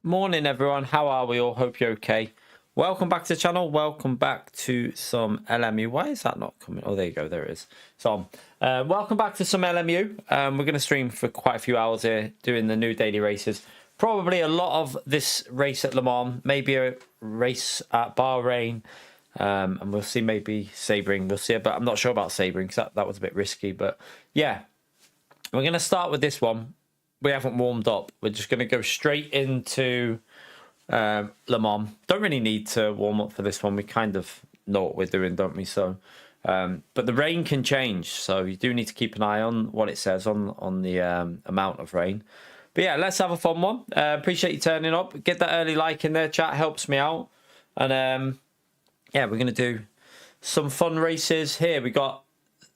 Morning, everyone. How are we all? Hope you're okay. Welcome back to the channel. Welcome back to some LMU. Why is that not coming? Oh, there you go. There it is. So, welcome back to some LMU. We're going to stream for quite a few hours here doing the new daily races. Probably a lot of this race at Le Mans, maybe a race at Bahrain, and we'll see maybe Sabring. We'll see, but I'm not sure about Sabring because that was a bit risky. But yeah, we're going to start with this one. We haven't warmed up. We're just going to go straight into Le Mans. Don't really need to warm up for this one. We kind of know what we're doing, don't we? So, but the rain can change, so you do need to keep an eye on what it says on the amount of rain. But yeah, let's have a fun one. Appreciate you turning up. Get that early like in there. Chat helps me out. And yeah, we're going to do some fun races here. We got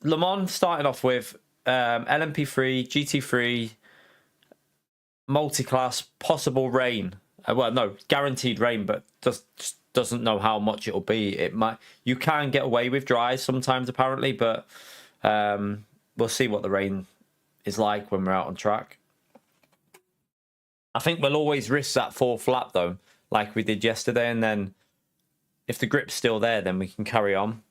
Le Mans starting off with LMP3, GT3, multi-class, possible rain. Well, no, guaranteed rain, but just doesn't know how much it'll be. It might. You can get away with dry sometimes, apparently, but we'll see what the rain is like when we're out on track. I think we'll always risk that fourth lap, though, like we did yesterday, and then if the grip's still there, then we can carry on.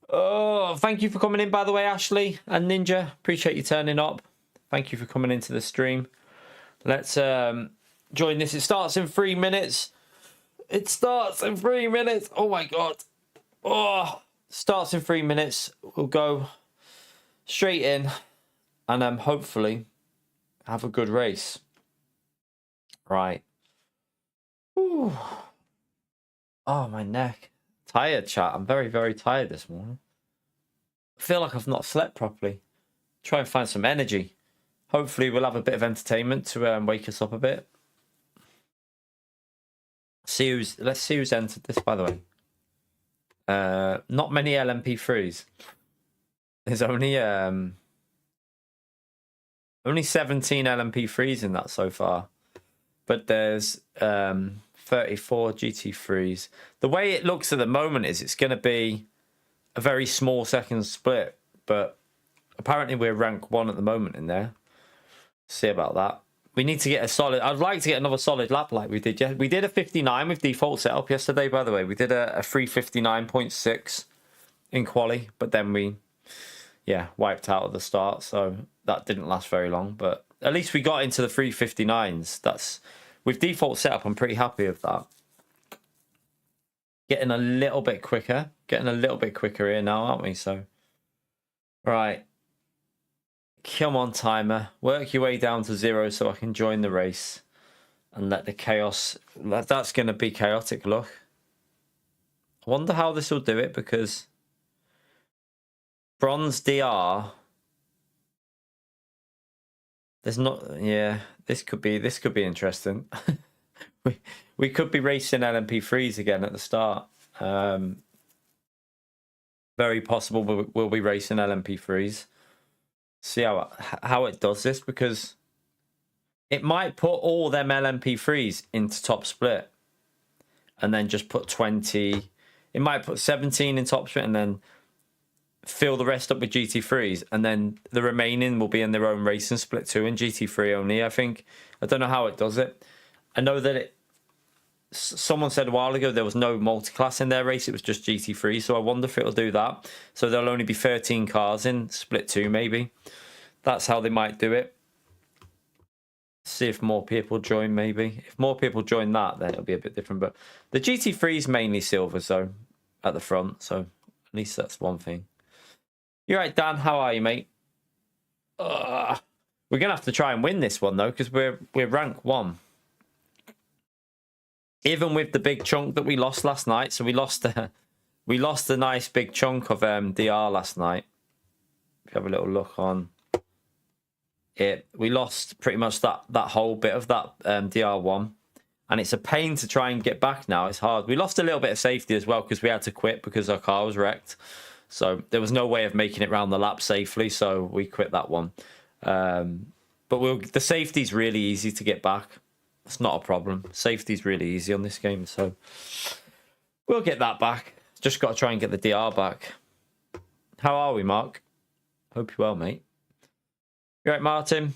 Oh, thank you for coming in, by the way, Ashley and Ninja. Appreciate you turning up. Thank you for coming into the stream. Let's join this. It starts in 3 minutes. It starts in 3 minutes. Oh, my God. Oh, starts in 3 minutes. We'll go straight in and hopefully have a good race. Right. Ooh. Oh, my neck. Tired, chat. I'm very, very tired this morning. I feel like I've not slept properly. Try and find some energy. Hopefully we'll have a bit of entertainment to wake us up a bit. Let's see who's entered this, by the way. Not many LMP3s. There's only 17 LMP3s in that so far. But there's 34 GT3s. The way it looks at the moment is it's going to be a very small second split. But apparently we're rank 1 at the moment in there. See about that. We need to get a solid. I'd like to get another solid lap like we did. Yeah, we did a 59 with default setup yesterday. By the way, we did a 359.6 in quali, but then we, wiped out at the start. So that didn't last very long. But at least we got into the 359s. That's with default setup. I'm pretty happy with that. Getting a little bit quicker. Getting a little bit quicker here now, aren't we? So, right. Come on, timer. Work your way down to 0 so I can join the race and let the chaos. That's going to be chaotic, look. I wonder how this will do it because bronze DR. There's not. Yeah, this could be interesting. we could be racing LMP3s again at the start. Very possible we'll be racing LMP3s. See how it does this, because it might put all them LMP3s into top split and then just put 20. It might put 17 in top split and then fill the rest up with GT3s, and then the remaining will be in their own racing split too in GT3 only, I think. I don't know how it does it. I know that someone said a while ago there was no multi-class in their race, it was just GT3, so I wonder if it'll do that. So there'll only be 13 cars in split 2 maybe. That's how they might do it. See if more people join maybe. If more people join that, then it'll be a bit different. But the GT3 is mainly silvers though at the front, so at least that's one thing. You're right, Dan. How are you, mate? We're gonna have to try and win this one though, because we're rank 1. Even with the big chunk that we lost last night, so we lost a nice big chunk of DR last night. If you have a little look on it, we lost pretty much that whole bit of that DR1, and it's a pain to try and get back now. It's hard. We lost a little bit of safety as well because we had to quit because our car was wrecked. So there was no way of making it round the lap safely, so we quit that one. But the safety's really easy to get back. It's not a problem. Safety's really easy on this game, so we'll get that back. Just got to try and get the DR back. How are we, Mark? Hope you're well, mate. You right, Martin?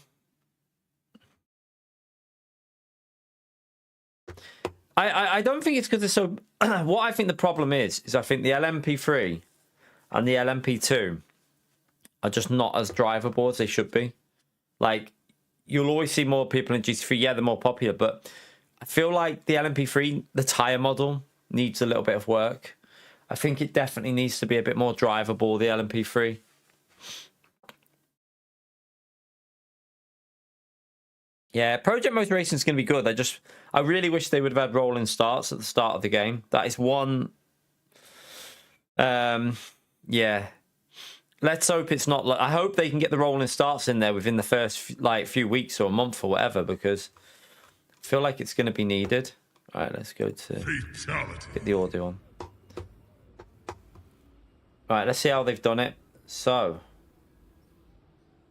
I don't think it's because it's so... What I think the problem is I think the LMP3 and the LMP2 are just not as drivable as they should be. Like, you'll always see more people in GT3. Yeah, they're more popular, but I feel like the LMP3, the tyre model, needs a little bit of work. I think it definitely needs to be a bit more drivable, the LMP3. Yeah, Project Motor Racing is going to be good. I really wish they would have had rolling starts at the start of the game. That is one. Yeah. Let's hope it's not like. I hope they can get the rolling starts in there within the first few weeks or a month or whatever, because I feel like it's going to be needed. All right, let's go to get the audio on. All right, let's see how they've done it. So,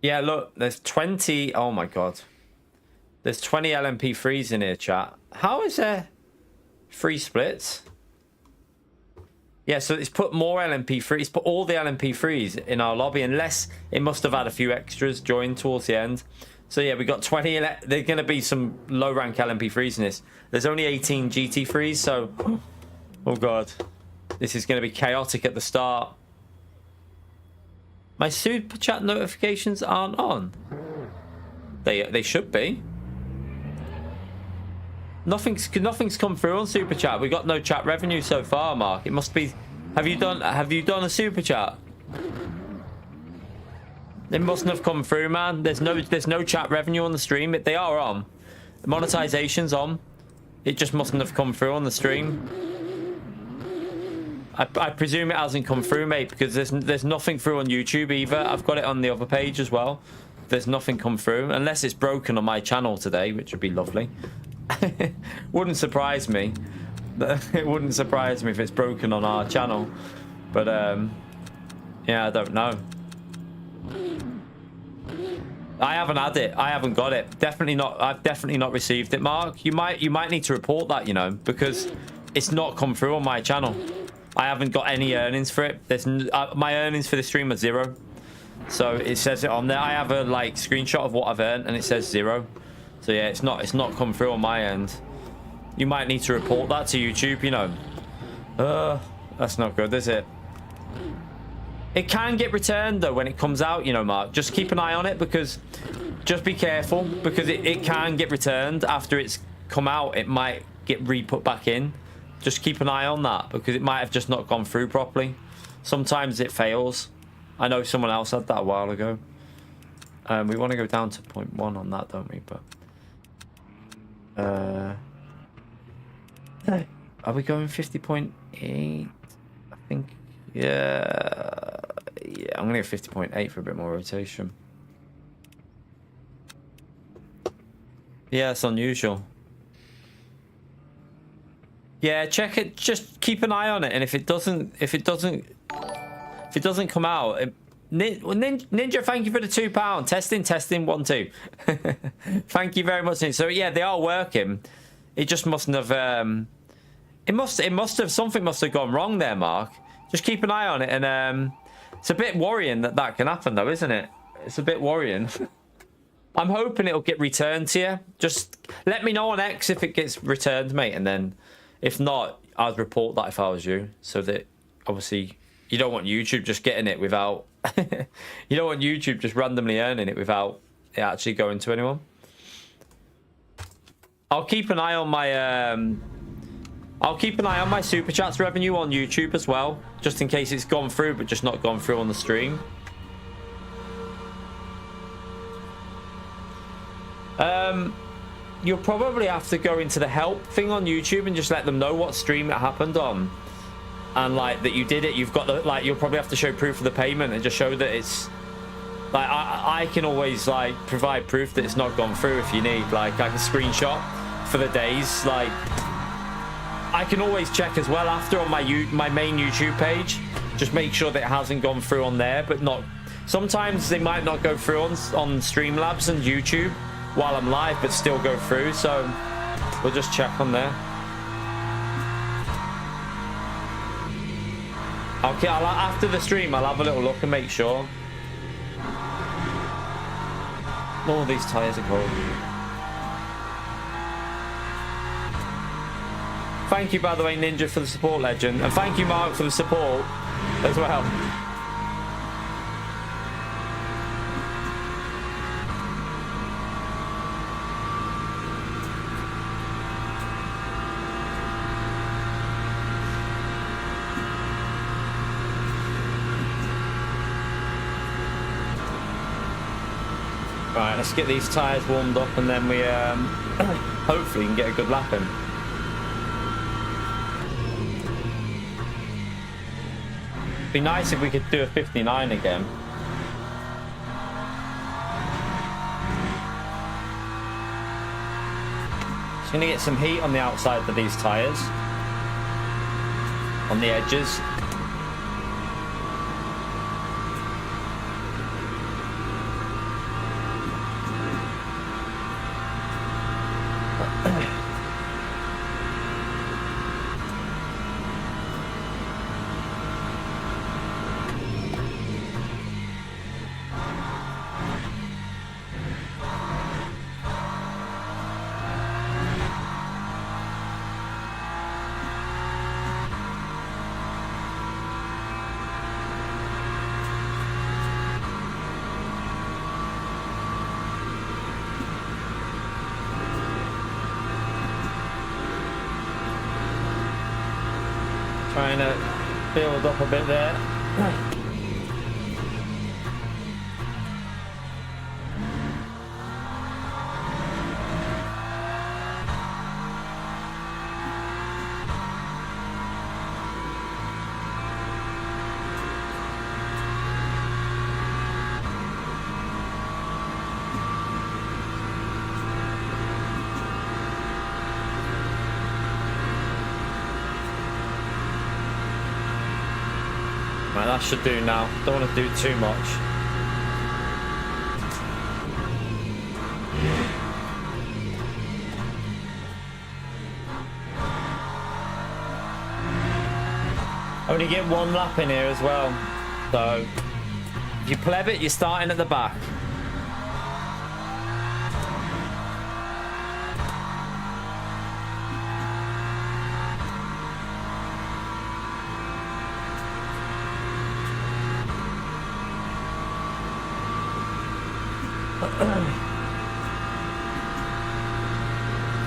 yeah, look, there's 20. Oh my god. There's 20 LMP3s in here, chat. How is there 3 splits? Yeah, so it's put more LMP3s. It's put all the LMP3s in our lobby, unless it must have had a few extras joined towards the end. So yeah, we got 20. There's going to be some low rank LMP3s in this. There's only 18 GT3s, so... Oh god. This is going to be chaotic at the start. My super chat notifications aren't on. They should be. Nothing's come through on super chat. We got no chat revenue so far, Mark. It must be. Have you done a super chat? It mustn't have come through, man. There's no chat revenue on the stream. They are on. The monetization's on. It just mustn't have come through on the stream. I presume it hasn't come through, mate, because there's nothing through on YouTube either. I've got it on the other page as well. There's nothing come through, unless it's broken on my channel today, which would be lovely. Wouldn't surprise me. It wouldn't surprise me if it's broken on our channel. But yeah, I don't know. I haven't had it. I haven't got it. Definitely not. I've definitely not received it, Mark. You might need to report that, you know, because it's not come through on my channel. I haven't got any earnings for it. There's my earnings for the stream are 0. So it says it on there. I have a screenshot of what I've earned, and it says 0. So yeah, it's not come through on my end. You might need to report that to YouTube, you know. That's not good, is it? It can get returned though when it comes out, you know, Mark. Just keep an eye on it, because just be careful, because it can get returned after it's come out. It might get re-put back in. Just keep an eye on that, because it might have just not gone through properly. Sometimes it fails. I know someone else had that a while ago. We want to go down to 0.1 on that, don't we? But are we going 50.8? I think. Yeah, I'm gonna go 50.8 for a bit more rotation. Yeah, it's unusual. Yeah, check it. Just keep an eye on it, and if it doesn't come out, Ninja, thank you for the £2. Testing 1 2. Thank you very much. So yeah, they are working. It just mustn't have. It must have, something must have gone wrong there, Mark. Just keep an eye on it, and it's a bit worrying that can happen, though, isn't it? It's a bit worrying. I'm hoping it'll get returned to you. Just let me know on X if it gets returned, mate, and then if not, I'd report that if I was you, so that obviously you don't want YouTube just getting it without. You don't want YouTube just randomly earning it without it actually going to anyone. I'll keep an eye on my super chats revenue on YouTube as well, just in case it's gone through but just not gone through on the stream. You'll probably have to go into the help thing on YouTube and just let them know what stream it happened on, and that you did it. You've got the you'll probably have to show proof of the payment and just show that it's I can always provide proof that it's not gone through if you need a screenshot for the days. I can always check as well after on my main YouTube page. Just make sure that it hasn't gone through on there, but not. Sometimes they might not go through on Streamlabs and YouTube while I'm live, but still go through. So we'll just check on there. Okay, after the stream, I'll have a little look and make sure. All these tires are cold. Thank you, by the way, Ninja, for the support, legend. And thank you, Mark, for the support as well. Right, let's get these tyres warmed up and then we hopefully can get a good lap in. Be nice if we could do a 59 again. Just gonna get some heat on the outside of these tyres, on the edges. Trying to build up a bit there. Right, that should do now. Don't want to do too much. Only get one lap in here as well. So, if you pleb it, you're starting at the back.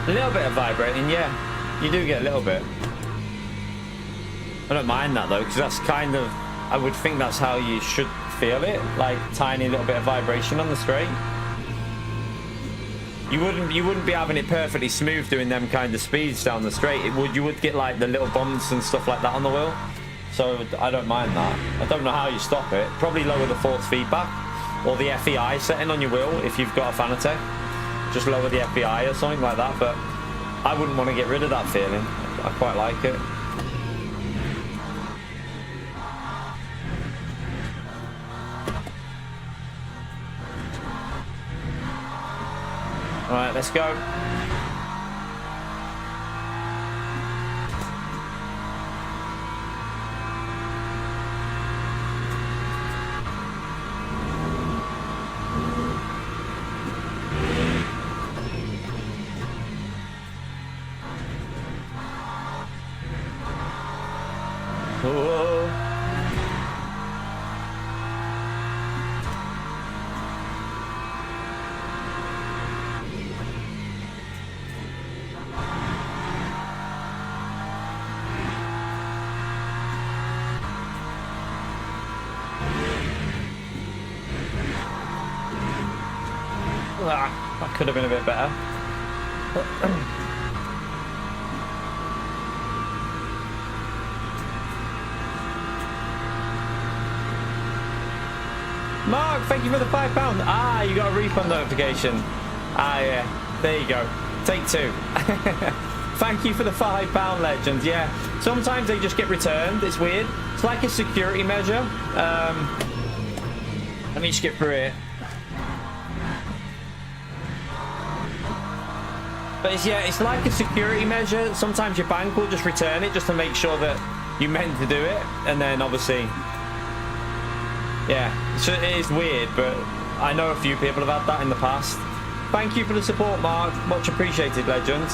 A little bit of vibrating, yeah. You do get a little bit. I don't mind that though, because that's kind of, I would think that's how you should feel it, like tiny little bit of vibration on the straight. You wouldn't be having it perfectly smooth doing them kind of speeds down the straight. You would get like the little bumps and stuff like that on the wheel. So I don't mind that. I don't know how you stop it. Probably lower the force feedback or the FEI setting on your wheel if you've got a Fanatec. Just lower the FEI or something like that, but I wouldn't want to get rid of that feeling. I quite like it. All right, let's go. Whoa. That could have been a bit better. Mark, thank you for the £5. Ah, you got a refund notification. Ah, yeah. There you go. Take two. Thank you for the £5, legends. Yeah. Sometimes they just get returned. It's weird. It's like a security measure. Let me just get through it. But it's like a security measure. Sometimes your bank will just return it just to make sure that you meant to do it. And then obviously, yeah, so it is weird, but I know a few people have had that in the past. Thank you for the support, Mark. Much appreciated, legend.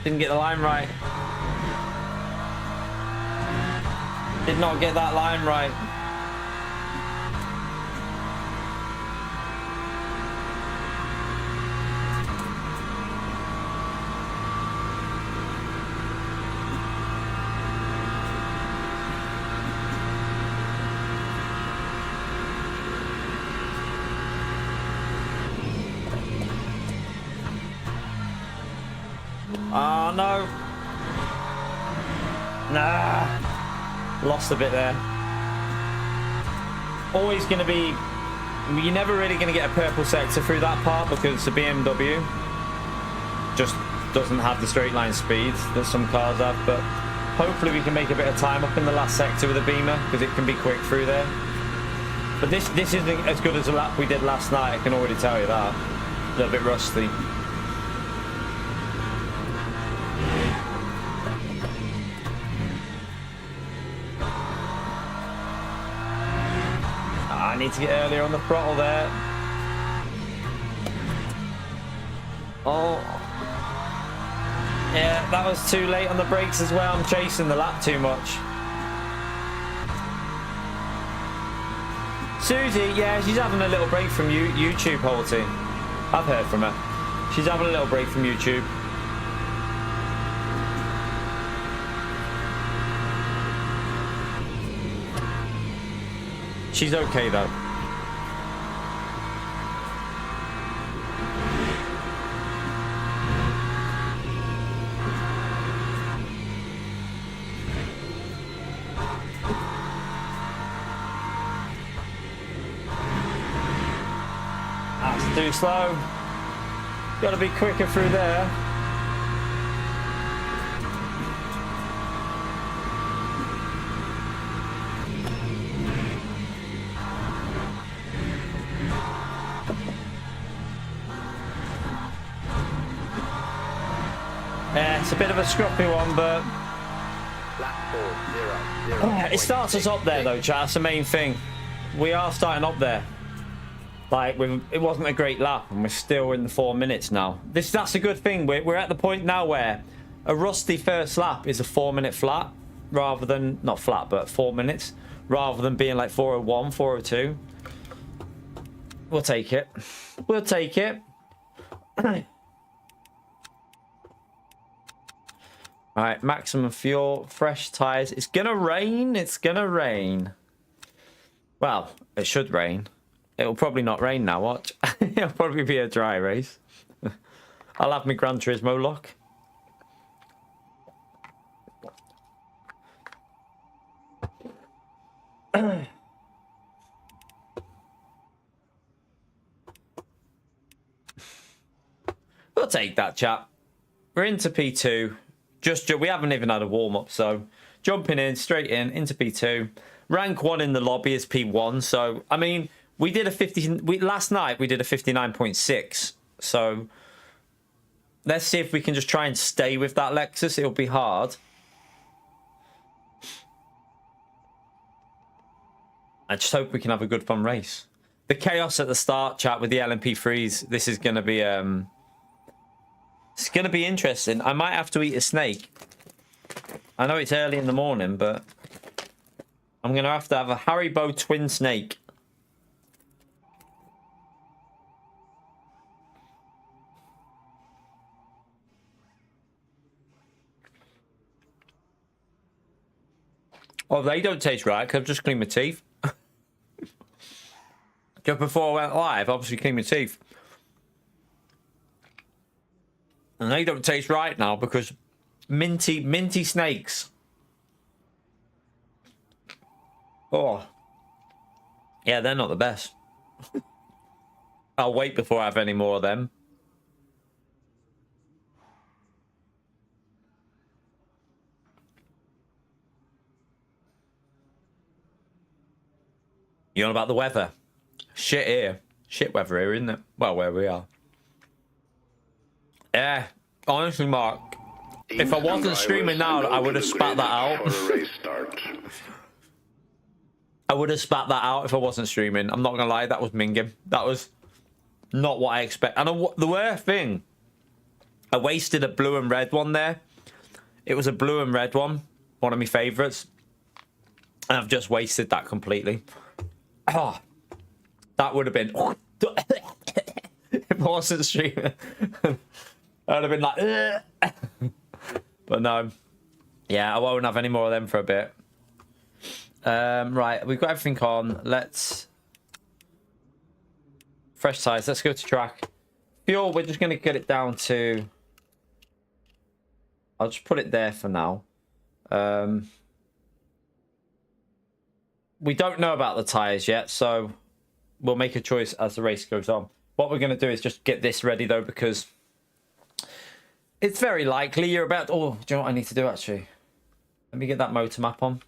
Didn't get the line right. Did not get that line right. Oh no. Nah. Lost a bit there. Always going to be... You're never really going to get a purple sector through that part because the BMW just doesn't have the straight line speed that some cars have. But hopefully we can make a bit of time up in the last sector with a Beamer because it can be quick through there. But this isn't as good as the lap we did last night. I can already tell you that. A little bit rusty. I need to get earlier on the throttle there. Oh. Yeah, that was too late on the brakes as well. I'm chasing the lap too much. Susie, yeah, she's having a little break from YouTube, Holty. I've heard from her. She's having a little break from YouTube. She's okay though. That's too slow. Got to be quicker through there. Yeah, it's a bit of a scruffy one, but it starts us up there though, chat. That's the main thing. We are starting up there. Like, it wasn't a great lap, and we're still in the 4 minutes now. That's a good thing. We're at the point now where a rusty first lap is a 4-minute flat, rather than, not flat, but 4 minutes, rather than being like 4:01, 4:02. We'll take it. We'll take it. All right, maximum fuel, fresh tires. It's gonna rain. It's gonna rain. Well, it should rain. It'll probably not rain now. Watch. It'll probably be a dry race. I'll have my Gran Turismo lock. We'll take that, chap. We're into P2. We haven't even had a warm-up, so jumping in, straight in, into P2. Rank 1 in the lobby is P1, so, I mean, we did a last night we did a 59.6, so let's see if we can just try and stay with that Lexus. It'll be hard. I just hope we can have a good fun race. The chaos at the start, chat, with the LMP3s, this is going to be... It's going to be interesting. I might have to eat a snake. I know it's early in the morning, but I'm going to have a Haribo twin snake. Oh, they don't taste right because I've just cleaned my teeth. Just before I went live, obviously cleaned my teeth. And they don't taste right now because minty snakes. Oh. Yeah, they're not the best. I'll wait before I have any more of them. You know about the weather? Shit here. Shit weather here, isn't it? Well, where we are. Yeah, honestly, Mark, if I wasn't streaming now, I would have spat that out. I would have spat that out if I wasn't streaming. I'm not going to lie, that was minging. That was not what I expect. And the worst thing I wasted a blue and red one there. It was a blue and red one of my favourites. And I've just wasted that completely. Oh, that would have been... if I wasn't streaming. I'd have been like... But no. Yeah, I won't have any more of them for a bit. Right, we've got everything on. Let's... Fresh size. Let's go to track. Fuel, we're just going to get it down to... I'll just put it there for now. We don't know about the tyres yet, so we'll make a choice as the race goes on. What we're going to do is just get this ready, though, because it's very likely you're about... Oh, do you know what I need to do, actually? Let me get that motor map on.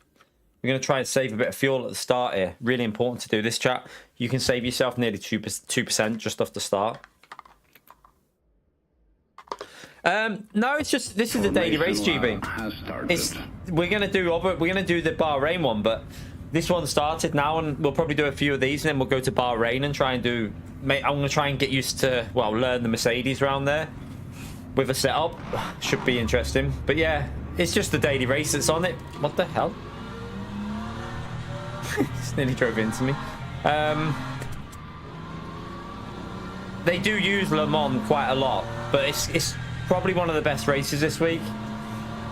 We're going to try and save a bit of fuel at the start here. Really important to do this, chat. You can save yourself nearly 2% just off the start. No, it's just... This is a daily race, GB. We're going to do the Bahrain one, but... This one started now, and we'll probably do a few of these, and then we'll go to Bahrain and try and do... I'm going to try and get used to, well, learn the Mercedes around there with a setup. Should be interesting. But yeah, it's just the daily race that's on it. What the hell? Just nearly drove into me. They do use Le Mans quite a lot, but it's probably one of the best races this week.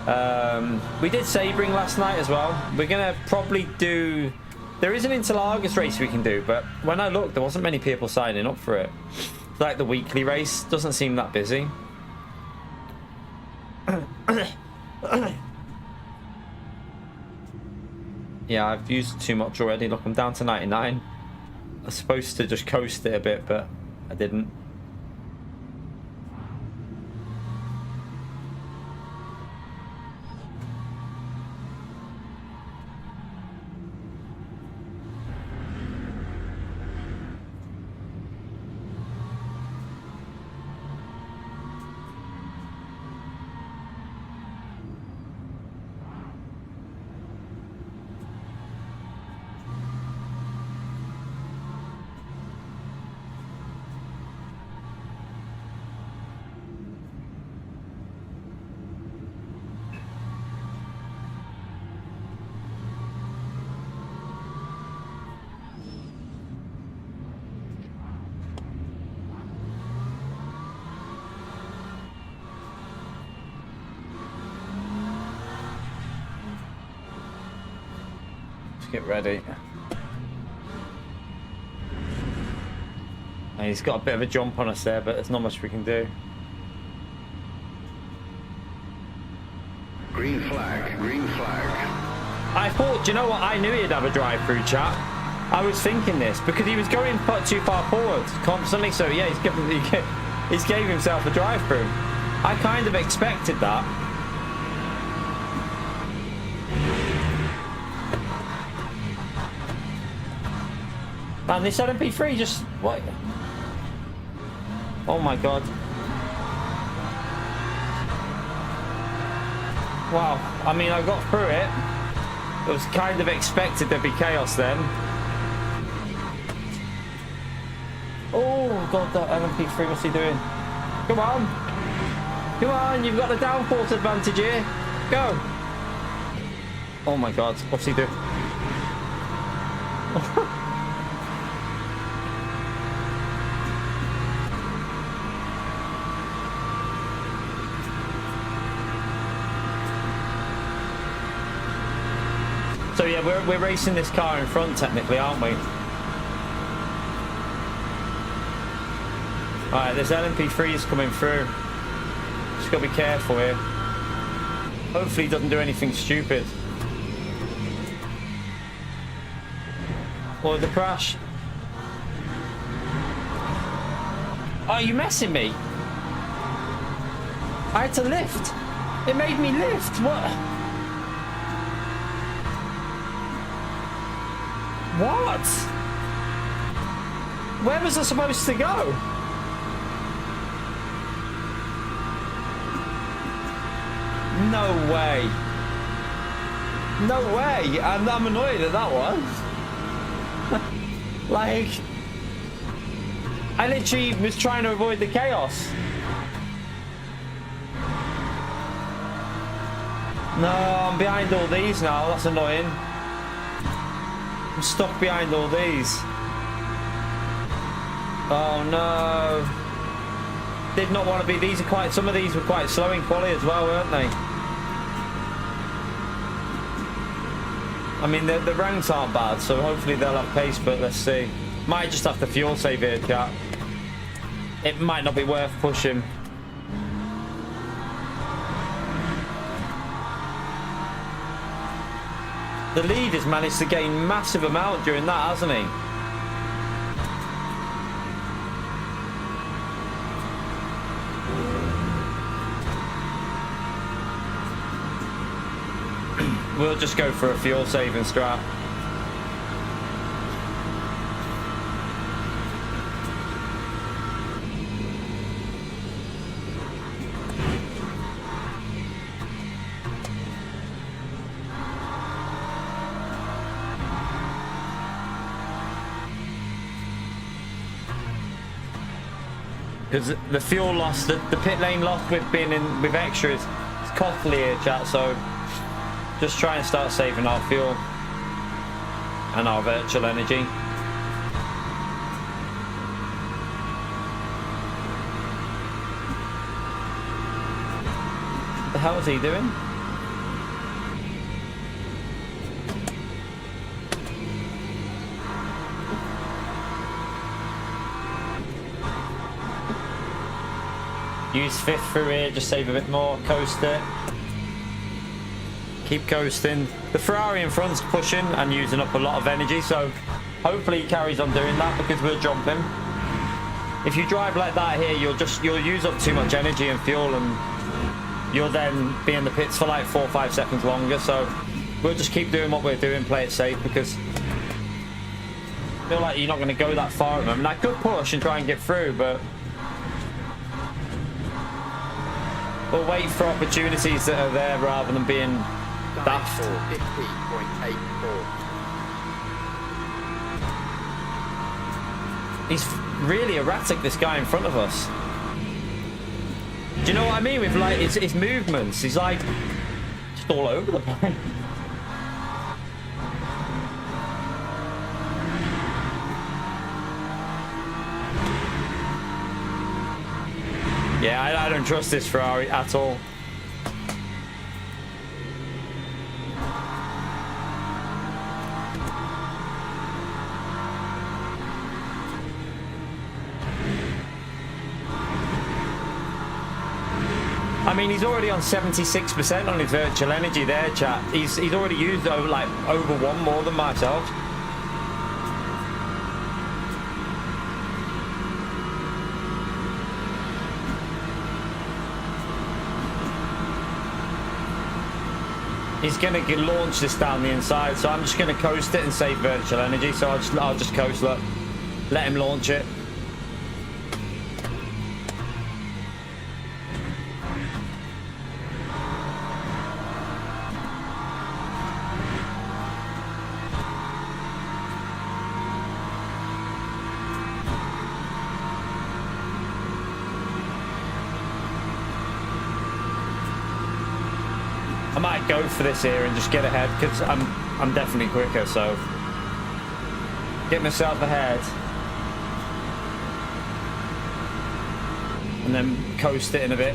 We did Sebring last night as well. We're going to probably do... There is an Interlagos race we can do, but when I looked, there wasn't many people signing up for it. It's like the weekly race. Doesn't seem that busy. Yeah, I've used too much already. Look, I'm down to 99. I was supposed to just coast it a bit, but I didn't. Get ready. And he's got a bit of a jump on us there, but there's not much we can do. Green flag, green flag. I thought, do you know what? I knew he'd have a drive-through, chat. I was thinking this because he was going too far forward constantly. So yeah, he's gave himself a drive-through. I kind of expected that. Man, this LMP3 just... What? Oh my god. Wow. I mean, I got through it. It was kind of expected there'd be chaos then. Oh god, that LMP3, what's he doing? Come on. Come on, you've got the downforce advantage here. Go. Oh my god, what's he doing? So yeah, we're racing this car in front technically, aren't we? Alright, there's LMP3s coming through. Just gotta be careful here. Hopefully he doesn't do anything stupid. Or the crash. Oh, are you messing me? I had to lift. It made me lift. What? What? Where was I supposed to go? No way. No way. I'm annoyed at that one. Like, I literally was trying to avoid the chaos. No, I'm behind all these now. That's annoying. I'm stuck behind all these. Oh no. Did not want to be. These are quite. Some of these were quite slow in quality as well, weren't they? I mean, the ranks aren't bad, so hopefully they'll have pace, but let's see. Might just have to fuel save here, chat. It might not be worth pushing. The lead has managed to gain massive amount during that, hasn't he? We'll just go for a fuel saving strat. Because the fuel loss, the pit lane loss with being in with extras, it's costly here, chat. So just try and start saving our fuel and our virtual energy. What the hell is he doing? Use fifth through here, just save a bit more, coast it. Keep coasting. The Ferrari in front's pushing and using up a lot of energy, so hopefully he carries on doing that because we'll jump him. If you drive like that here, you'll use up too much energy and fuel, and you'll then be in the pits for like 4 or 5 seconds longer. So we'll just keep doing what we're doing, play it safe, because I feel like you're not going to go that far at them. And I could push and try and get through, but we'll wait for opportunities that are there rather than being daft. 50.84. He's really erratic, this guy in front of us. Do you know what I mean with like his movements? He's like just all over the place. Yeah, I don't trust this Ferrari at all. I mean, he's already on 76% on his virtual energy there, chat. He's already used over one more than myself. He's going to launch this down the inside, so I'm just going to coast it and save virtual energy. So I'll just coast, look, let him launch it. I might go for this here and just get ahead because I'm definitely quicker, so get myself ahead and then coast it in a bit.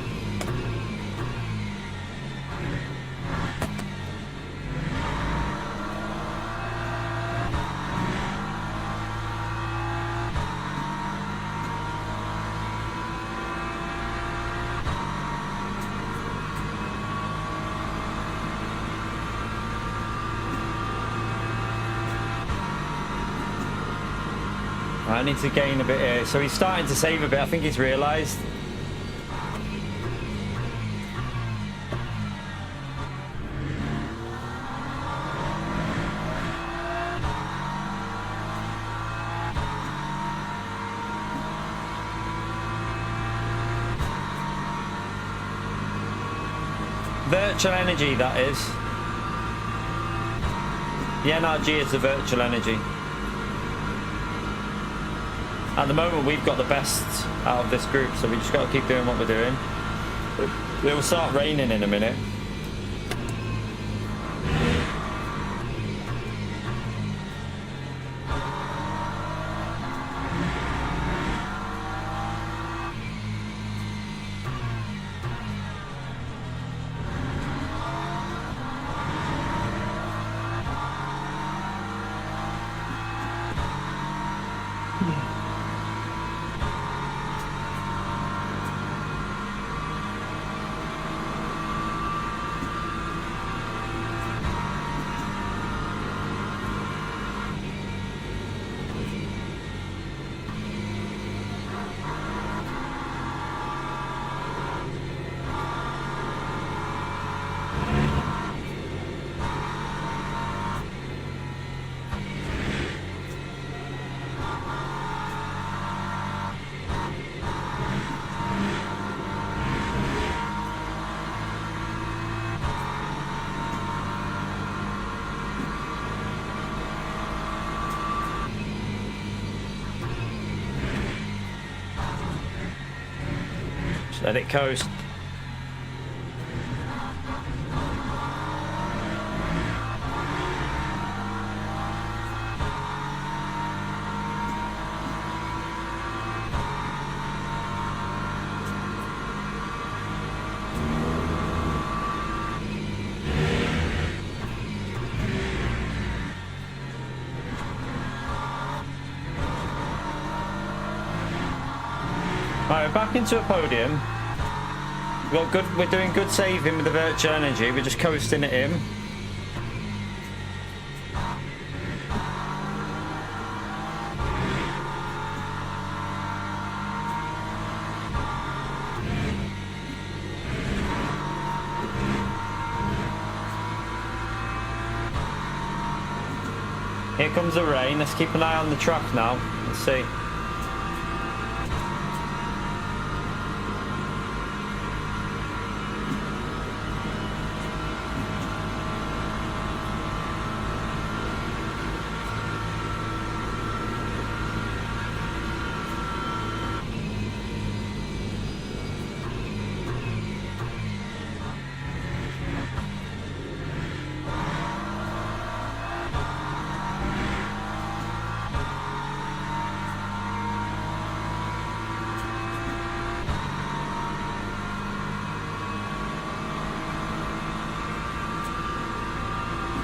I need to gain a bit here. So he's starting to save a bit. I think he's realised. Virtual energy, that is. The NRG is the virtual energy. At the moment, we've got the best out of this group, so we just got to keep doing what we're doing. It will start raining in a minute. Just let it coast. Right, we're back into a podium. We're doing good saving with the virtual energy. We're just coasting at him. Here comes the rain. Let's keep an eye on the track now. Let's see.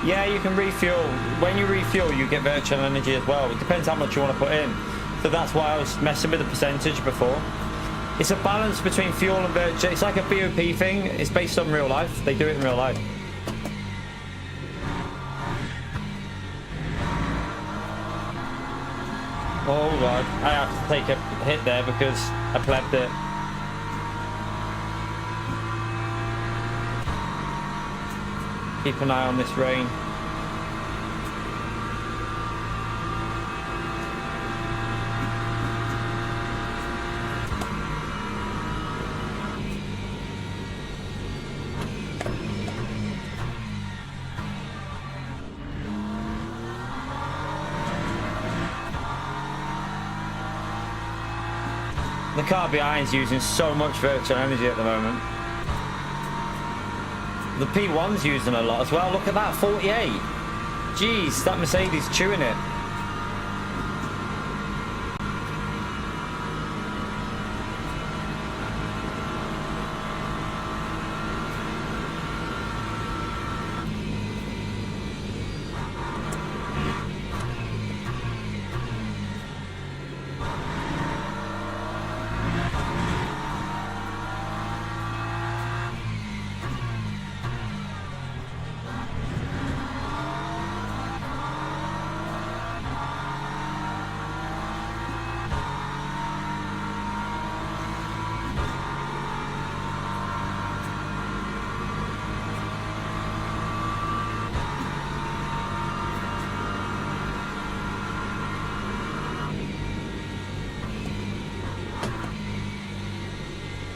Yeah, you can refuel. When you refuel, you get virtual energy as well. It depends how much you want to put in. So that's why I was messing with the percentage before. It's a balance between fuel and virtual. It's like a BOP thing. It's based on real life. They do it in real life. Oh god, I have to take a hit there because I plebbed it. Keep an eye on this rain. The car behind's using so much virtual energy at the moment. The P1's using a lot as well. Look at that, 48. Jeez, that Mercedes chewing it.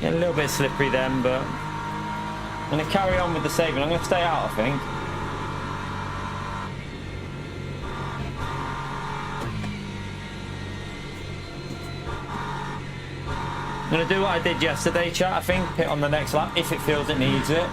Yeah, a little bit slippery then, but I'm going to carry on with the saving. I'm going to stay out, I think. I'm going to do what I did yesterday, chat, I think. Pit on the next lap if it feels it needs it.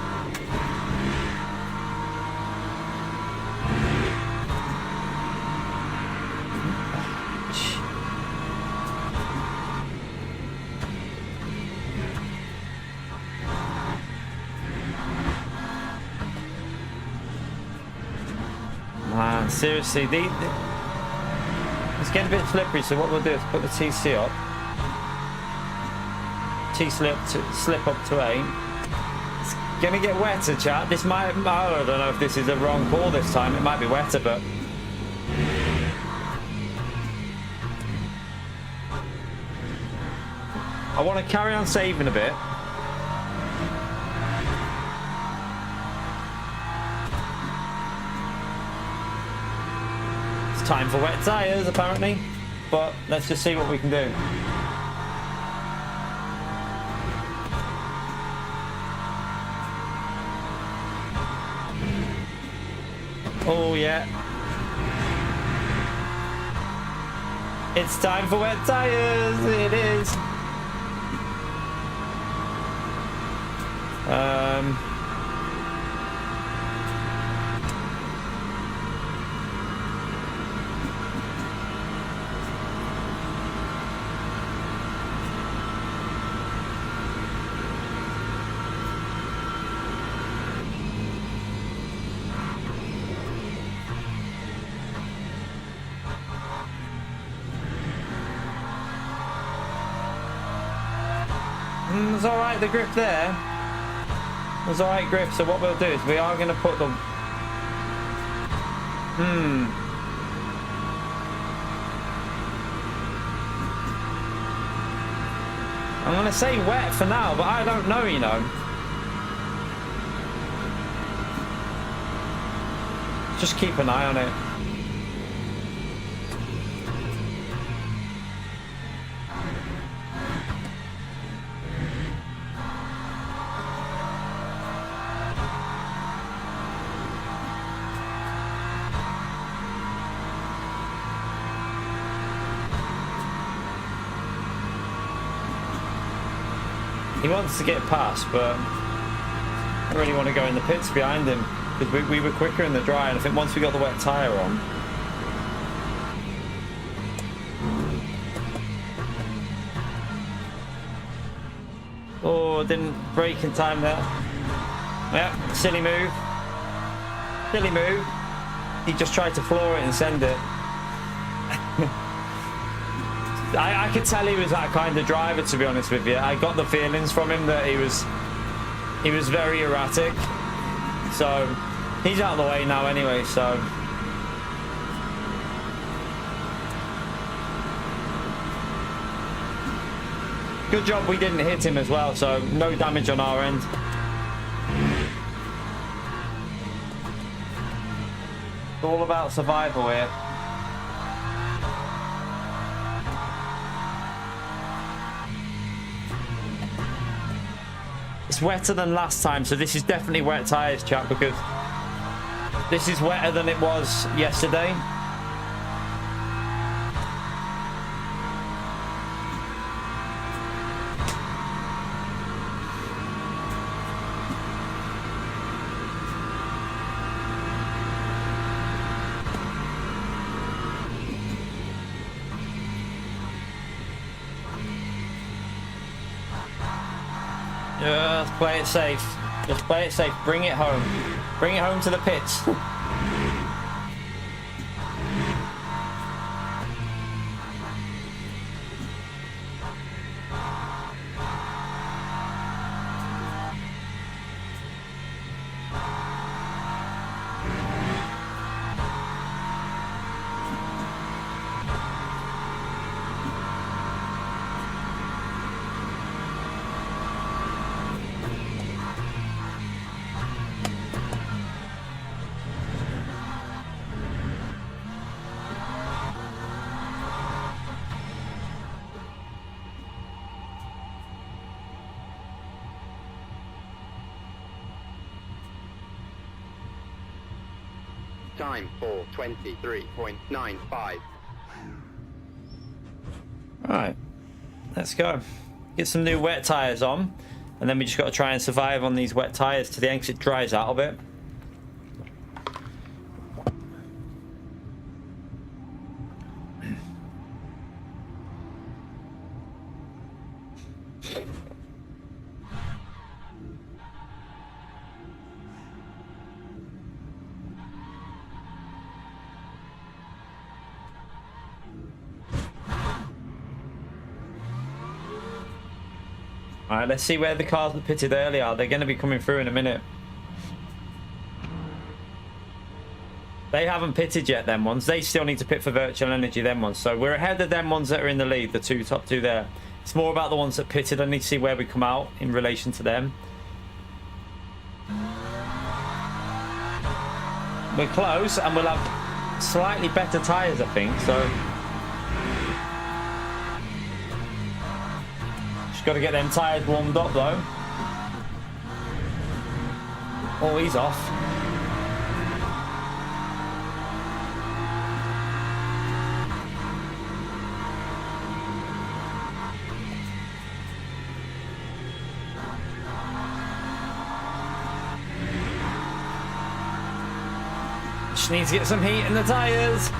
Seriously, these it's getting a bit slippery, so what we'll do is put the TC up. Slip up to 8. It's gonna get wetter, chat. This might, I don't know if this is a wrong call this time. It might be wetter, but I want to carry on saving a bit. It's time for wet tires, apparently, but let's just see what we can do. Oh yeah. It's time for wet tires. It is. It's alright, the grip there. It's alright grip, so what we'll do is we are going to put the... I'm going to say wet for now, but I don't know, you know. Just keep an eye on it. He wants to get past, but I don't really want to go in the pits behind him because we were quicker in the dry, and I think once we got the wet tyre on, oh, didn't brake in time there. Yeah, silly move. Silly move. He just tried to floor it and send it. I could tell he was that kind of driver, to be honest with you. I got the feelings from him that he was very erratic. So he's out of the way now anyway, so good job we didn't hit him as well, so no damage on our end. It's all about survival here. It's wetter than last time, so this is definitely wet tyres, chat, because this is wetter than it was yesterday. Just play it safe. Just play it safe. Bring it home. Bring it home to the pits. Time 4:23.95. Alright, let's go. Get some new wet tyres on, and then we just got to try and survive on these wet tyres to the end 'cause it dries out a bit. All right, let's see where the cars that pitted earlier are. They're going to be coming through in a minute. They haven't pitted yet, them ones. They still need to pit for virtual energy, them ones. So we're ahead of them ones that are in the lead, the top two there. It's more about the ones that pitted. I need to see where we come out in relation to them. We're close, and we'll have slightly better tyres, I think. So just got to get them tyres warmed up, though. Oh, he's off. Just need to get some heat in the tyres.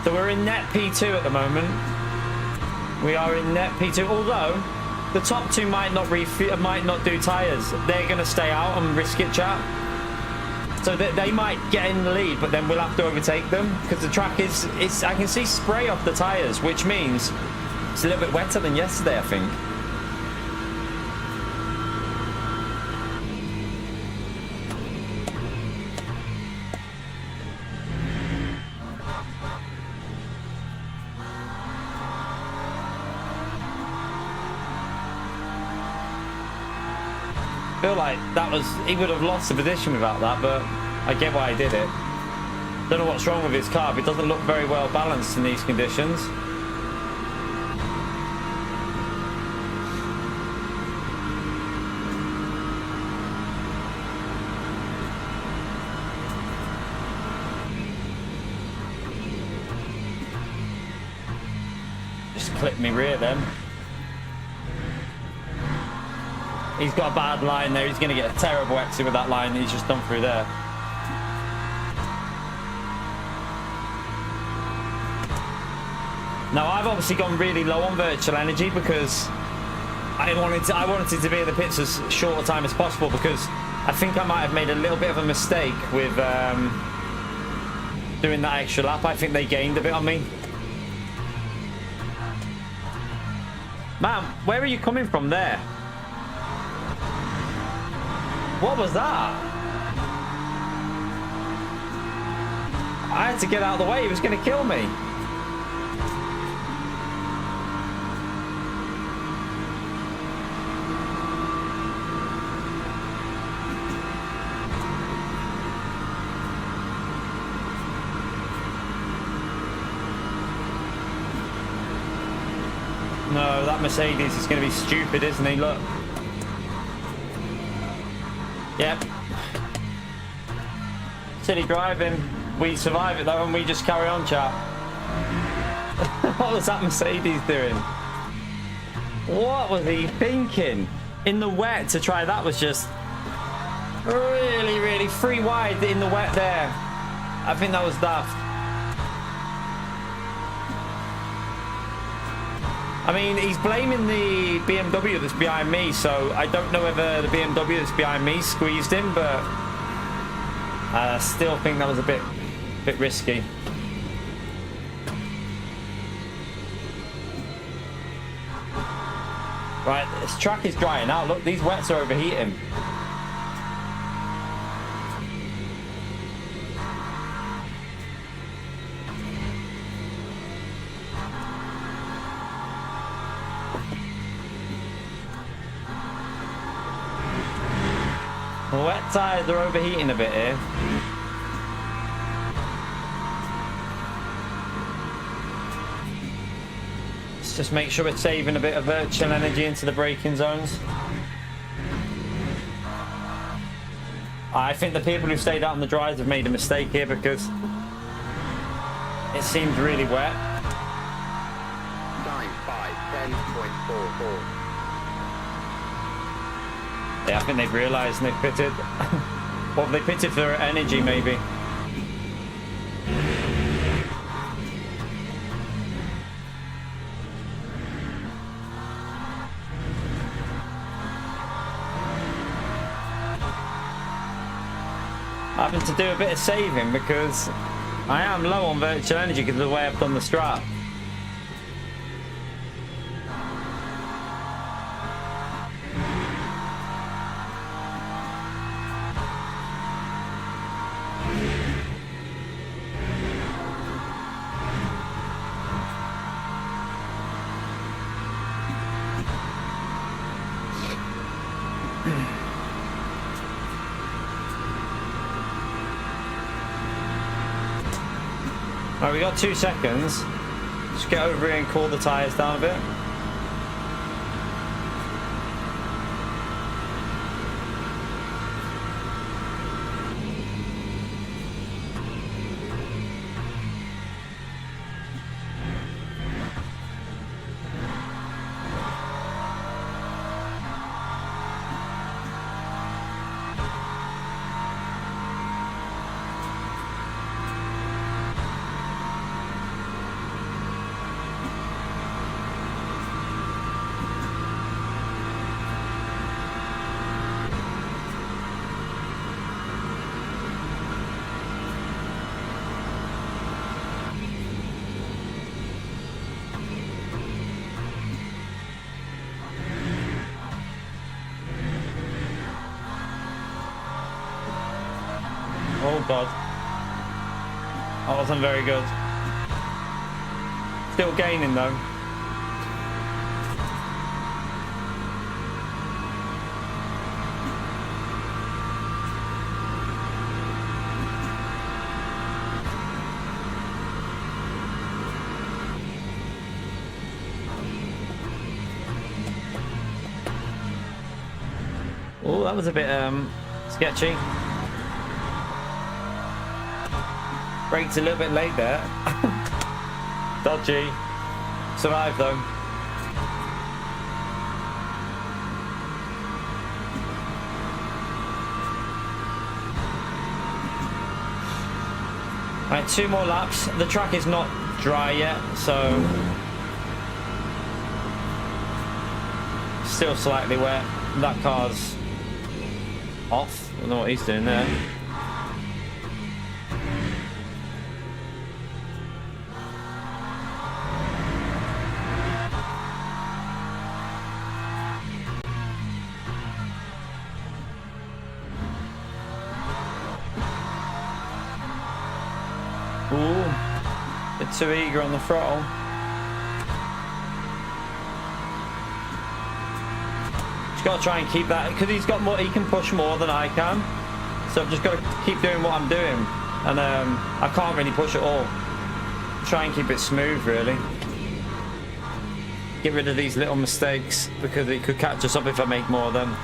So we're in net P2 at the moment. We are in net P2, although the top two might not do tyres. They're going to stay out and risk it, chat. So they might get in the lead, but then we'll have to overtake them because the track is I can see spray off the tyres, which means it's a little bit wetter than yesterday, I think. I feel like he would have lost the position without that, but I get why he did it. Don't know what's wrong with his car, but it doesn't look very well balanced in these conditions. Just clipped me rear then. He's got a bad line there. He's going to get a terrible exit with that line that he's just done through there. Now, I've obviously gone really low on virtual energy because I wanted to be in the pits as short a time as possible, because I think I might have made a little bit of a mistake with doing that extra lap. I think they gained a bit on me. Man, where are you coming from there? What was that? I had to get out of the way. He was going to kill me. No, that Mercedes is going to be stupid, isn't he? Look. Yep. Silly driving. We survive it though, and we just carry on, chat. What was that Mercedes doing? What was he thinking? In the wet to try that was just really, really free wide in the wet there. I think that was daft. I mean, he's blaming the BMW that's behind me, so I don't know whether the BMW that's behind me squeezed him, but I still think that was a bit risky. Right, this track is drying out. Look, these wets are overheating. The wet tyres are overheating a bit here. Let's just make sure we're saving a bit of virtual energy into the braking zones. I think the people who stayed out on the dries have made a mistake here because it seems really wet. 9510.44. Yeah, I think they've realised and they've pitted. Or they pitted for energy, maybe. Having to do a bit of saving because I am low on virtual energy because of the way I've done the strap. Alright, we got 2 seconds. Just get over here and cool the tyres down a bit. Oh god. That wasn't very good. Still gaining though. Oh, that was a bit sketchy. Brakes a little bit late there. Dodgy. Survived though. Right, 2 more laps. The track is not dry yet, so still slightly wet. That car's off. I don't know what he's doing there. Ooh, bit too eager on the throttle. Just got to try and keep that because he's got more. He can push more than I can, so I've just got to keep doing what I'm doing, and I can't really push at all. Try and keep it smooth, really. Get rid of these little mistakes because it could catch us up if I make more of them.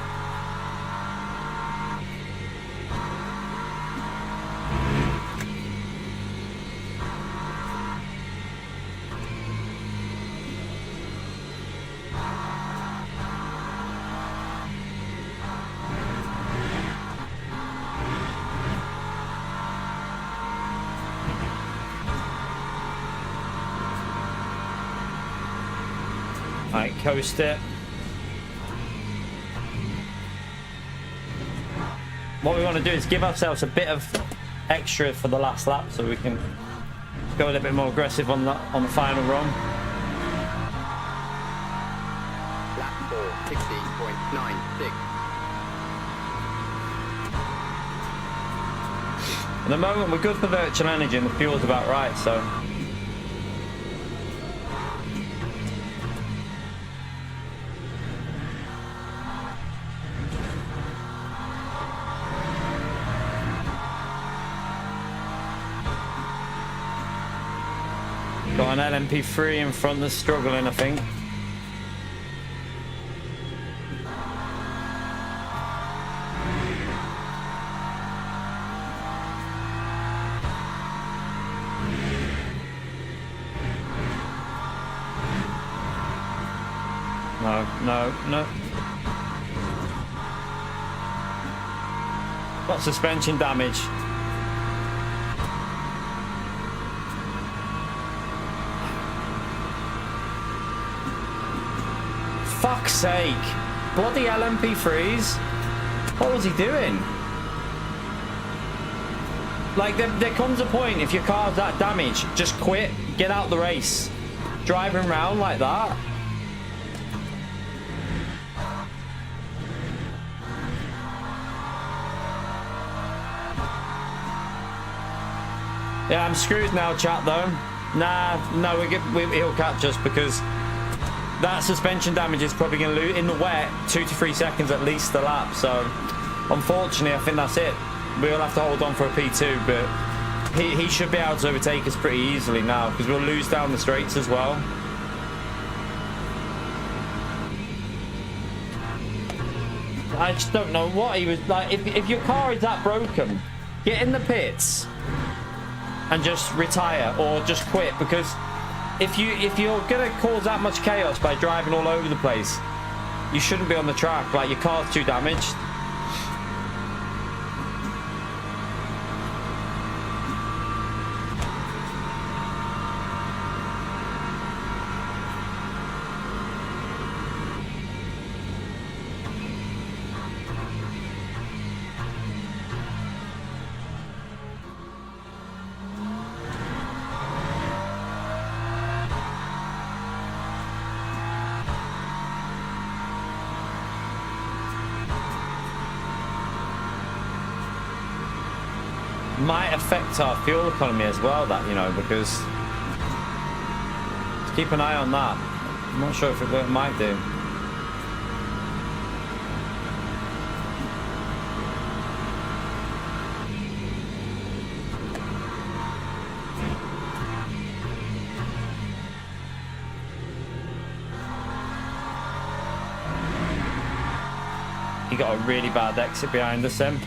Right, coast it. What we want to do is give ourselves a bit of extra for the last lap so we can go a little bit more aggressive on the final run. Lap 4, 16.96. At the moment we're good for virtual energy and the fuel's about right, so got an LMP3 in front that's struggling, I think. No. Got suspension damage. Fuck's sake. Bloody LMP3s. What was he doing? Like, there comes a point, if your car's that damaged, just quit, get out the race. Driving around like that. Yeah, I'm screwed now, chat, though. Nah, no, he'll catch us because that suspension damage is probably going to lose in the wet 2 to 3 seconds at least a lap. So, unfortunately, I think that's it. We'll have to hold on for a P2, but he should be able to overtake us pretty easily now because we'll lose down the straights as well. I just don't know what he was like. If your car is that broken, get in the pits and just retire or just quit, because if you're gonna cause that much chaos by driving all over the place, you shouldn't be on the track. Like, your car's too damaged. Might affect our fuel economy as well, that, you know, because keep an eye on that. I'm not sure if it might do. He got a really bad exit behind us then.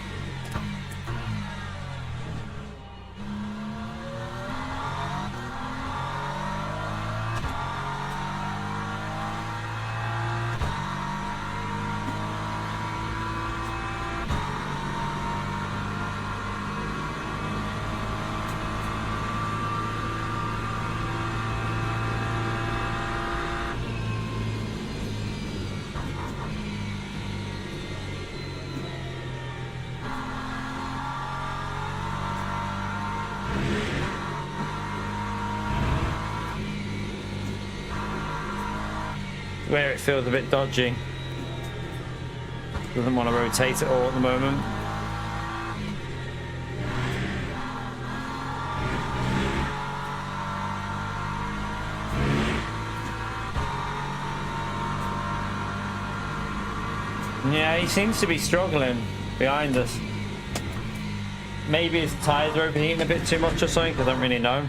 Where it feels a bit dodgy. Doesn't want to rotate at all at the moment. Yeah, he seems to be struggling behind us. Maybe his tyres are overheating a bit too much or something, I don't really know.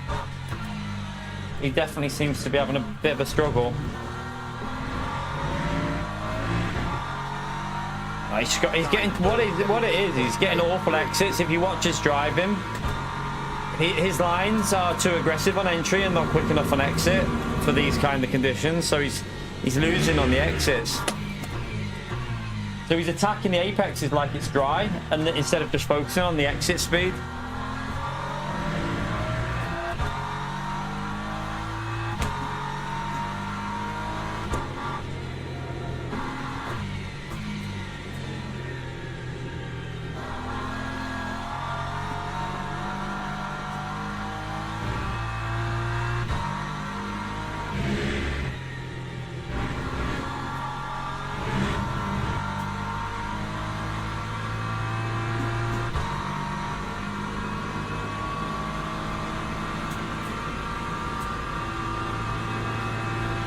He definitely seems to be having a bit of a struggle. He's getting what it is. He's getting awful exits. If you watch his driving, his lines are too aggressive on entry and not quick enough on exit for these kind of conditions. So he's losing on the exits. So he's attacking the apexes like it's dry, and instead of just focusing on the exit speed.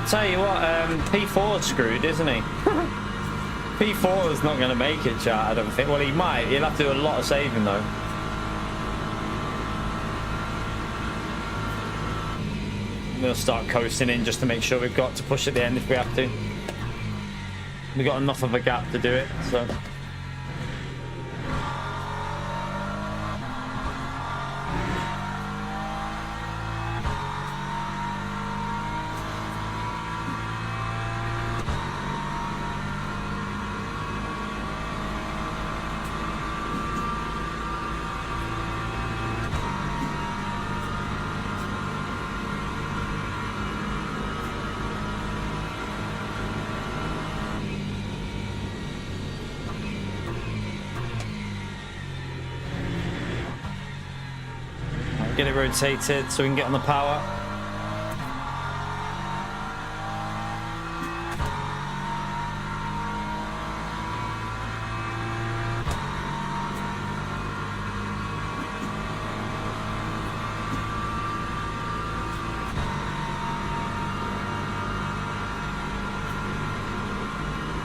Tell you what, P4's screwed, isn't he? P4 is not going to make it, chat, I don't think. Well, he might. He'll have to do a lot of saving, though. We'll start coasting in just to make sure we've got to push at the end if we have to. We've got enough of a gap to do it, so... Get it rotated so we can get on the power.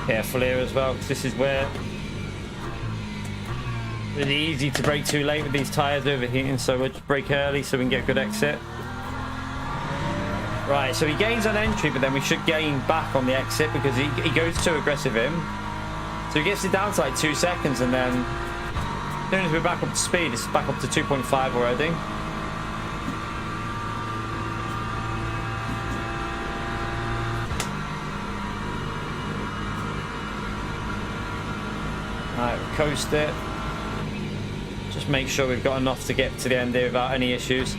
Careful here as well, because this is where really easy to brake too late with these tyres overheating, so we'll just brake early so we can get a good exit. Right, so he gains on entry, but then we should gain back on the exit because he goes too aggressive in. So he gets it down to like 2 seconds, and then as soon as we're back up to speed, it's back up to 2.5 already. Alright, we'll coast it. Just make sure we've got enough to get to the end here without any issues.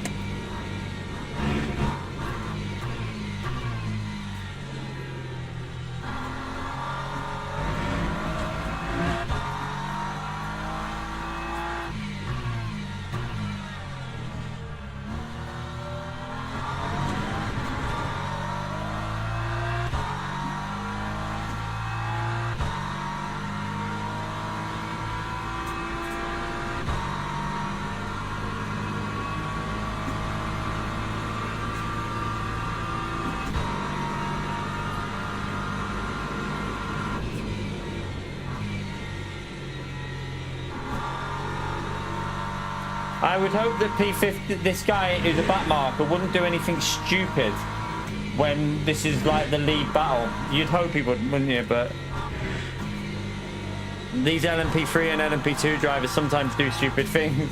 I would hope that P50, this guy who's a back marker, wouldn't do anything stupid when this is like the lead battle. You'd hope he wouldn't, wouldn't you? But these LMP3 and LMP2 drivers sometimes do stupid things.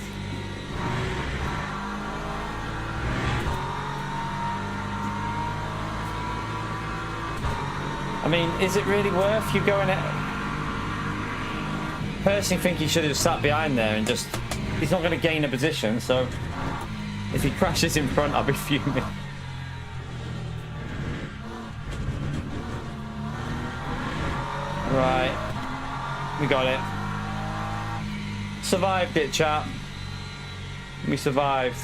I mean, is it really worth you going at... Personally think he should have sat behind there and just... He's not going to gain a position, so if he crashes in front, I'll be fuming. Right, we got it. Survived it, chat. We survived.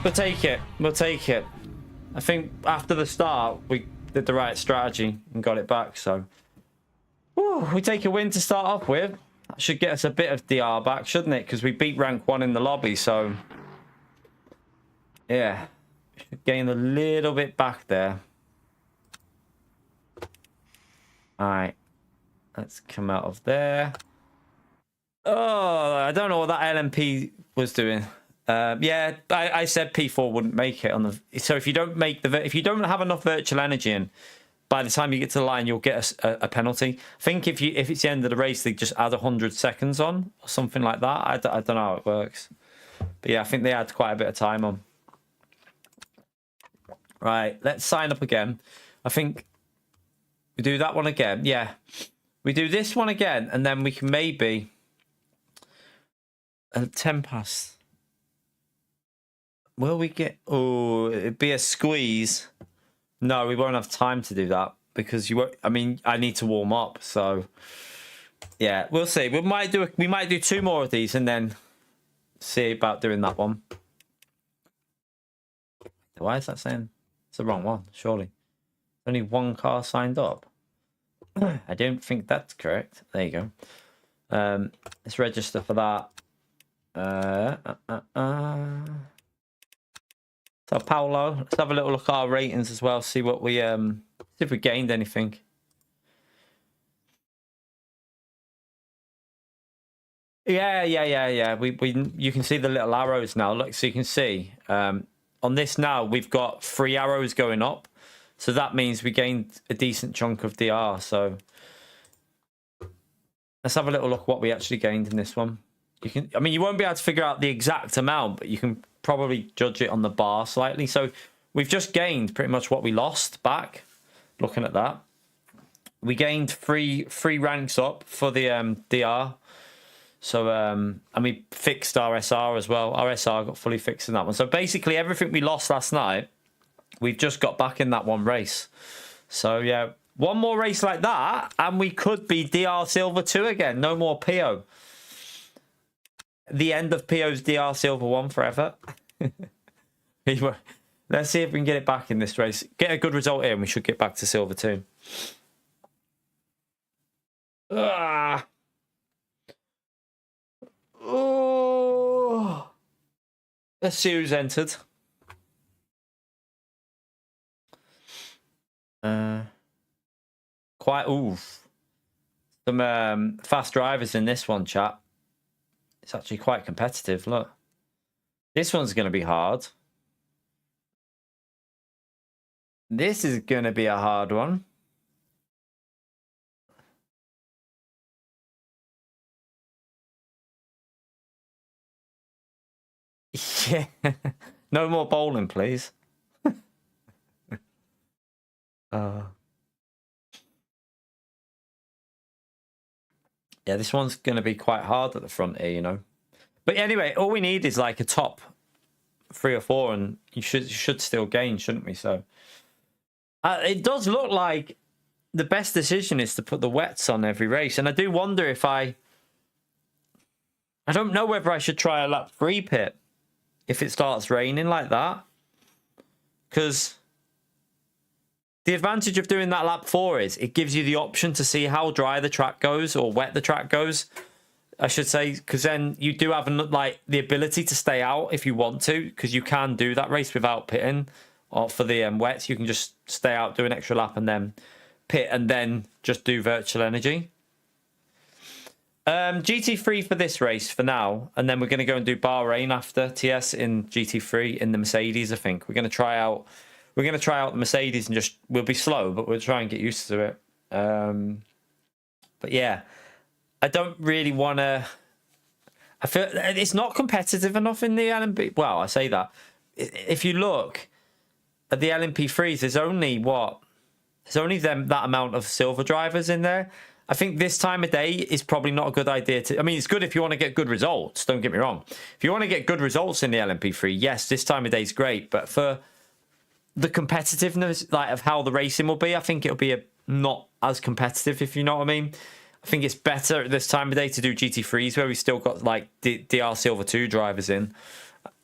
We'll take it. We'll take it. I think after the start, we did the right strategy and got it back, so... Whew, we take a win to start off with. That should get us a bit of DR back, shouldn't it? Because we beat rank 1 in the lobby, so... Yeah. Should gain a little bit back there. Alright. Let's come out of there. Oh, I don't know what that LMP was doing. Yeah, I said P4 wouldn't make it on the... So if you don't make the... If you don't have enough virtual energy in... By the time you get to the line, you'll get a penalty. I think if it's the end of the race, they just add 100 seconds on or something like that. I don't know how it works. But yeah, I think they add quite a bit of time on. Right, let's sign up again. I think we do that one again. Yeah, we do this one again, and then we can maybe... 10 past. Will we get... Oh, it'd be a squeeze. No, we won't have time to do that because you won't. I mean, I need to warm up, so yeah, we'll see. We might do 2 more of these and then see about doing that one. Why is that saying it's the wrong one? Surely only 1 car signed up. I don't think that's correct. There you go. Let's register for that. So Paolo, let's have a little look at our ratings as well. See what we see if we gained anything. Yeah. You can see the little arrows now. Look, so you can see on this now we've got 3 arrows going up. So that means we gained a decent chunk of DR. So let's have a little look what we actually gained in this one. You can, I mean, you won't be able to figure out the exact amount, but you can probably judge it on the bar slightly. So we've just gained pretty much what we lost back. Looking at that, we gained three ranks up for the DR. So and we fixed our SR as well. Our SR got fully fixed in that one. So basically everything we lost last night, we've just got back in that one race. So yeah, 1 more race like that, and we could be DR Silver 2 again. No more PO. the end of PO's DR Silver 1 forever. Let's see if we can get it back in this race. Get a good result here and we should get back to Silver 2. Ah. Oh. Let's see who's entered. Quite some fast drivers in this one, chat. It's actually quite competitive. Look, this one's going to be hard. This is going to be a hard one. Yeah. No more bowling, please. Yeah, this one's going to be quite hard at the front here, you know. But anyway, all we need is like a top 3 or 4, and you should still gain, shouldn't we? So it does look like the best decision is to put the wets on every race, and I do wonder if I don't know whether I should try a lap 3 pit if it starts raining like that, because the advantage of doing that lap 4 is it gives you the option to see how dry the track goes, or wet the track goes, I should say, because then you do have like the ability to stay out if you want to, because you can do that race without pitting. Or for the wets, you can just stay out, do an extra lap, and then pit, and then just do virtual energy. GT3 for this race for now, and then we're going to go and do Bahrain after TS in GT3 in the Mercedes. I think we're going to try out. We're going to try out the Mercedes and we'll be slow, but we'll try and get used to it. But yeah, I don't really want to. I feel it's not competitive enough in the LMP. Well, I say that. If you look at the LMP3s, there's only that amount of silver drivers in there. I think this time of day is probably not a good idea to. I mean, it's good if you want to get good results. Don't get me wrong. If you want to get good results in the LMP3, yes, this time of day is great. But for the competitiveness, like of how the racing will be, I think it'll be not as competitive, if you know what I mean. I think it's better at this time of day to do GT3s where we still got like DR Silver 2 drivers in.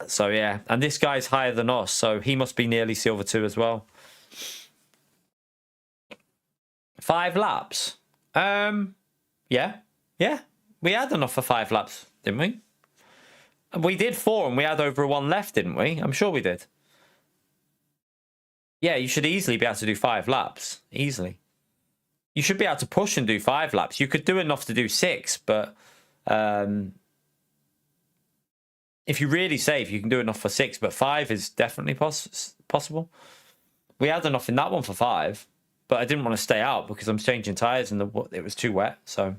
So yeah, and this guy's higher than us, so he must be nearly Silver 2 as well. 5 laps. Yeah. We had enough for 5 laps, didn't we? We did 4 and we had over 1 left, didn't we? I'm sure we did. Yeah, you should easily be able to do 5 laps. Easily. You should be able to push and do 5 laps. You could do enough to do 6, but if you really save, you can do enough for 6, but 5 is definitely possible. We had enough in that one for 5, but I didn't want to stay out because I'm changing tyres and it was too wet. So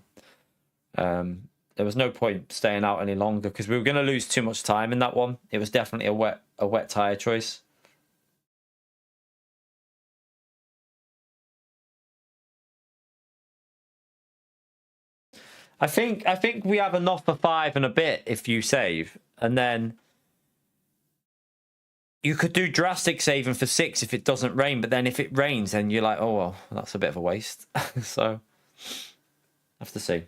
there was no point staying out any longer because we were going to lose too much time in that one. It was definitely a wet tyre choice. I think we have enough for 5 and a bit if you save, and then you could do drastic saving for 6 if it doesn't rain. But then if it rains, then you're like, oh well, that's a bit of a waste. So have to see.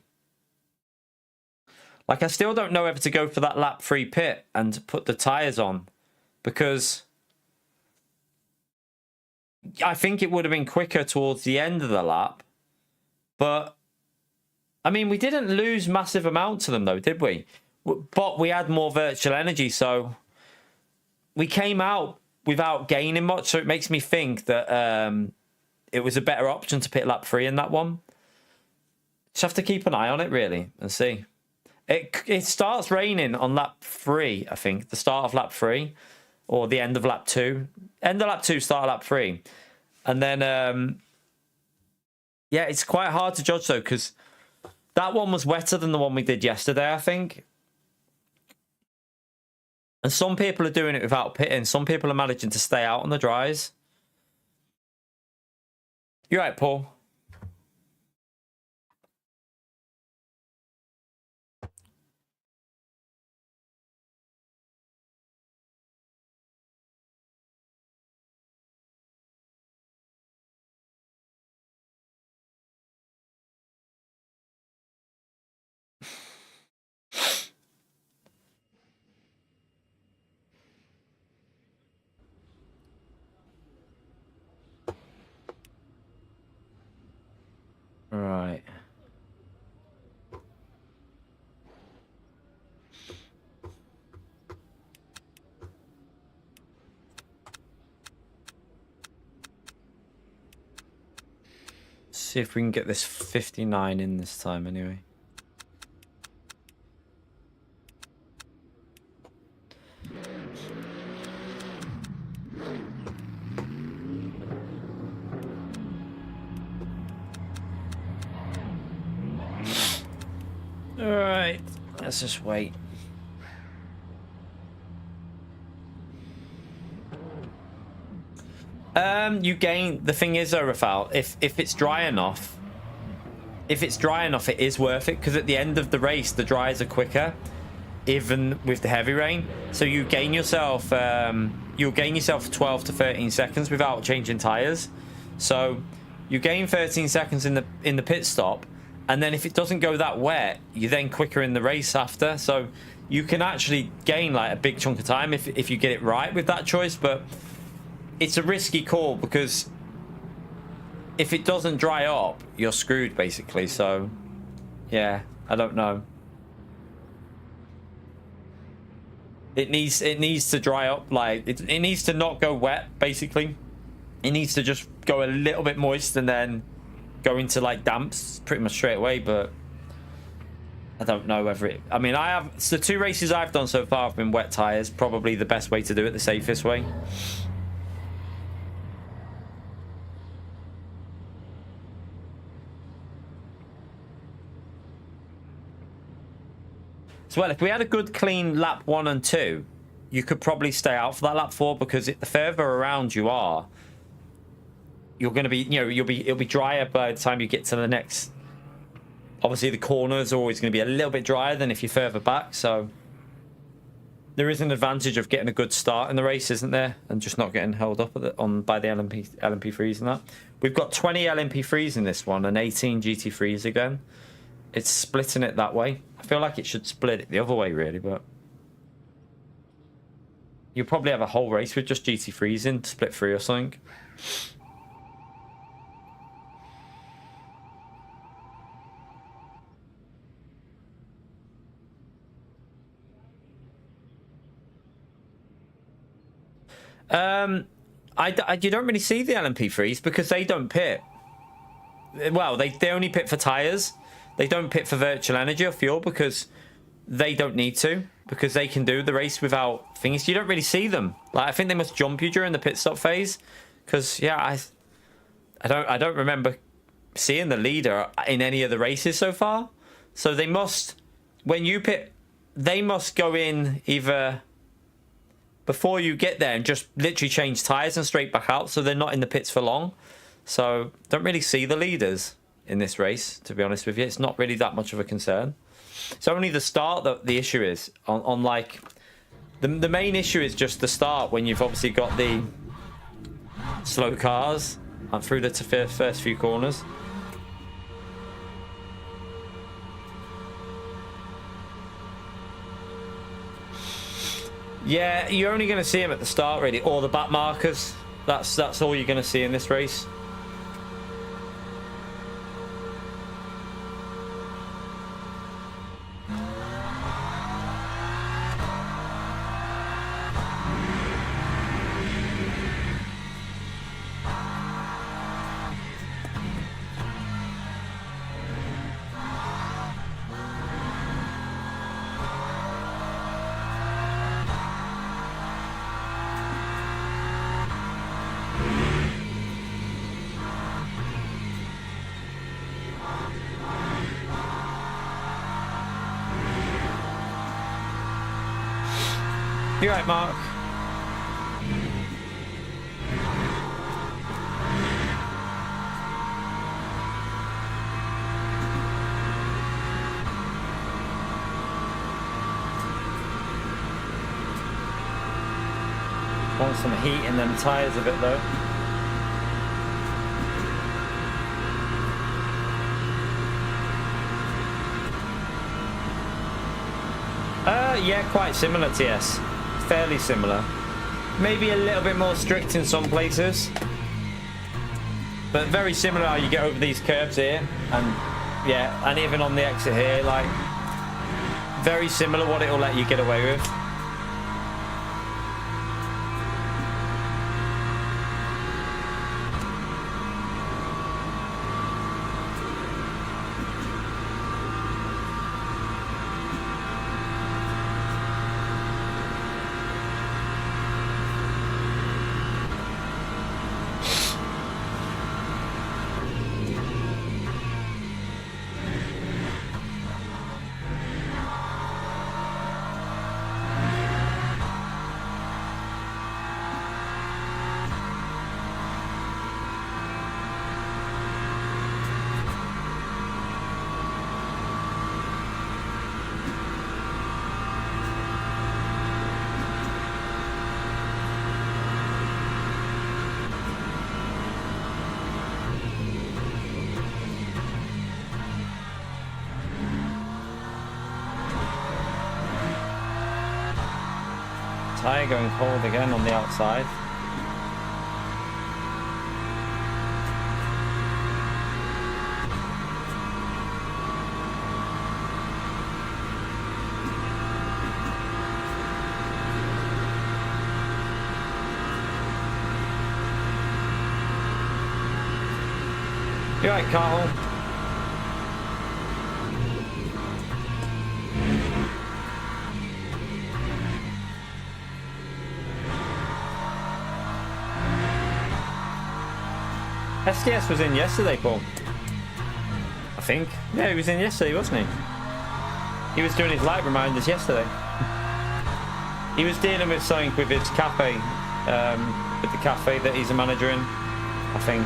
Like I still don't know whether to go for that lap 3 pit and put the tyres on, because I think it would have been quicker towards the end of the lap, but. I mean, we didn't lose massive amounts to them, though, did we? But we had more virtual energy, so we came out without gaining much. So it makes me think that it was a better option to pit lap 3 in that one. Just have to keep an eye on it, really, and see. It starts raining on lap 3, I think. The start of lap 3, or the end of lap 2. End of lap 2, start of lap 3. And then, yeah, it's quite hard to judge, though, because that one was wetter than the one we did yesterday, I think. And some people are doing it without pitting. Some people are managing to stay out on the dries. You're right, Paul. see if we can get this 59 in this time anyway. All right, let's just wait. You gain, the thing is though, Rafal, if it's dry enough, it is worth it, because at the end of the race the dries are quicker, even with the heavy rain. So you gain yourself 12 to 13 seconds without changing tires. So you gain 13 seconds in the pit stop, and then if it doesn't go that wet, you're then quicker in the race after. So you can actually gain like a big chunk of time if you get it right with that choice. But it's a risky call, because if it doesn't dry up, you're screwed basically. So yeah, I don't know. It needs to dry up, like it needs to not go wet basically. It needs to just go a little bit moist and then go into like damps pretty much straight away. But I don't know whether it, I mean, the 2 races I've done so far have been wet tires, probably the best way to do it, the safest way. So, well, if we had a good clean lap 1 and 2, you could probably stay out for that lap 4, because the further around you are, you're going to be, it'll be drier by the time you get to the next. Obviously, the corners are always going to be a little bit drier than if you're further back. So there is an advantage of getting a good start in the race, isn't there? And just not getting held up by the LMP3s and that. We've got 20 LMP3s in this one and 18 GT3s again. It's splitting it that way. I feel like it should split it the other way, really, but you'll probably have a whole race with just GT3s in, split 3 or something. You don't really see the LMP3s because they don't pit. Well, they only pit for tires. They don't pit for virtual energy or fuel because they don't need to, because they can do the race without things. You don't really see them. Like, I think they must jump you during the pit stop phase, because yeah, I don't remember seeing the leader in any of the races so far. So they must, when you pit, they must go in either before you get there and just literally change tires and straight back out, so they're not in the pits for long. So don't really see the leaders in this race, to be honest with you. It's not really that much of a concern. It's only the start that the issue is. On like the main issue is just the start, when you've obviously got the slow cars and through the first few corners. Yeah, you're only going to see them at the start, really, or the back markers. That's all you're going to see in this race. You're right, Mark. Want some heat in them tyres a bit though. Yeah, quite similar, TS. Fairly similar. Maybe a little bit more strict in some places, but very similar how you get over these curves here, and yeah, and even on the exit here, like very similar what it'll let you get away with. Tyre going cold again on the outside. You alright, Carl? SDS was in yesterday, Paul. I think. Yeah, he was in yesterday, wasn't he? He was doing his light reminders yesterday. He was dealing with something with his cafe, with the cafe that he's a manager in, I think.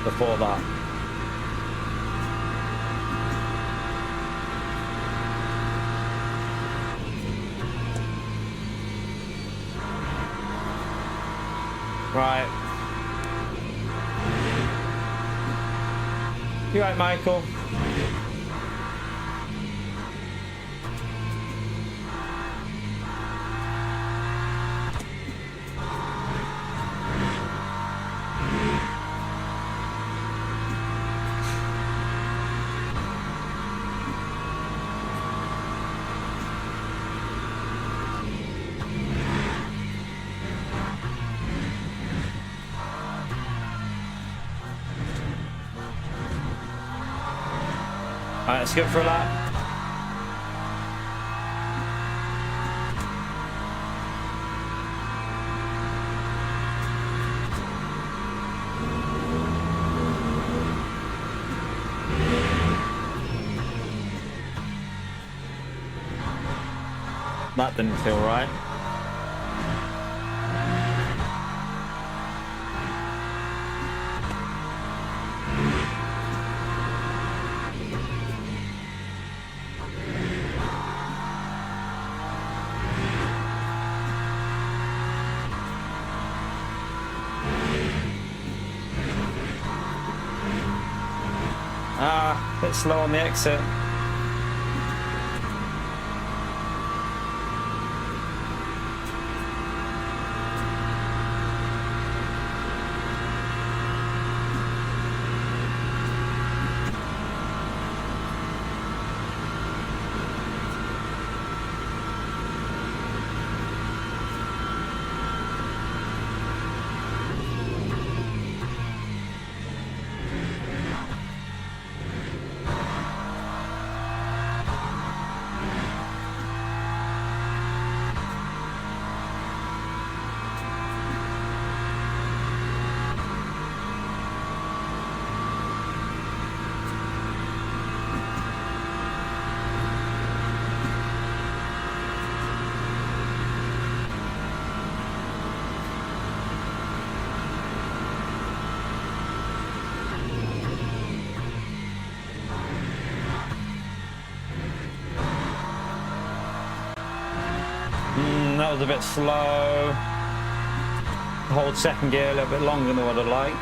Before that. Right. You right, Michael? Alright, let's go for a lap. That didn't feel right. A bit slow on the exit. That was a bit slow. Hold second gear a little bit longer than what I'd like.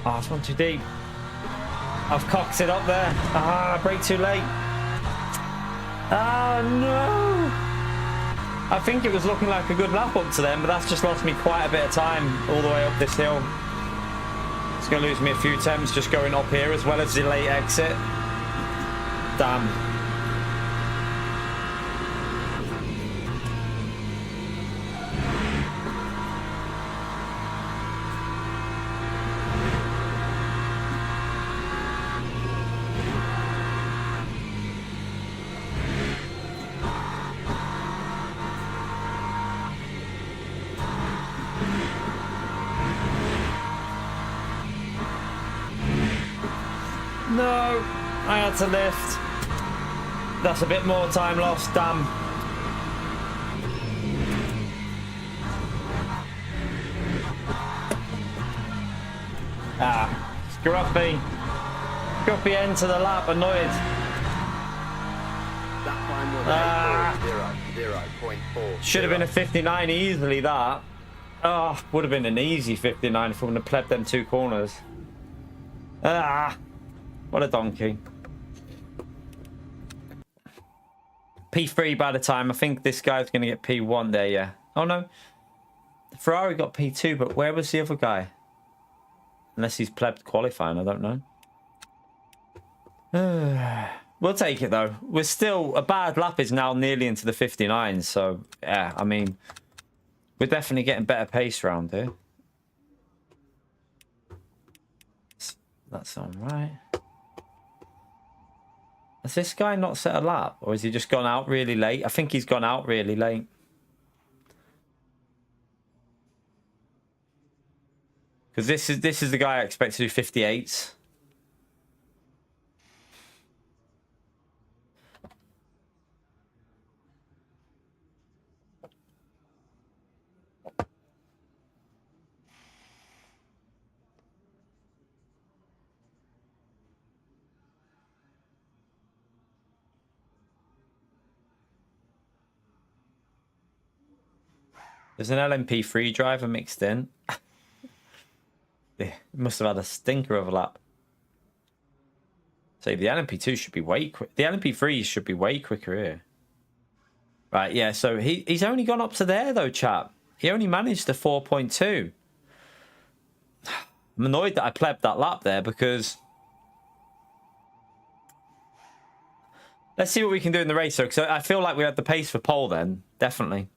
Oh, it's one too deep. I've cocked it up there. Ah, brake too late. Oh no! I think it was looking like a good lap up to them, but that's just lost me quite a bit of time all the way up this hill. It's going to lose me a few temps just going up here as well as the late exit. Damn. No, I had to lift. That's a bit more time lost, damn. Ah, scruffy. Scruffy end to the lap, annoyed. That time was Ah. 0.4. Should have been a 59 easily, that. Oh, would have been an easy 59 if we wouldn't have plebed them 2 corners. Ah, what a donkey. P3 by the time. I think this guy's going to get P1 there, yeah. Oh, no. Ferrari got P2, but where was the other guy? Unless he's plebbed qualifying, I don't know. We'll take it, though. We're still... A bad lap is now nearly into the 59, so, yeah, I mean... We're definitely getting better pace around here. That's all right. Has this guy not set a lap? Or has he just gone out really late? I think he's gone out really late. Because this is the guy I expect to do 58s. There's an LMP3 driver mixed in. It must have had a stinker of a lap. So the LMP2 should be way quick. The LMP3 should be way quicker here. Right, yeah, so he's only gone up to there though, chap. He only managed the 4.2. I'm annoyed that I plebbed that lap there because... Let's see what we can do in the race though, because I feel like we had the pace for pole then. Definitely.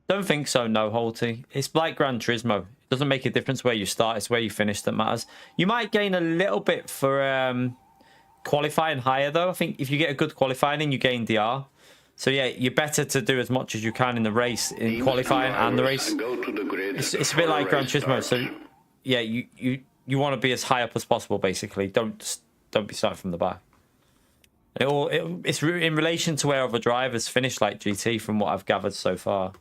Don't think so, no, Holty. It's like Gran Turismo. It doesn't make a difference where you start. It's where you finish that matters. You might gain a little bit for qualifying higher, though. I think if you get a good qualifying in, you gain DR. So, yeah, you're better to do as much as you can in the race, in qualifying and the race. It's a bit like Gran Turismo. So, yeah, you want to be as high up as possible, basically. Don't be starting from the back. It's in relation to where other drivers finish like GT, from what I've gathered so far.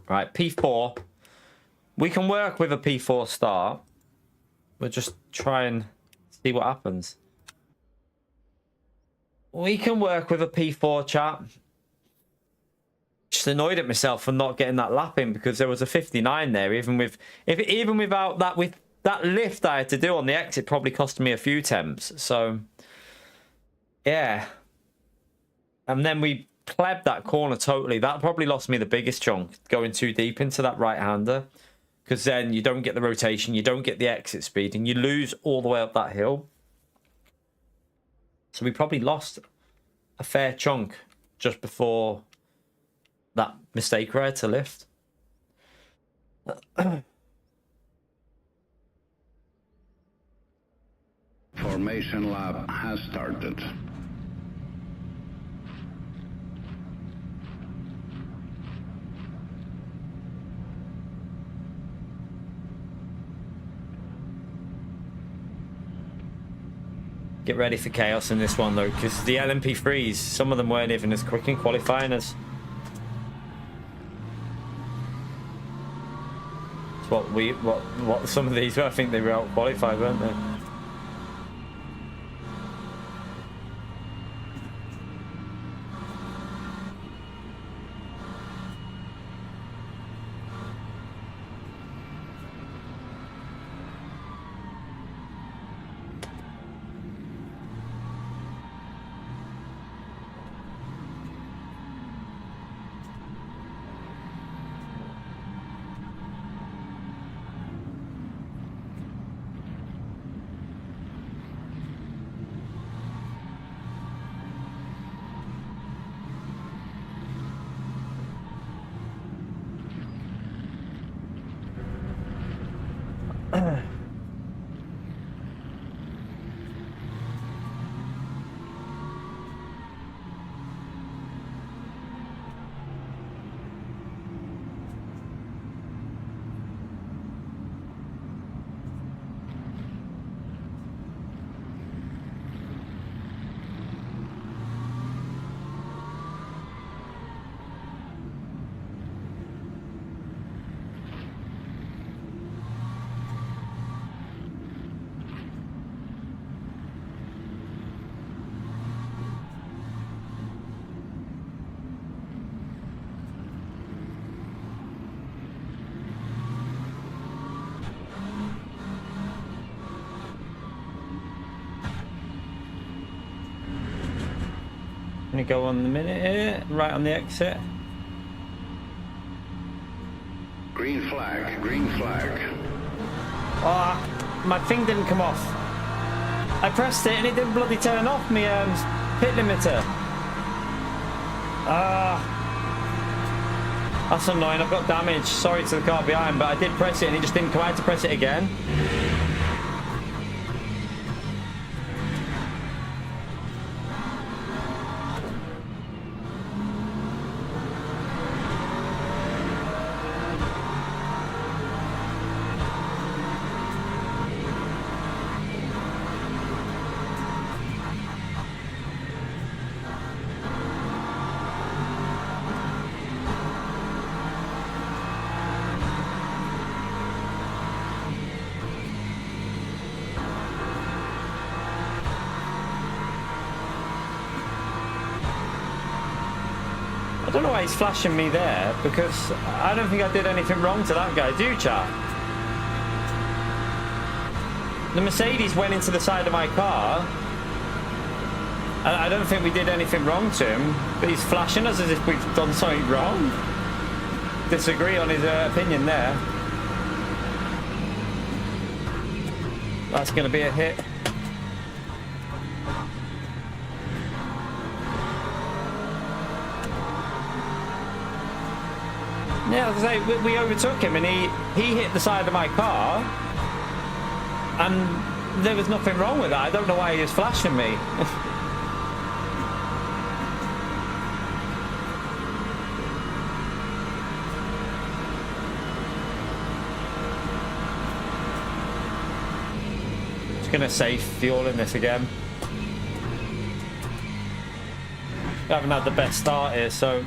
Right, P4. We can work with a P4 start. We'll just try and see what happens. We can work with a P4, chat. Just annoyed at myself for not getting that lap in because there was a 59 there. Even without that, with that lift I had to do on the exit, probably cost me a few temps. So, yeah. And then we plebbed that corner totally. That probably lost me the biggest chunk, going too deep into that right-hander. Because then you don't get the rotation, you don't get the exit speed, and you lose all the way up that hill. So we probably lost a fair chunk just before that mistake where I had to lift. Formation lab has started. Get ready for chaos in this one, though, because the LMP3s, some of them weren't even as quick in qualifying as what some of these were. I think they were out qualified, weren't they? Let me go on the minute here, right on the exit. Green flag, green flag. Oh, my thing didn't come off. I pressed it and it didn't bloody turn off me pit limiter. That's annoying. I've got damage. Sorry to the car behind, but I did press it and it just didn't come out to press it again. I don't know why he's flashing me there, because I don't think I did anything wrong to that guy, do you, chap? The Mercedes went into the side of my car, and I don't think we did anything wrong to him, but he's flashing us as if we've done something wrong. Disagree on his opinion there. That's going to be a hit. Yeah, as I say, we overtook him and he hit the side of my car and there was nothing wrong with that. I don't know why he was flashing me. Just gonna save fuel in this again. We haven't had the best start here, so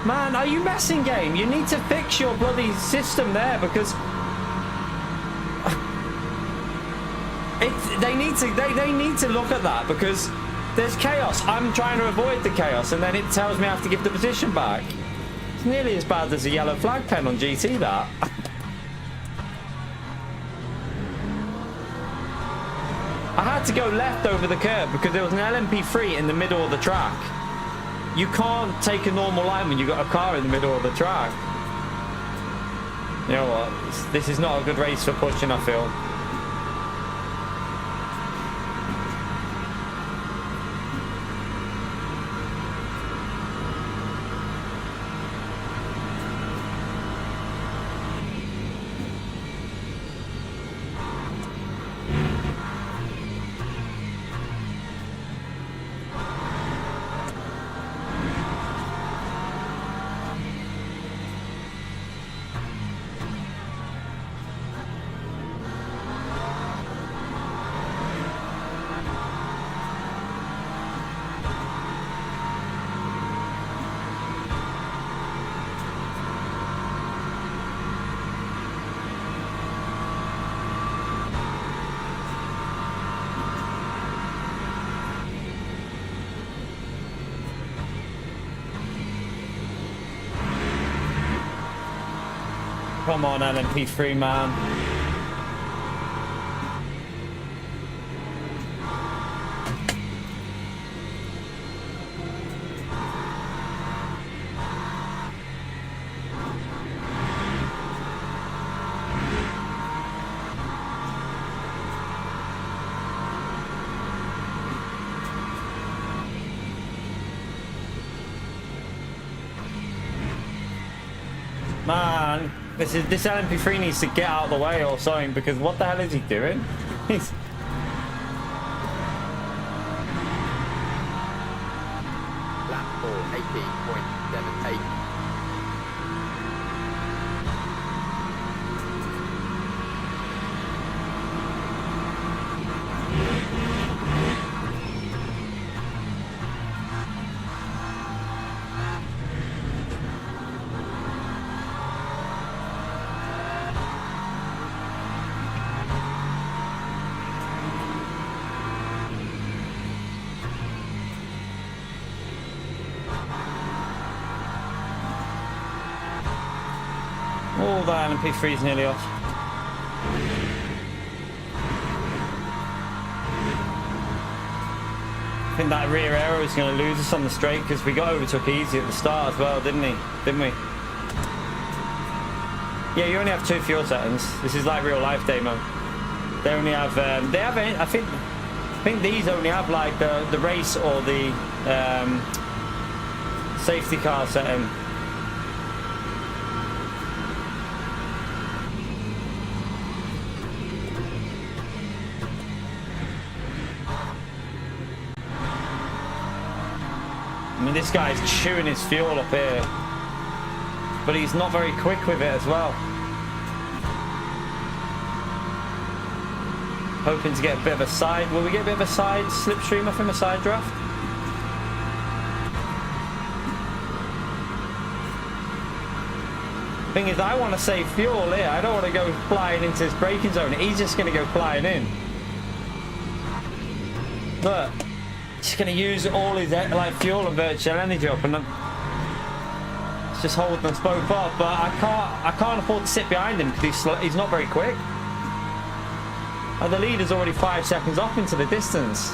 man, are you messing, game? You need to fix your bloody system there, because they need to look at that, because there's chaos. I'm trying to avoid the chaos and then it tells me I have to give the position back. It's nearly as bad as a yellow flag pen on GT, that. I had to go left over the curb because there was an LMP3 in the middle of the track. You can't take a normal line when you've got a car in the middle of the track. You know what? This is not a good race for pushing, I feel. Come on, LMP3, man. Man, this LMP3 needs to get out of the way or something, because what the hell is he doing? He's... Lap 4, 18.78. Oh, that LMP3 is nearly off. I think that rear aero is going to lose us on the straight because we got overtook easy at the start as well, didn't we? Yeah, you only have 2 fuel settings. This is like real life demo. They only have, I think these only have like the race or the safety car setting. I mean, this guy's chewing his fuel up here, but he's not very quick with it as well. Hoping to get a bit of a side. Will we get a bit of a side slipstream off him, a side draft? Thing is, I want to save fuel here. I don't want to go flying into his braking zone. He's just going to go flying in. But he's going to use all his like fuel and virtual energy up, and it's just holding us both up. But I can't afford to sit behind him because he's not very quick. And the leader's already 5 seconds off into the distance.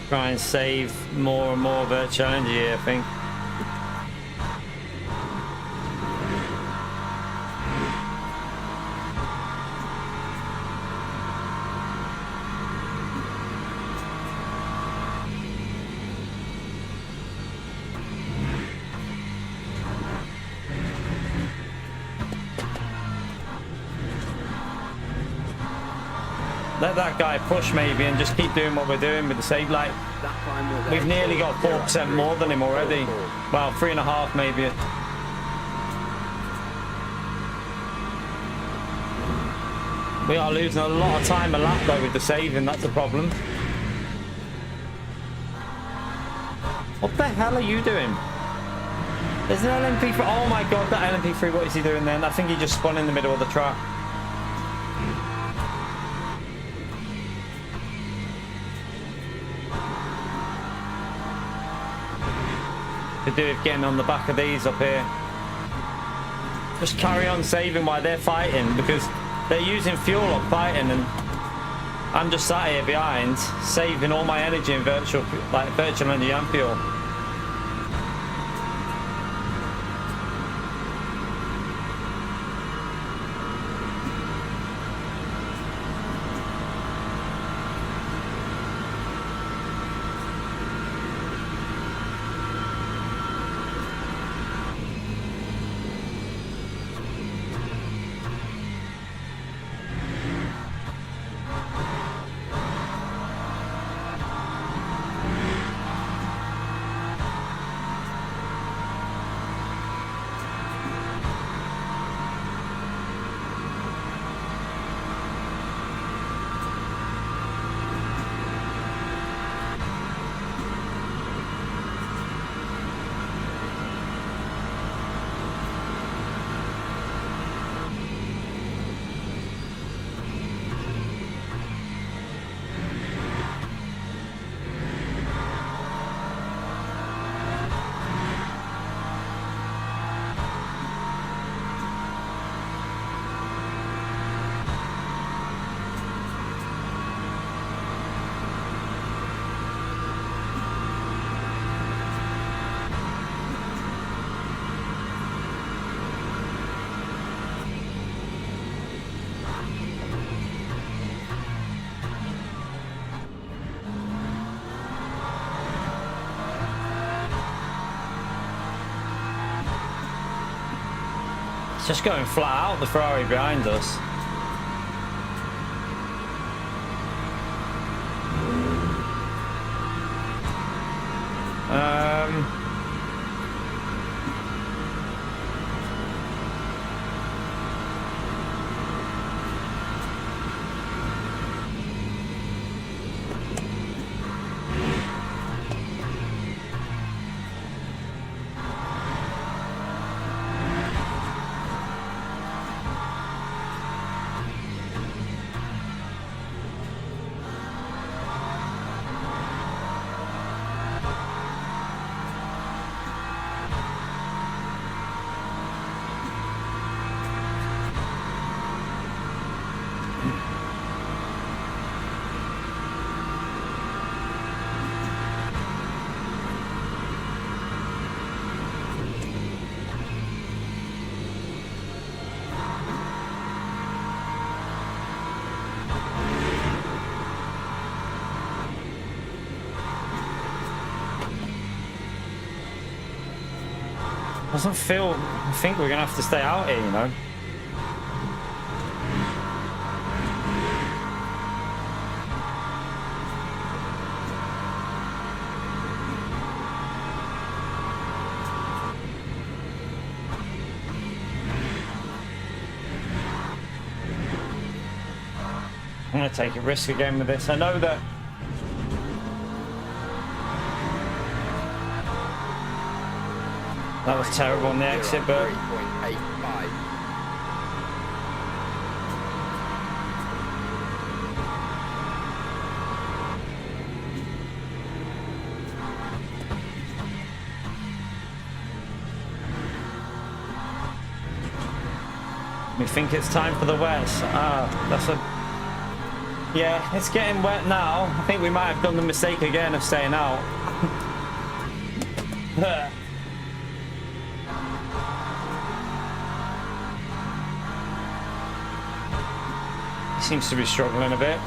Try and save more and more virtual energy here, I think. Let that guy push maybe and just keep doing what we're doing with the save. Like, we've nearly got 4% more than him already. Well, 3.5 maybe. We are losing a lot of time a lap though with the saving, that's a problem. What the hell are you doing? There's an LMP3. Oh my god, that LMP3, what is he doing then? I think he just spun in the middle of the track. To do with getting on the back of these up here. Just carry on saving while they're fighting, because they're using fuel up fighting, and I'm just sat here behind saving all my energy in virtual energy and fuel. It's just going flat out, the Ferrari behind us. Doesn't feel. I think we're gonna have to stay out here, you know. I'm gonna take a risk again with this. I know that. That was terrible on the exit, but 3.85. we think it's time for the wets. That's a. Yeah, it's getting wet now. I think we might have done the mistake again of staying out. He seems to be struggling a bit.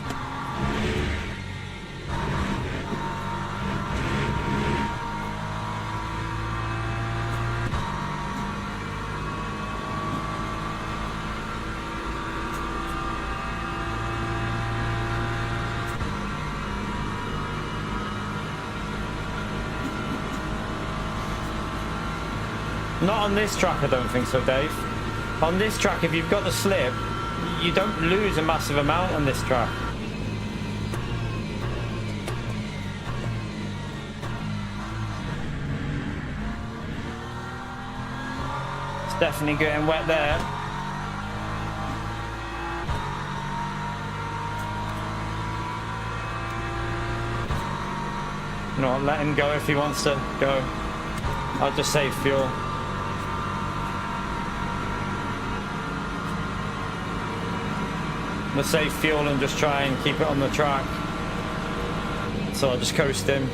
Not on this track, I don't think so, Dave. On this track, if you've got the slip, you don't lose a massive amount on this track. It's definitely getting wet there. You know what, let him go if he wants to go. I'll just save fuel. We'll save fuel and just try and keep it on the track. So I'll just coast him.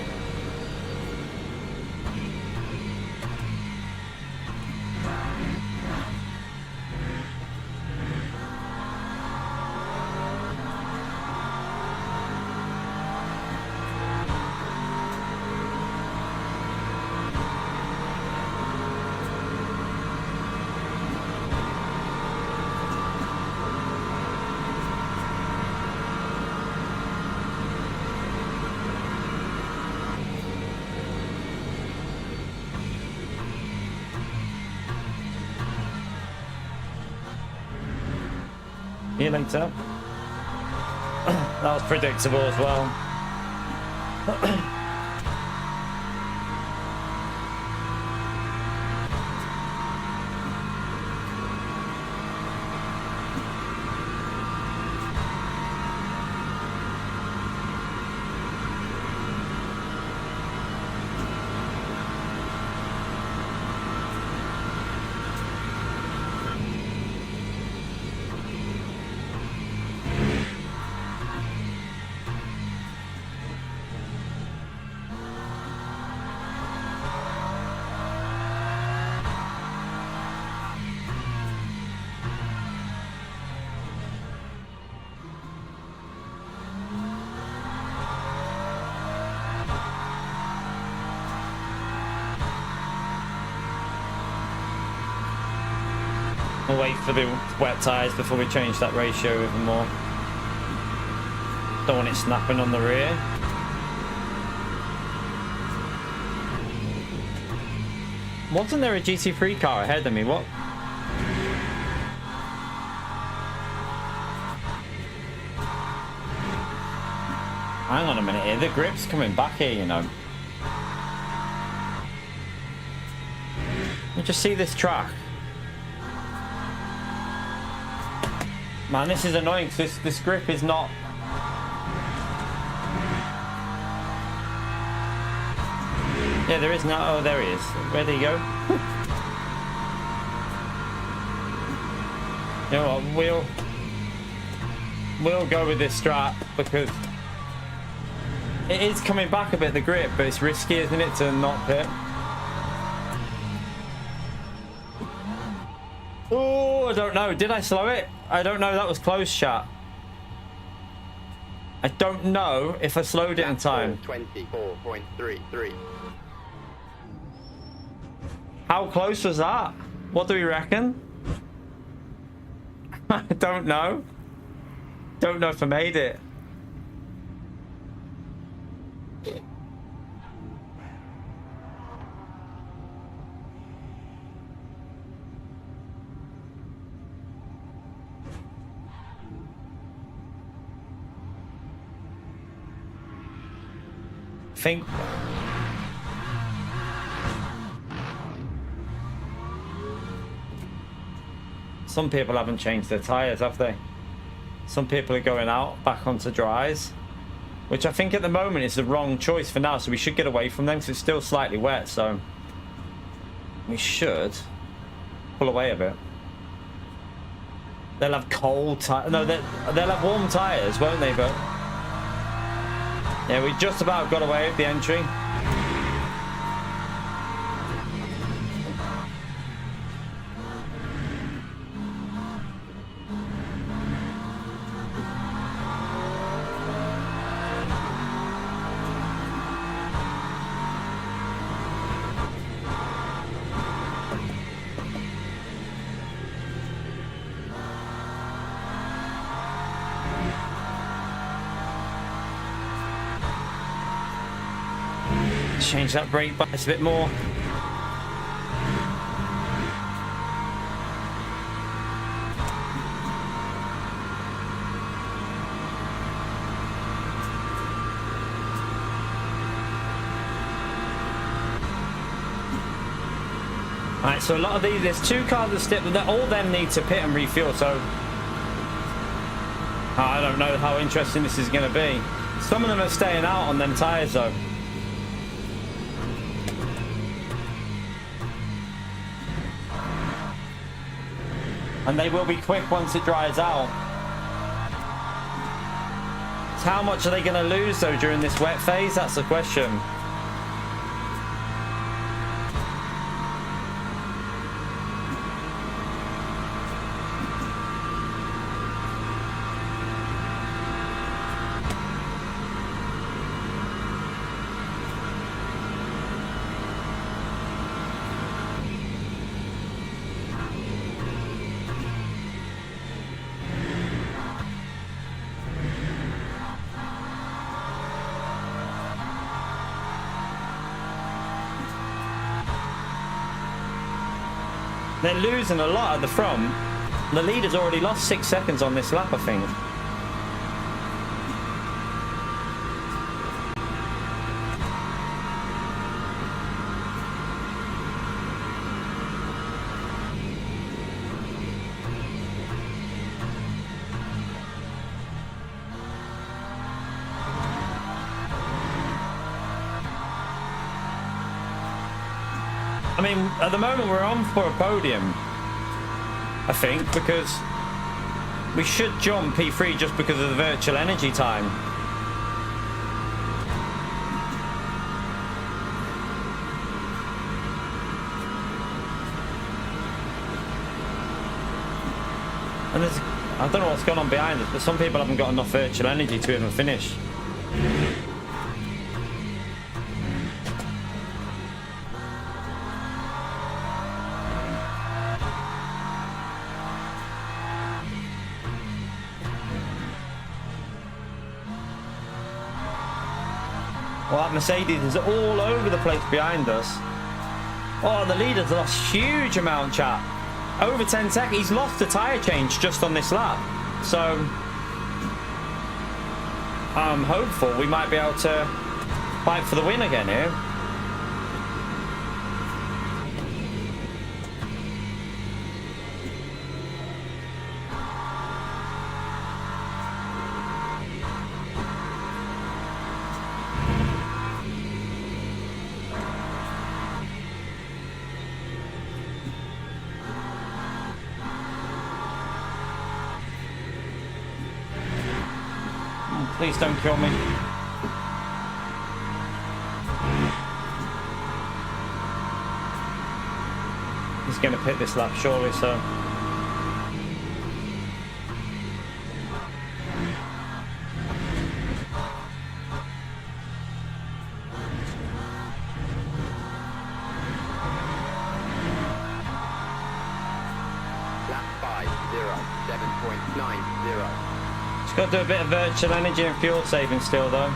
See you later. That was predictable as well. We'll wait for the wet tyres before we change that ratio even more. Don't want it snapping on the rear. Wasn't there a GT3 car ahead of me? What? Hang on a minute here. The grip's coming back here, you know. Let me just see this track. Man, this is annoying because this grip is not... Yeah, there is no... Oh, there he is. Where did he go? You know what? We'll go with this strap because it is coming back a bit, the grip, but it's risky, isn't it, to not pit? Oh, I don't know. Did I slow it? I don't know. That was close, chat. I don't know if I slowed it in time. 24.33. How close was that? What do we reckon? I don't know. Don't know if I made it. Think some people haven't changed their tires, have they? Some people are going out back onto dries, which I think at the moment is the wrong choice for now, so we should get away from them because it's still slightly wet, so we should pull away a bit. They'll have cold tires. No, they'll have warm tires, won't they? But yeah, we just about got away with the entry. Change that brake bias a bit more. Alright, so a lot of these, there's two cars that stick, all of them need to pit and refuel, so I don't know how interesting this is going to be. Some of them are staying out on them tyres though. And they will be quick once it dries out. So how much are they going to lose though during this wet phase? That's the question. They're losing a lot at the front. The leader's already lost 6 seconds on this lap, I think. I mean, at the moment we're on for a podium, I think, because we should jump P3 just because of the virtual energy time. And there's, I don't know what's going on behind us, but some people haven't got enough virtual energy to even finish. Well, that Mercedes is all over the place behind us. Oh, the leader's lost huge amount, chat. Over 10 seconds. He's lost a tyre change just on this lap. So I'm hopeful we might be able to fight for the win again here. Please don't kill me. He's going to pit this lap, surely, so. Lap 5, 0, 7.90. Got to do a bit of virtual energy and fuel saving still though.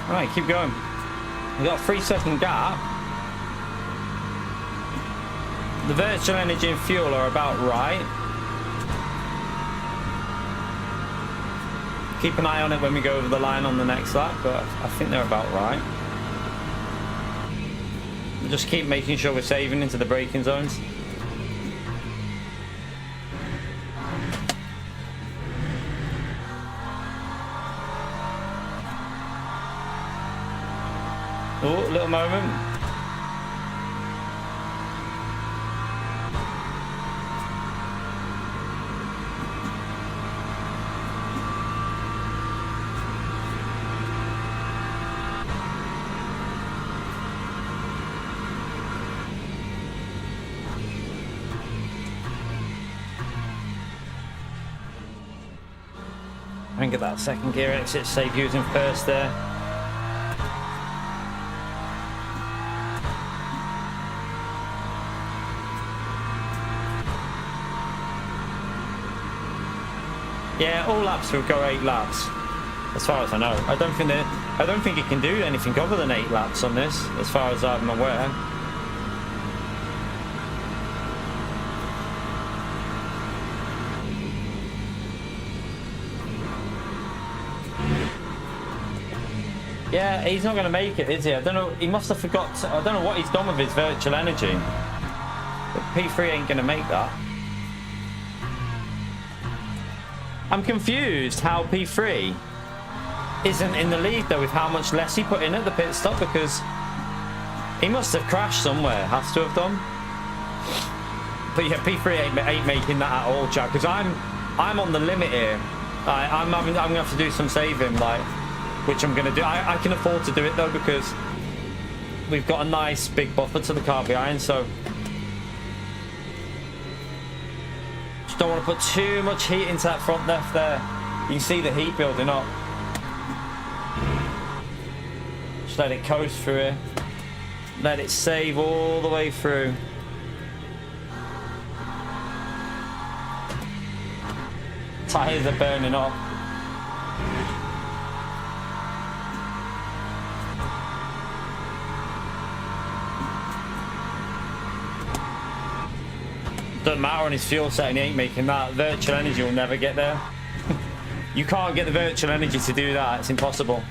Right, keep going. We've got a 3-second gap. The virtual energy and fuel are about right. Keep an eye on it when we go over the line on the next lap, but I think they're about right. We'll just keep making sure we're saving into the braking zones. Oh, little moment. I think get that second gear exit, save using first there. Yeah, all laps will go 8 laps, as far as I know. I don't think it can do anything other than 8 laps on this, as far as I'm aware. Yeah, he's not going to make it, is he? I don't know. He must have forgot. I don't know what he's done with his virtual energy. But P3 ain't going to make that. I'm confused how P3 isn't in the lead though with how much less he put in at the pit stop, because he must have crashed somewhere, has to have done. But yeah, P3 ain't making that at all, Jack, because I'm on the limit here. I'm gonna have to do some saving, like, which I'm gonna do. I can afford to do it though, because we've got a nice big buffer to the car behind, so don't want to put too much heat into that front left there. You can see the heat building up. Just let it coast through here. Let it save all the way through. Tires are burning up. Doesn't matter on his fuel setting, he ain't making that. Virtual energy will never get there. You can't get the virtual energy to do that. It's impossible.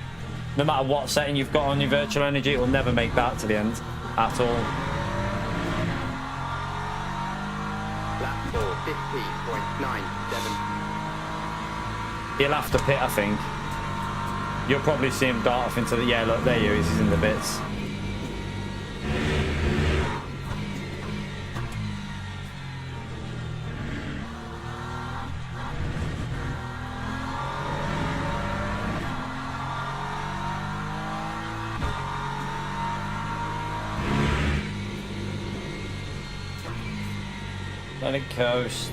No matter what setting you've got on your virtual energy, it will never make that to the end at all. Lap 4, 50.97. He'll have to pit, I think. You'll probably see him dart off into the... Yeah, look, there he is. He's in the bits. Let it coast.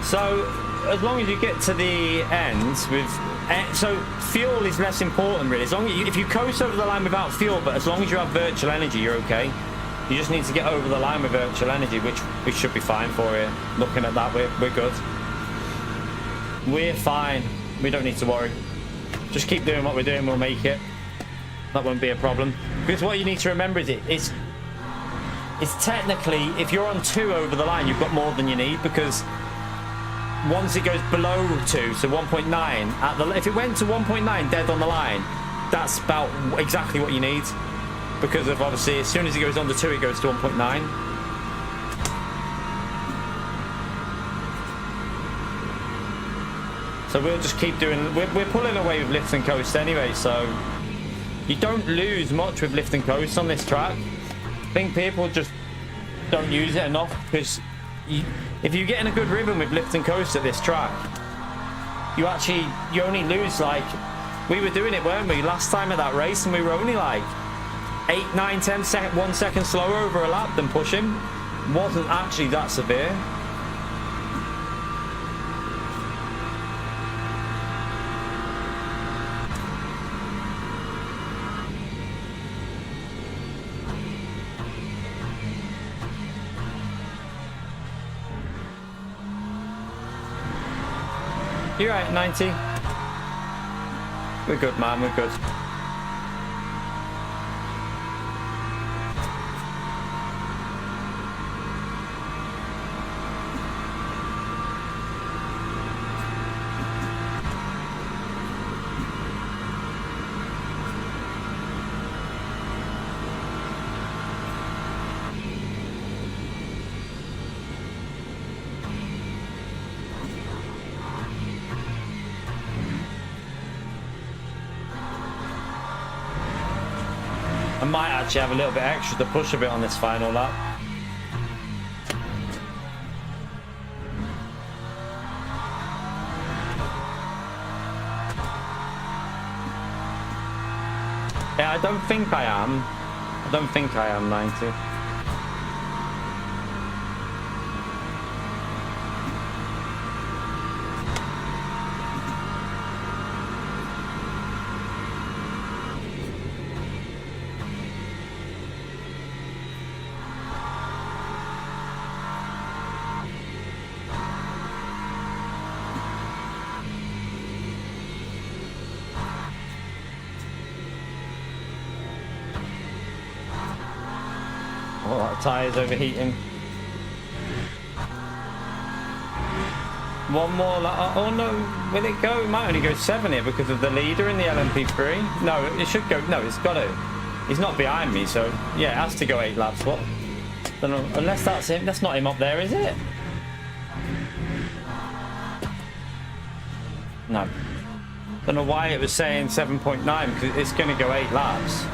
So, as long as you get to the end with... So, fuel is less important, really. As long as if you coast over the line without fuel, but as long as you have virtual energy, you're okay. You just need to get over the line with virtual energy, which we should be fine for it. Looking at that, we're good. We're fine. We don't need to worry. Just keep doing what we're doing, we'll make it. That won't be a problem. Because what you need to remember is it's technically, if you're on 2 over the line, you've got more than you need, because once it goes below 2, so 1.9, if it went to 1.9 dead on the line, that's about exactly what you need. Because of, obviously, as soon as it goes under 2, it goes to 1.9. So we'll just keep doing... We're pulling away with lift and coast anyway, so... You don't lose much with lift and coast on this track. I think people just don't use it enough, because... If you get in a good rhythm with lift and coast at this track, you only lose, like, we were doing it, weren't we, last time at that race, and we were only like 8, 9, 10 seconds, 1 second slower over a lap than pushing. Wasn't actually that severe. You're right, 90. We're good, man, we're good. I might actually have a little bit extra to push a bit on this final lap. Yeah, I don't think I am. I don't think I am 90. Oh, that tyre's overheating. One more. Oh no, will it go? It might only go 7 here because of the leader in the LMP3. No, it should go. No, it's got to. He's not behind me, so yeah, it has to go 8 laps. What? Don't know. Unless that's him. That's not him up there, is it? No. Don't know why it was saying 7.9 because it's going to go 8 laps.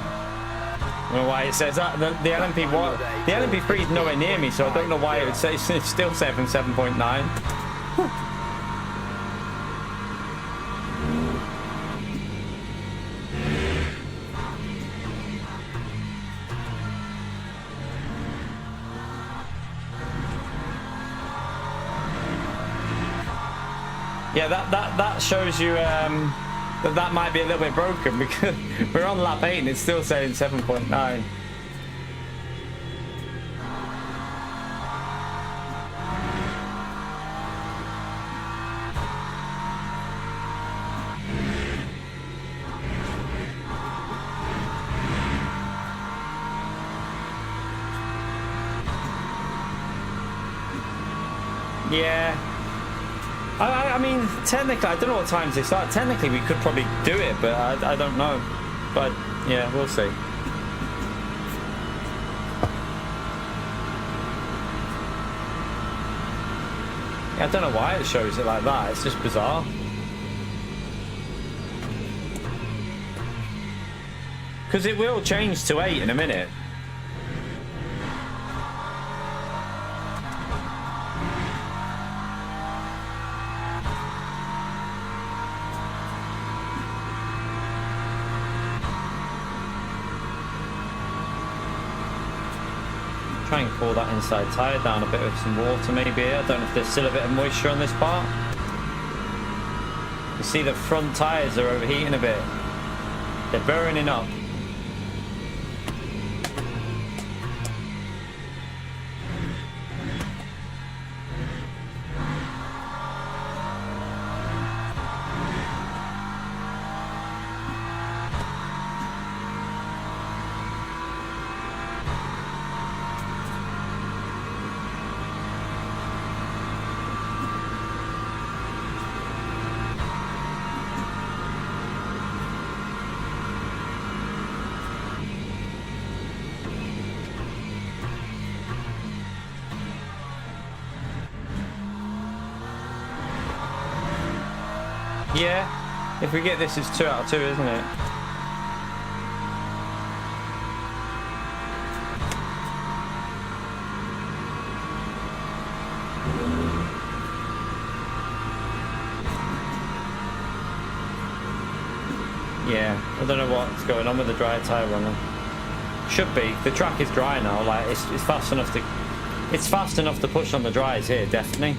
I don't know why it says that. The LMP3 is nowhere near me, so I don't know why it would say it's still 7.9. Yeah, that shows you that might be a little bit broken because we're on lap 8 and it's still saying 7.9. Yeah. I mean, technically, I don't know what times they start. Technically, we could probably do it, but I don't know. But, yeah, we'll see. I don't know why it shows it like that. It's just bizarre. Because it will change to 8 in a minute. Try and cool that inside tyre down a bit with some water maybe. I don't know if there's still a bit of moisture on this part. You see the front tyres are overheating a bit. They're burning up. Yeah, if we get this, it's 2 out of 2, isn't it? Yeah, I don't know what's going on with the dry tyre runner. Should be. The track is dry now. Like it's fast enough to. It's fast enough to push on the dries here, definitely.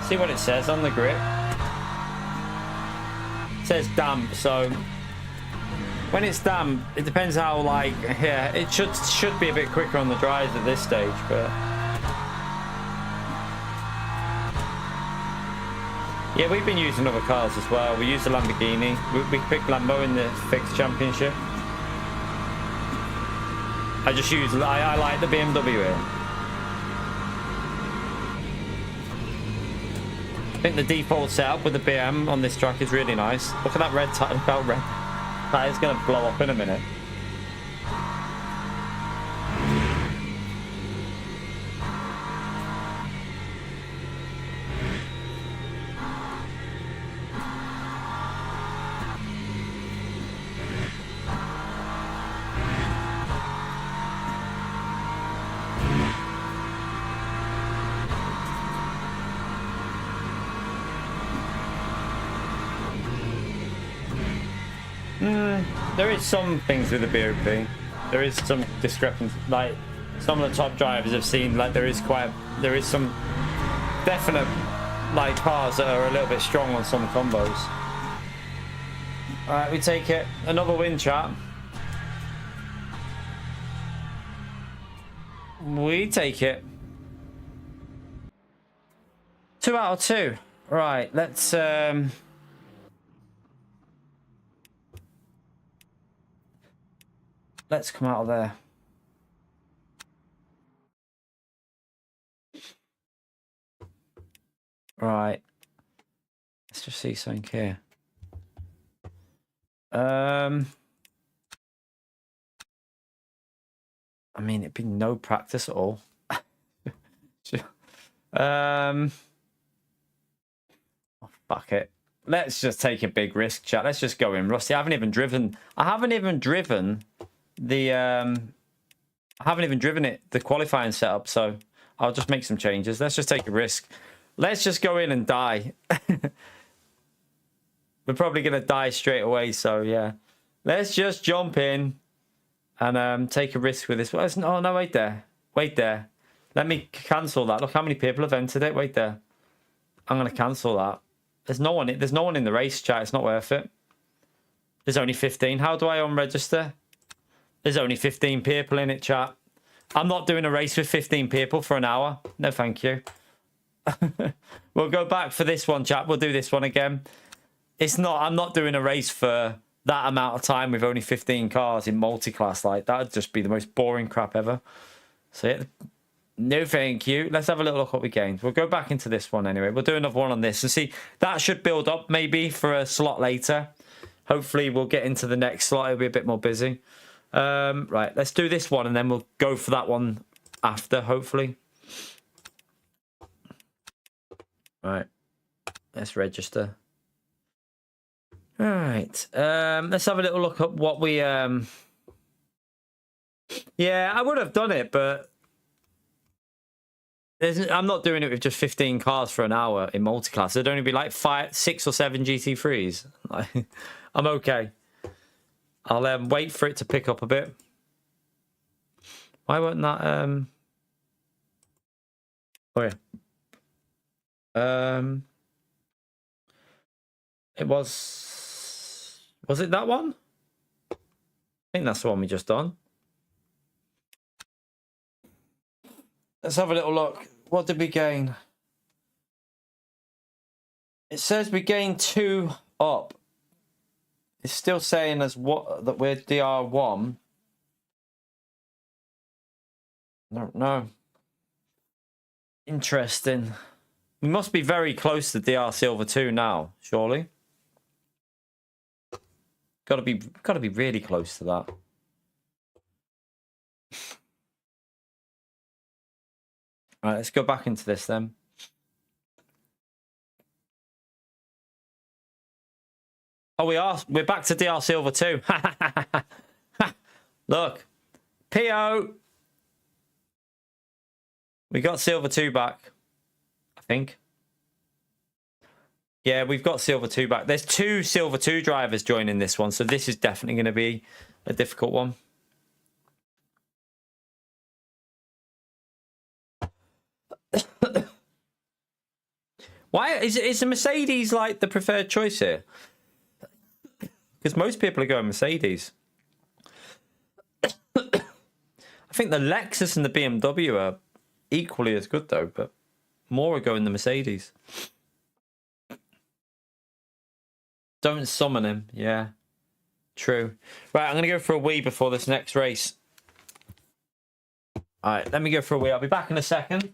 See what it says on the grip. It says damp, so when it's damp, it depends how like yeah, it should be a bit quicker on the dries at this stage, but yeah, we've been using other cars as well. We used the Lamborghini. We picked Lambo in the fixed championship. I like the BMW here. I think the default setup with the BM on this track is really nice. Look at that red tire. Look how red. That is going to blow up in a minute. There is some things with the BOP. There is some discrepancy. Like some of the top drivers have seen, like there is some definite like cars that are a little bit strong on some combos. All right, we take it. Another win, chat. We take it. 2 out of 2. Right, let's come out of there. Right. Let's just see something here. I mean, it'd be no practice at all. Oh, fuck it. Let's just take a big risk, chat. Let's just go in rusty. I haven't even driven the qualifying setup, so I'll just make some changes. Let's just take a risk. Let's just go in and die. We're probably gonna die straight away, so yeah. Let's just jump in and take a risk with this. Oh no, wait there. Let me cancel that. Look how many people have entered it. Wait there. I'm gonna cancel that. There's no one in the race, chat. It's not worth it. There's only 15. How do I unregister? There's only 15 people in it, chat. I'm not doing a race with 15 people for an hour. No, thank you. We'll go back for this one, chat. We'll do this one again. I'm not doing a race for that amount of time with only 15 cars in multi-class. Like, that would just be the most boring crap ever. So, yeah, no thank you. Let's have a little look what we gained. We'll go back into this one anyway. We'll do another one on this and see. That should build up maybe for a slot later. Hopefully, we'll get into the next slot. It'll be a bit more busy. Right, let's do this one and then we'll go for that one after, hopefully. Right, let's register. All right, let's have a little look at what we... Yeah, I would have done it, but I'm not doing it with just 15 cars for an hour in multi-class. There'd only be like 6 or 7 GT3s. I'm okay. I'll wait for it to pick up a bit. Why won't that... Oh, yeah. It was it that one? I think that's the one we just done. Let's have a little look. What did we gain? It says we gained 2 up. It's still saying as what that we're DR1. No. Interesting. We must be very close to DR Silver 2 now, surely. Gotta be really close to that. All right, let's go back into this then. Oh, we're back to DR Silver 2. Look. PO. We got Silver 2 back, I think. Yeah, we've got Silver 2 back. There's 2 Silver 2 drivers joining this one, so this is definitely going to be a difficult one. Why is a Mercedes like the preferred choice here? Because most people are going Mercedes. I think the Lexus and the BMW are equally as good though, but more are going the Mercedes. Don't summon him. Yeah, true. Right, I'm going to go for a wee before this next race. All right, let me go for a wee. I'll be back in a second.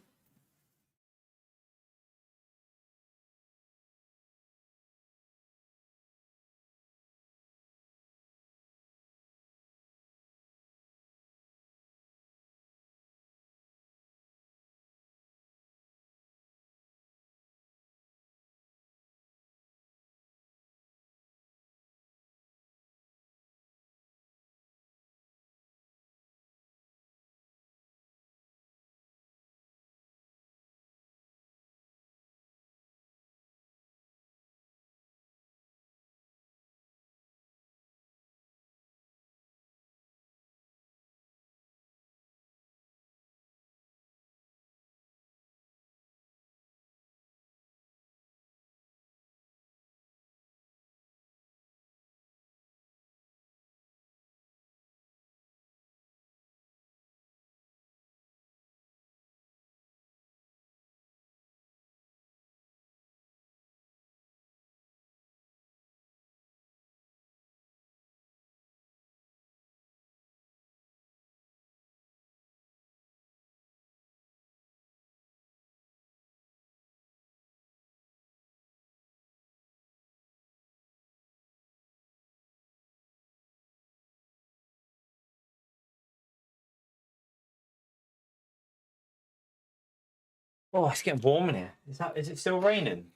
Oh, it's getting warm in here. Is it still raining?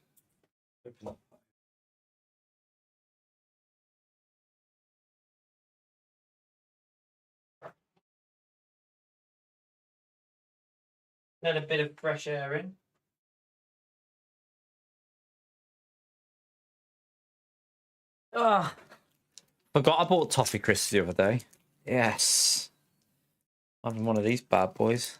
Let a bit of fresh air in. Ah, forgot I bought toffee crisps the other day. Yes, having one of these bad boys.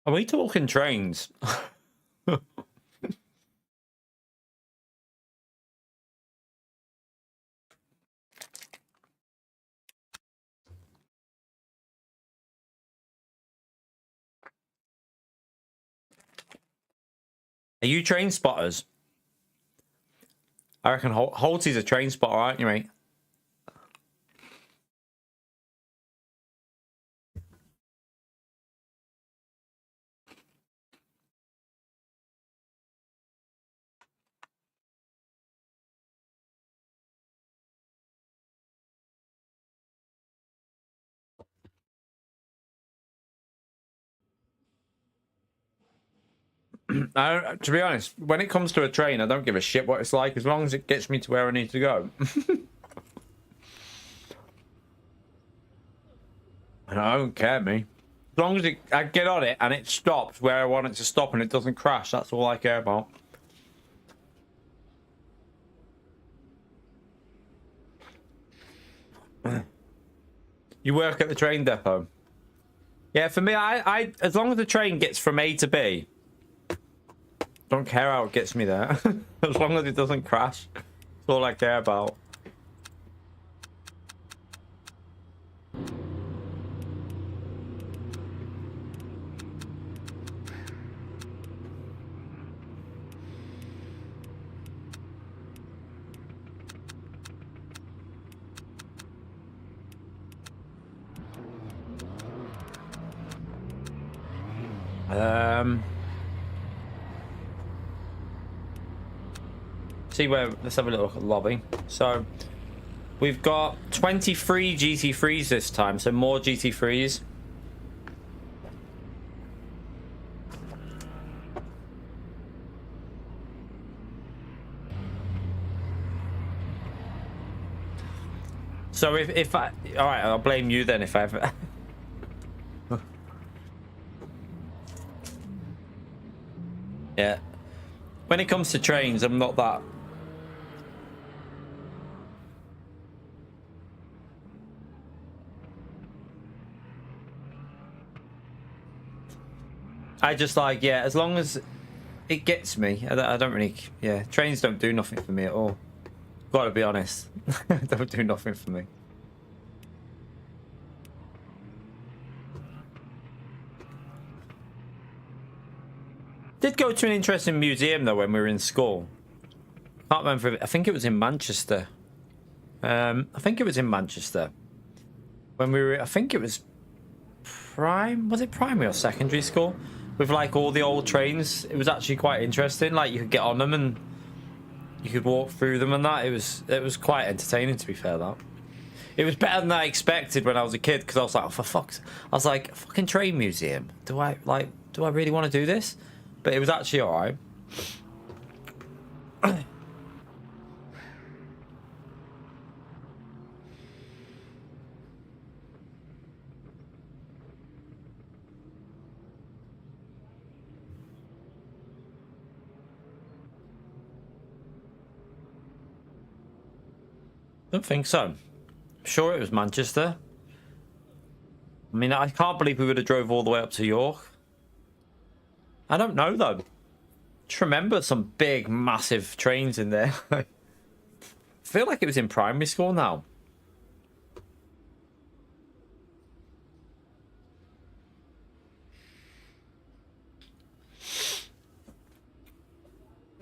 Are we talking trains? Are you train spotters? I reckon Holty's a train spotter, aren't you, mate? To be honest, when it comes to a train, I don't give a shit what it's like, as long as it gets me to where I need to go. And I don't care, me. As long as I get on it and it stops where I want it to stop and it doesn't crash, that's all I care about. You work at the train depot? Yeah, for me, I as long as the train gets from A to B, don't care how it gets me there. As long as it doesn't crash, that's all I care about. See where, let's have a look at the lobby. So we've got 23 GT3s this time, so more GT3s. So if I, all right, I'll blame you then if I ever. Yeah. When it comes to trains, I'm not that. I just like, yeah, as long as it gets me, I don't really, yeah, trains don't do nothing for me at all. Gotta be honest. Don't do nothing for me. Did go to an interesting museum though when we were in school. Can't remember. I think it was in Manchester. I think it was in Manchester. When we were, I think it was was it primary or secondary school? With like all the old trains. It was actually quite interesting. Like you could get on them and you could walk through them and that. It was quite entertaining, to be fair. That it was better than I expected when I was a kid, because I was like, oh, for fuck's, I was like, fucking train museum. Do I really want to do this? But it was actually all right. Don't think so. I'm sure it was Manchester. I mean, I can't believe we would have drove all the way up to York. I don't know though. Just remember some big, massive trains in there. I feel like it was in primary school now.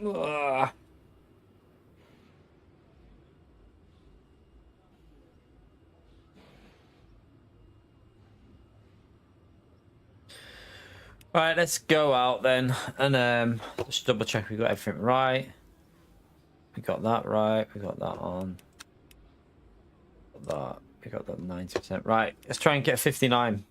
Ugh. Right, let's go out then and just double check we got everything right. We got that right. We got that on. That we got that 90%. Right, let's try and get a 59.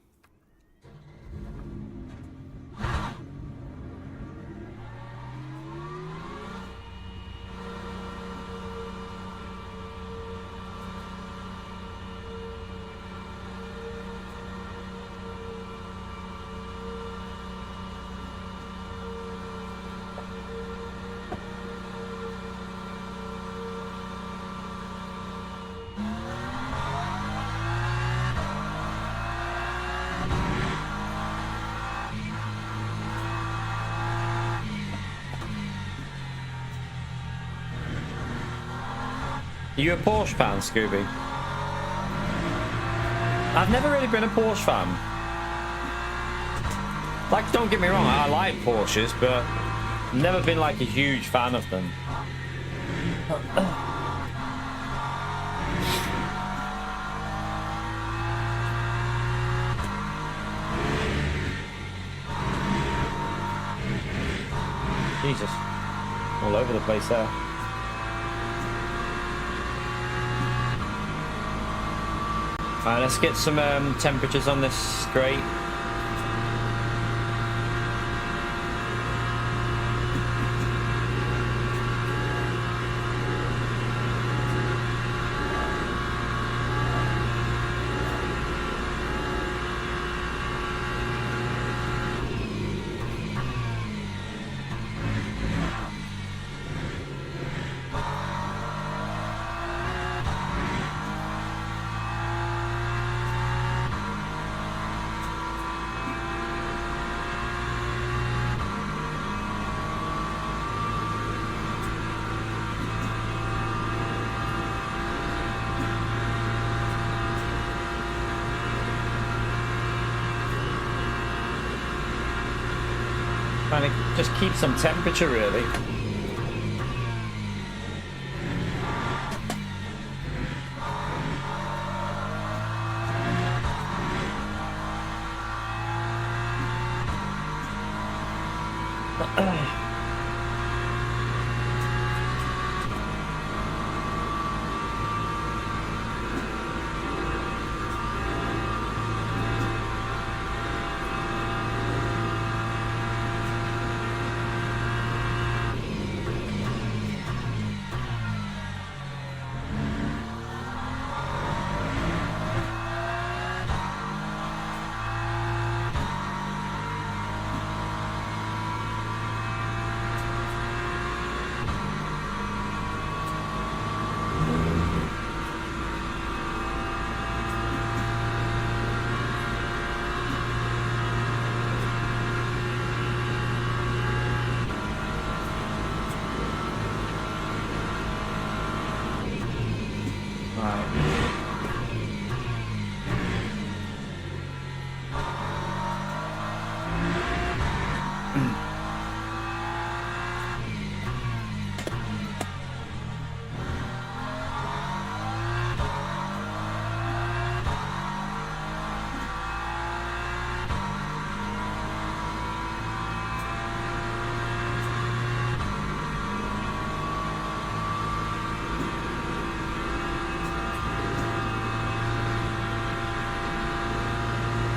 Are you a Porsche fan, Scooby? I've never really been a Porsche fan. Like, don't get me wrong, I like Porsches, but never been like a huge fan of them. Jesus. All over the place there. Alright, let's get some temperatures on this straight. Trying to just keep some temperature, really.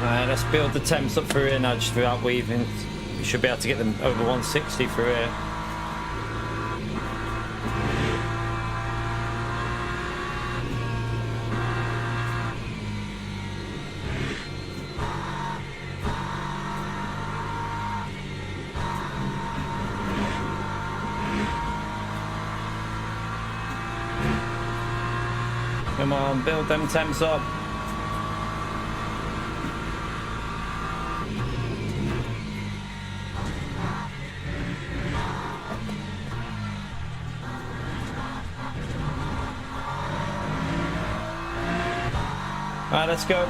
Alright, let's build the temps up through here now just without weaving. We should be able to get them over 160 through here. Come on, build them temps up. Alright, let's go.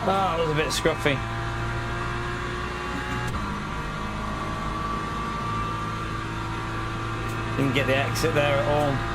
Oh, that was a bit scruffy. Didn't get the exit there at all.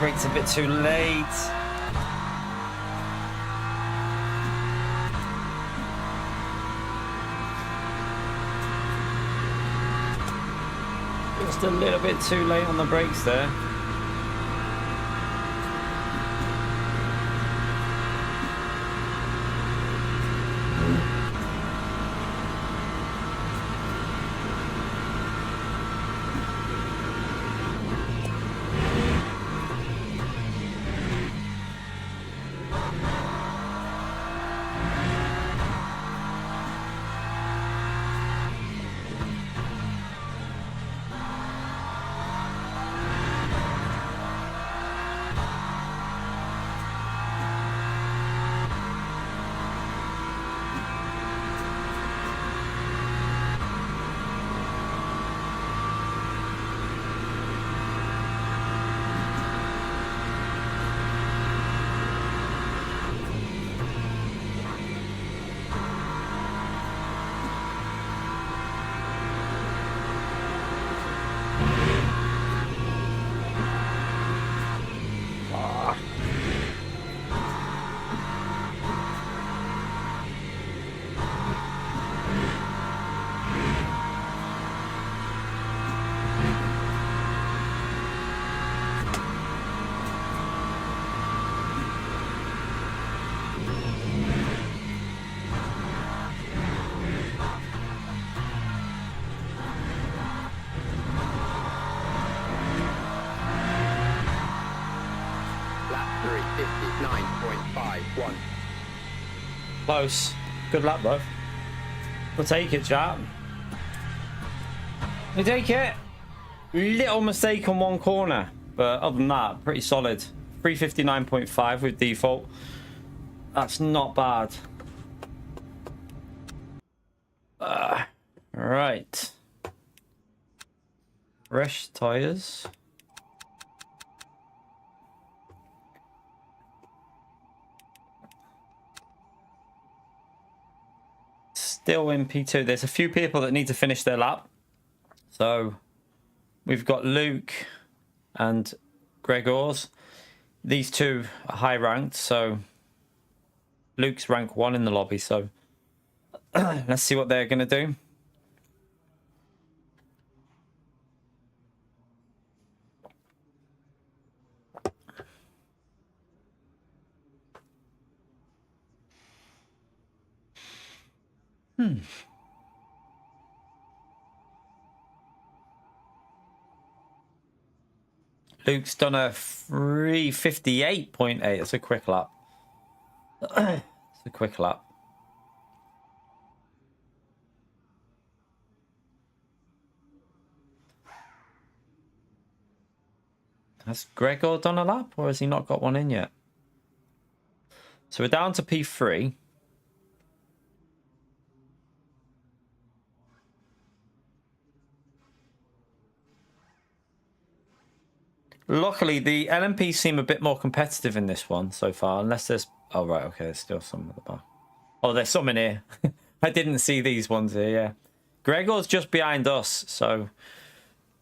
brakes a bit too late. Just a little bit too late on the brakes there. Lap 3:59.51. Close. Good luck, bro. We'll take it, chat. We take it. Little mistake on one corner, but other than that, pretty solid. 359.5 with default. That's not bad. Right. Fresh tires. Still in P2. There's a few people that need to finish their lap. So we've got Luke and Gregors. These two are high ranked. So Luke's rank 1 in the lobby. So let's see what they're going to do. Luke's done a 358.8. That's a quick lap. It's a quick lap. Has Gregor done a lap, or has he not got one in yet? So we're down to P3. Luckily, the LMP seem a bit more competitive in this one so far, unless there's... Oh, right, okay, there's still some at the back. Oh, there's some in here. I didn't see these ones here, yeah. Gregor's just behind us, so...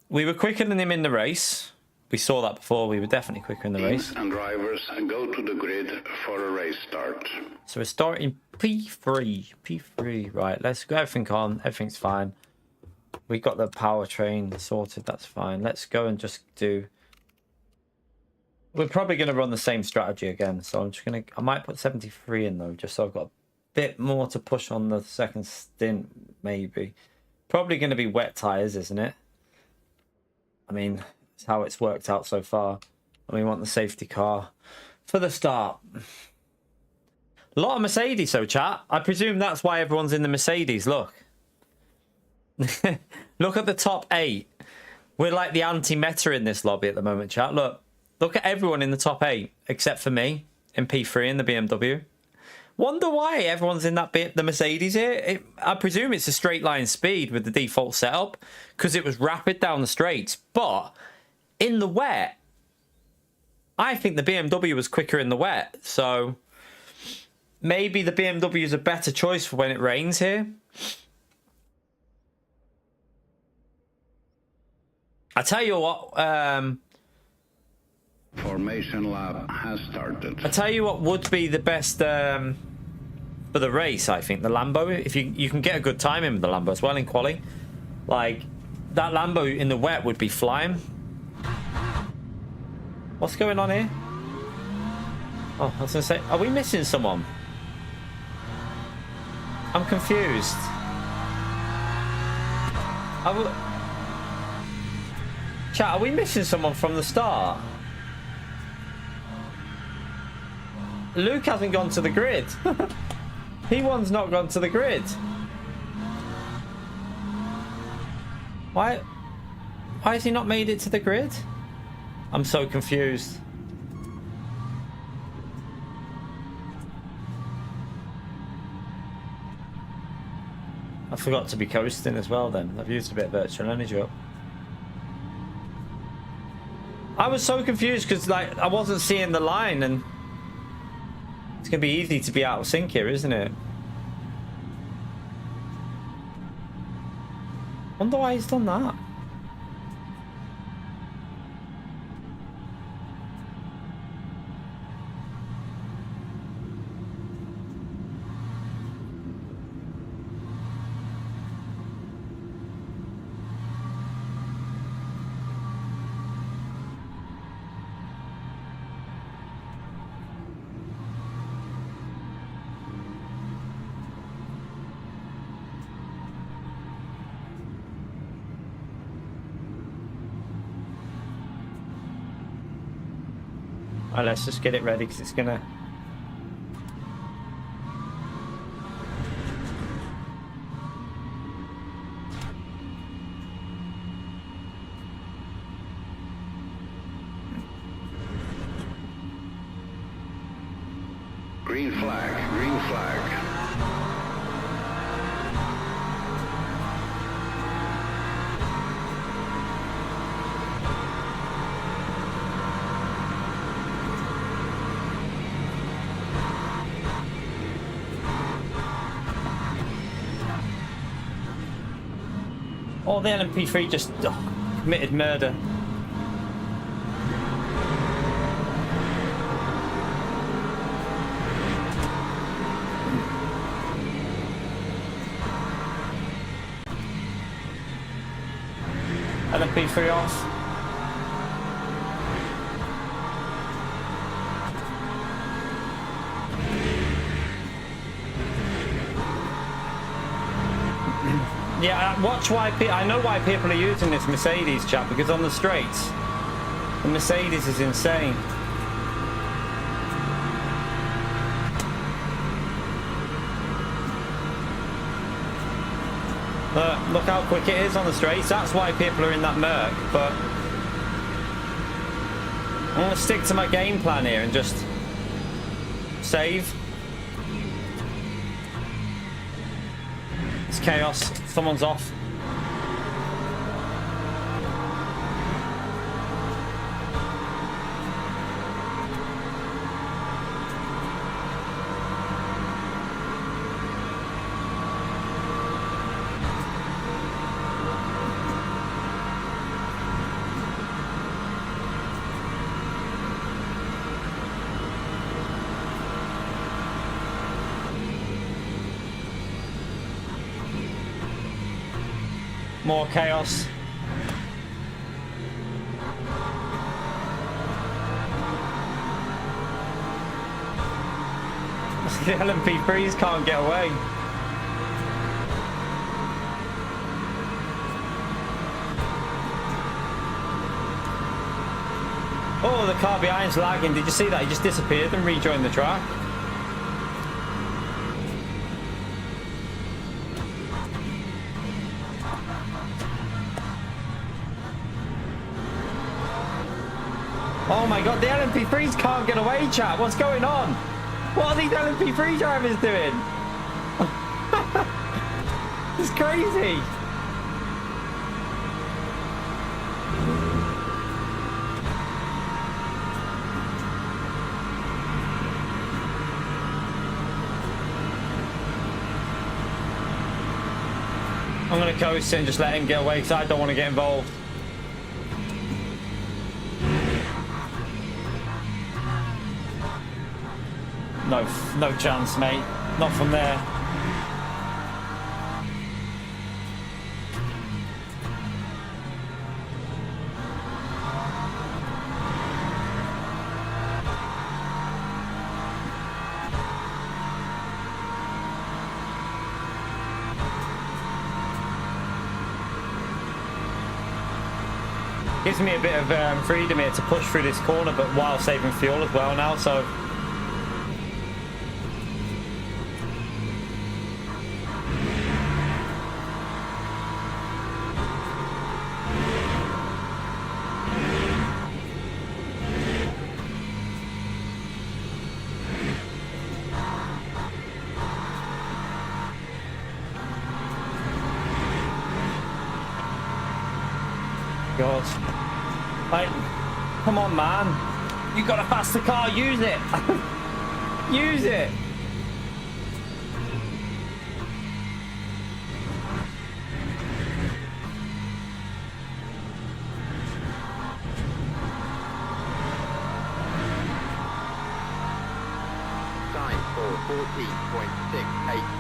We were quicker than him in the race. We saw that before. We were definitely quicker in the race. And drivers go to the grid for a race start. So we're starting P3. P3, right, let's go everything on. Everything's fine. We got the powertrain sorted, that's fine. Let's go and just do... We're probably going to run the same strategy again, so I'm just going to... I might put 73 in, though, just so I've got a bit more to push on the second stint, maybe. Probably going to be wet tyres, isn't it? I mean, it's how it's worked out so far. And we want the safety car for the start. A lot of Mercedes, so chat. I presume that's why everyone's in the Mercedes, look. Look at the top 8. We're like the anti-meta in this lobby at the moment, chat. Look at everyone in the top 8, except for me in P3 in the BMW. Wonder why everyone's in that bit, the Mercedes here. I presume it's a straight line speed with the default setup because it was rapid down the straights. But in the wet, I think the BMW was quicker in the wet. So maybe the BMW is a better choice for when it rains here. I tell you what, Formation lap has started. I tell you what would be the best for the race. I think the Lambo. If you can get a good time in with the Lambo as well in quali, like that Lambo in the wet would be flying. What's going on here? Oh, I was gonna say, are we missing someone? I'm confused. Chat, are we missing someone from the start? Luke hasn't gone to the grid. P1's not gone to the grid. Why has he not made it to the grid? I'm so confused. I forgot to be coasting as well then. I've used a bit of virtual energy up. I was so confused because like I wasn't seeing the line, and it's gonna be easy to be out of sync here, isn't it? Wonder why he's done that. Alright, let's just get it ready because it's gonna... Green flag, green flag. Oh, the LMP3 just committed murder. LMP3 off. Yeah, watch why I know why people are using this Mercedes, chap, because on the straights, the Mercedes is insane. Look how quick it is on the straights. That's why people are in that Merc, but I'm going to stick to my game plan here and just save. It's chaos. Someone's off. More chaos. The LMP3s can't get away. Oh, the car behind's lagging. Did you see that? He just disappeared and rejoined the track. Oh my god, the LMP3s can't get away, chat. What's going on? What are these LMP3 drivers doing? It's crazy. I'm going to coast and just let him get away because I don't want to get involved. no chance, mate. Not from there. Gives me a bit of freedom here to push through this corner, but while saving fuel as well now, so... God. Like, come on, man. You got a faster car, use it. Use it. Time for 14.68.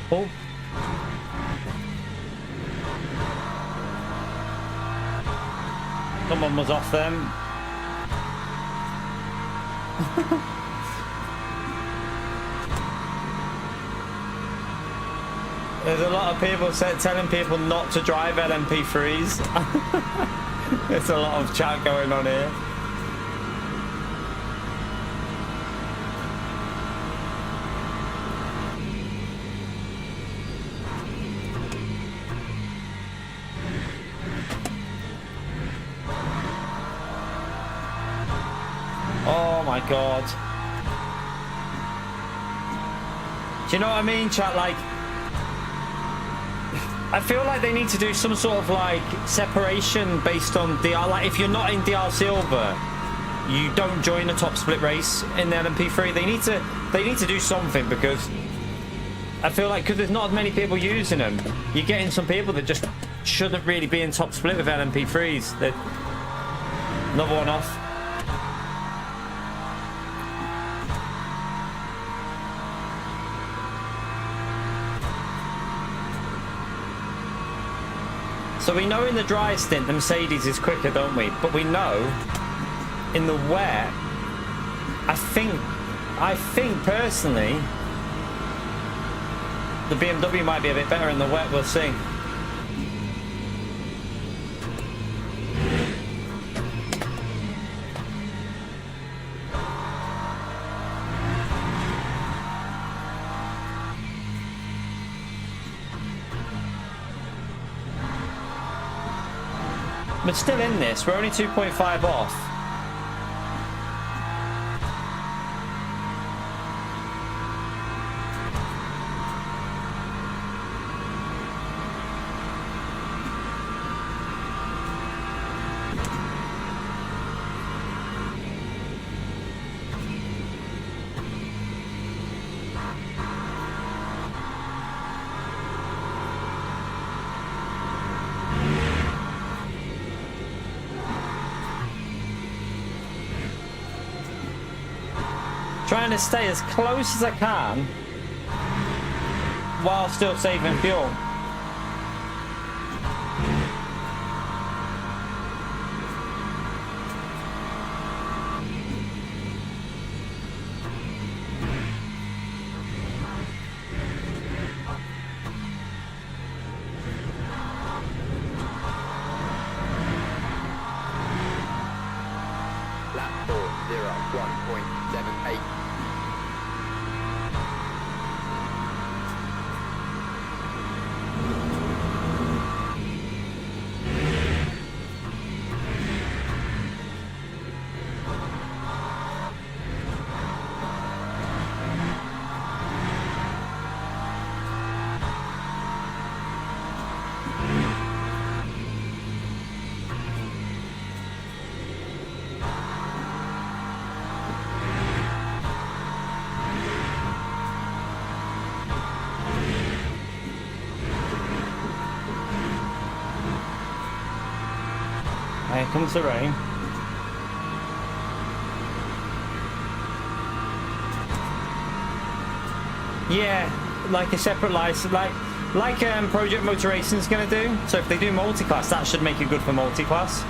Oh. Someone was off them. There's a lot of people telling people not to drive LMP3s. There's a lot of chat going on here. Oh my God. Do you know what I mean, chat? Like, I feel like they need to do some sort of like separation based on DR. Like, if you're not in DR Silver, you don't join a top split race in the LMP3. They need to do something, because I feel like, because there's not as many people using them, you're getting some people that just shouldn't really be in top split with LMP3s. Another one off. So we know in the dry stint the Mercedes is quicker, don't we? But we know in the wet, I think personally, the BMW might be a bit better in the wet. We'll see. But still in this, we're only 2.5 off. Trying to stay as close as I can while still saving fuel. Lap 401.78. Here comes the rain. Yeah, like a separate license, like Project Motor Racing is going to do. So if they do multi-class, that should make it good for multi-class.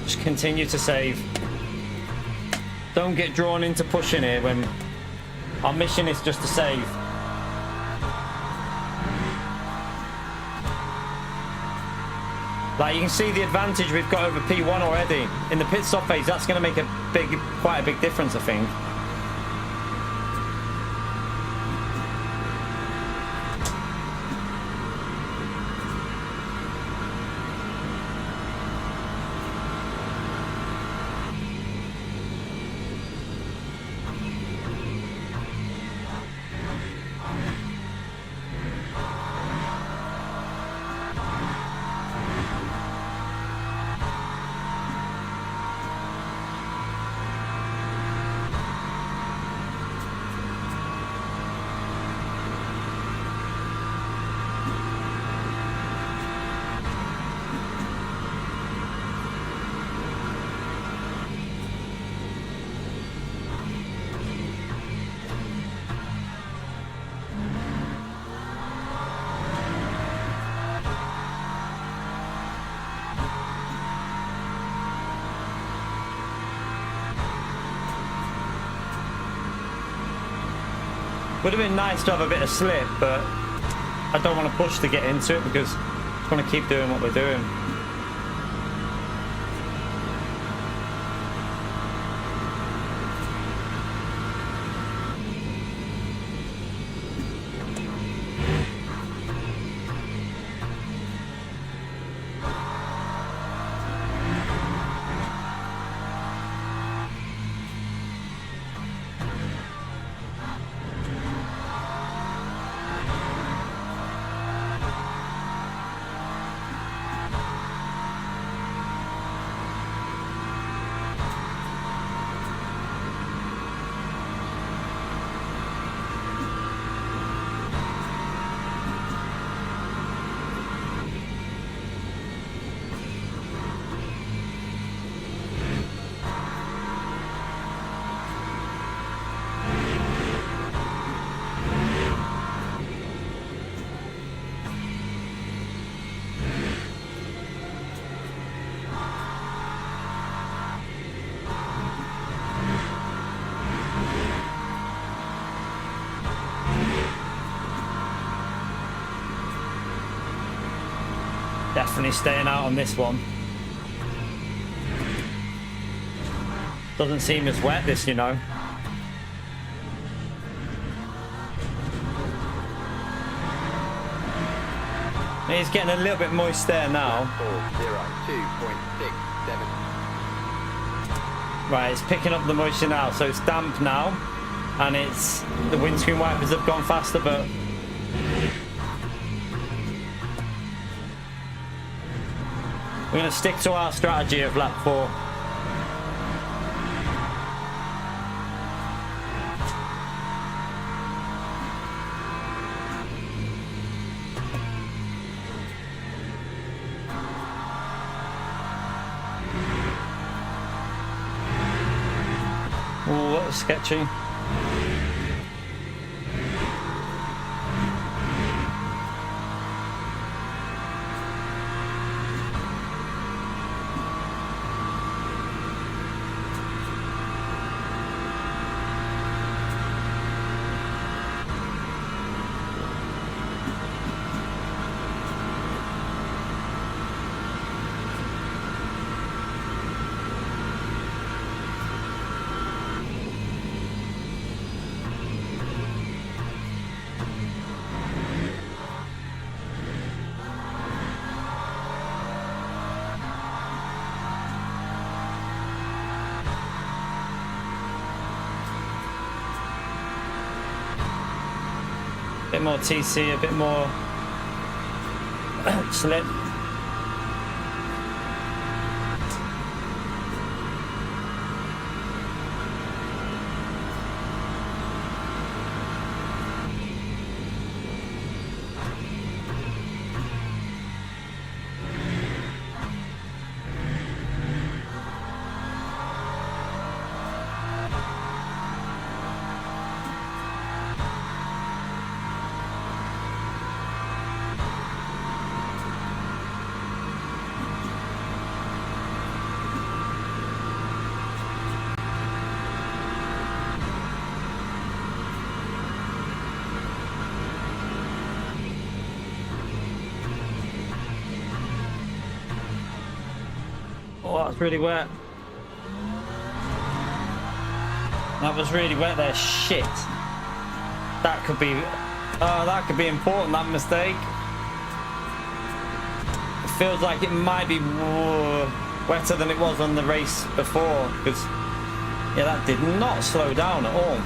Just continue to save. Don't get drawn into pushing here when our mission is just to save. Like, you can see the advantage we've got over P1 already. In the pit stop phase, that's going to make quite a big difference, I think. Would have been nice to have a bit of slip, but I don't want to push to get into it because I just want to keep doing what we're doing. Definitely staying out on this one. Doesn't seem as wet, this, you know. It's getting a little bit moist there now. 402.67. Right, it's picking up the moisture now, so it's damp now, and it's the windscreen wipers have gone faster, but we're going to stick to our strategy of lap 4. Oh, that was sketchy. bit more TC, a bit more slip. Oh, that's really wet. That was really wet there. Shit. That could be... Oh, that could be important, that mistake. It feels like it might be wetter than it was on the race before. Because, yeah, that did not slow down at all.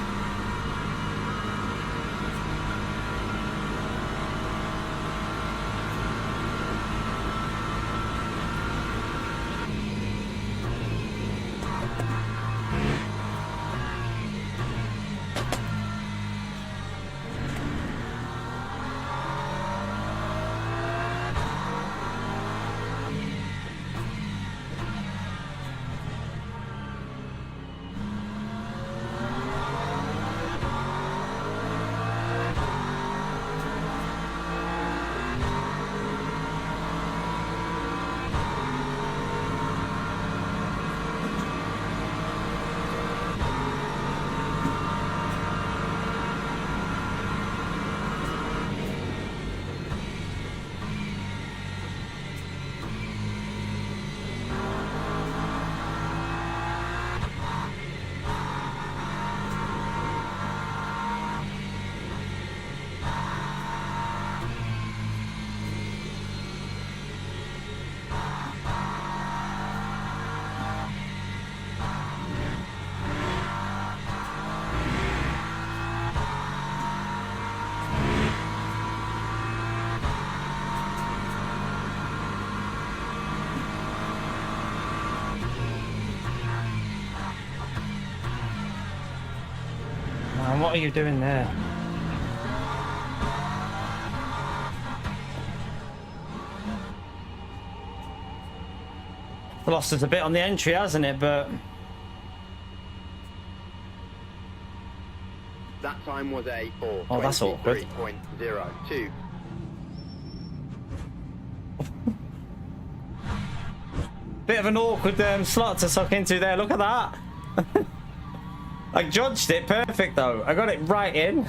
Man, what are you doing there? Lost us a bit on the entry, hasn't it? But That time was a oh, that's awkward. 4:23.02. Bit of an awkward slot to suck into there. Look at that. I judged it perfect though. I got it right in.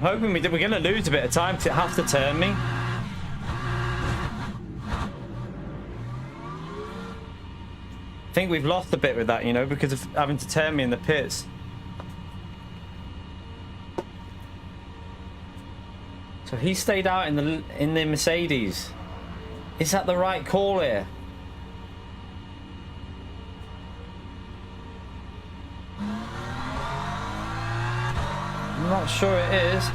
I'm hoping we're going to lose a bit of time because it has to turn me. I think we've lost a bit with that, you know, because of having to turn me in the pits. So he stayed out in the Mercedes. Is that the right call here? I'm not sure it is.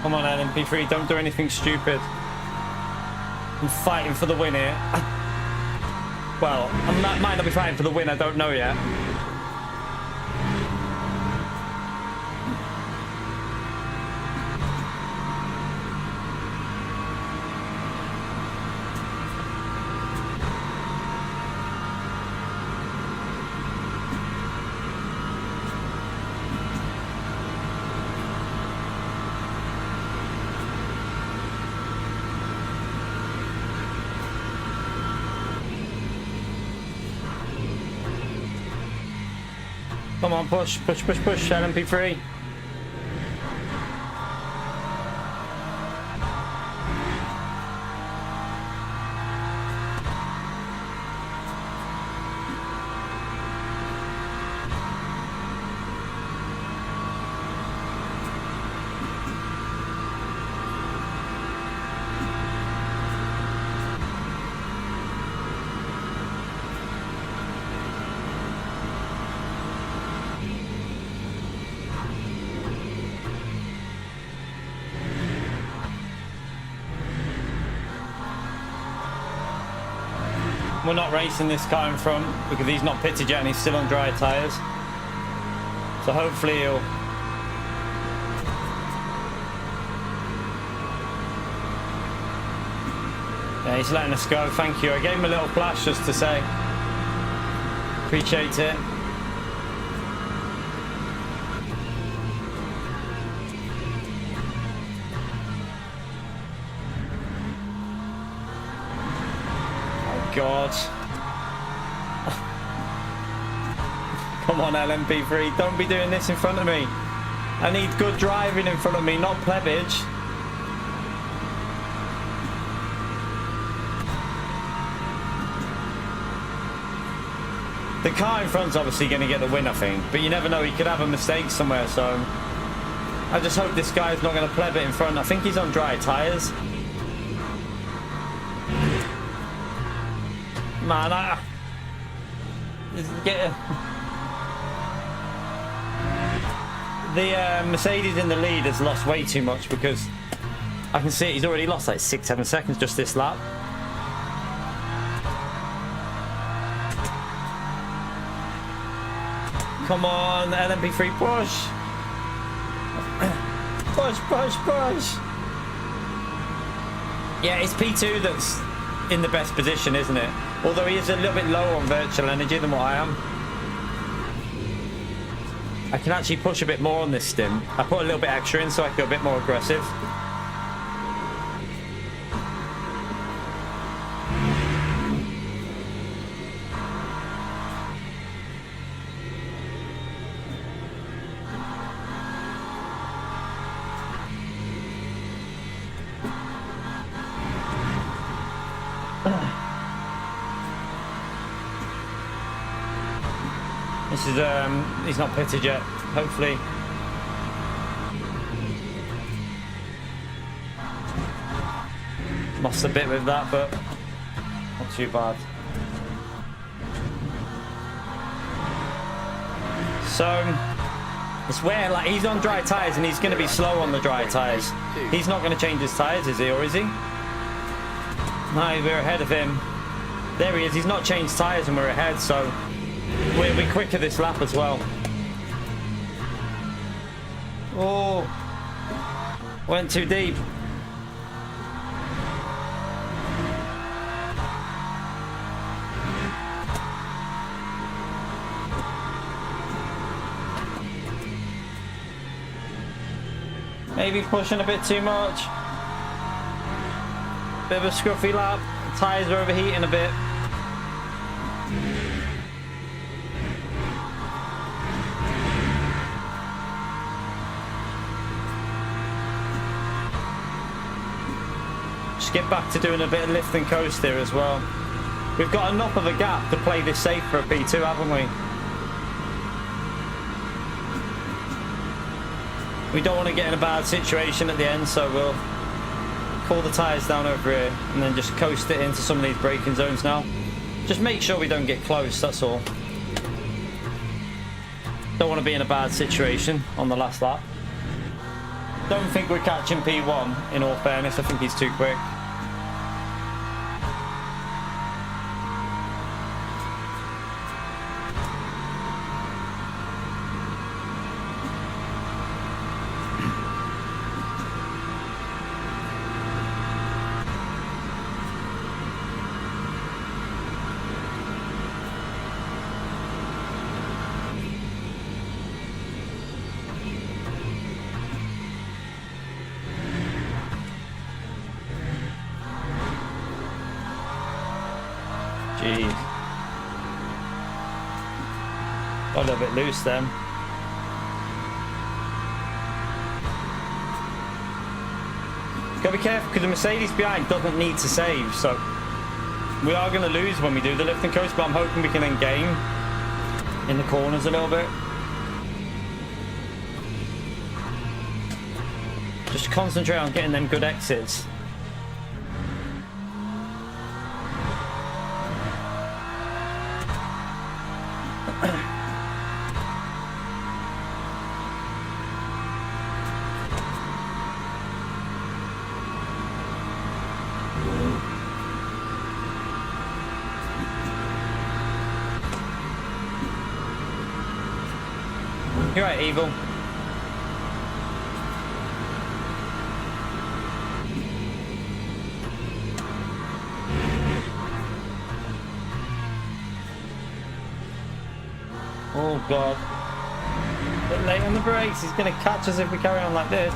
Come on, LMP3, don't do anything stupid. I'm fighting for the win here. Well, I might not be fighting for the win, I don't know yet. Come on, push, push, push, push, LMP3. We're not racing this car in front because he's not pitted yet and he's still on dry tyres. So hopefully he'll... Yeah, he's letting us go. Thank you. I gave him a little flash just to say. Appreciate it. God. Come on, LMP3. Don't be doing this in front of me. I need good driving in front of me, not plebbage. The car in front's obviously going to get the win, I think. But you never know. He could have a mistake somewhere, so... I just hope this guy's not going to pleb it in front. I think he's on dry tyres. Man, the Mercedes in the lead has lost way too much because I can see it, he's already lost like 6-7 seconds just this lap. Come on, LMP3, push! Push, push, push! Yeah, it's P2 that's in the best position, isn't it? Although he is a little bit lower on virtual energy than what I am. I can actually push a bit more on this stim. I put a little bit extra in so I can go a bit more aggressive. This is, he's not pitted yet, hopefully. Lost a bit with that, but not too bad. So, it's where, like, he's on dry tyres and he's going to be slow on the dry tyres. He's not going to change his tyres, is he, or is he? No, we're ahead of him. There he is, he's not changed tyres and we're ahead, so... We'll be quicker this lap as well. Oh, went too deep. Maybe pushing a bit too much. Bit of a scruffy lap. Tyres are overheating a bit. Get back to doing a bit of lift and coast here as well. We've got enough of a gap to play this safe for a P2, haven't we? We don't want to get in a bad situation at the end, so we'll pull the tyres down over here and then just coast it into some of these braking zones now. Just make sure we don't get close, that's all. Don't want to be in a bad situation on the last lap. Don't think we're catching P1, in all fairness. I think he's too quick. Jeez. Got a little bit loose then. Gotta be careful because the Mercedes behind doesn't need to save, so we are going to lose when we do the lift and coast, but I'm hoping we can then gain in the corners a little bit. Just concentrate on getting them good exits. You're right, Evil. Oh god. A bit late on the brakes. He's going to catch us if we carry on like this.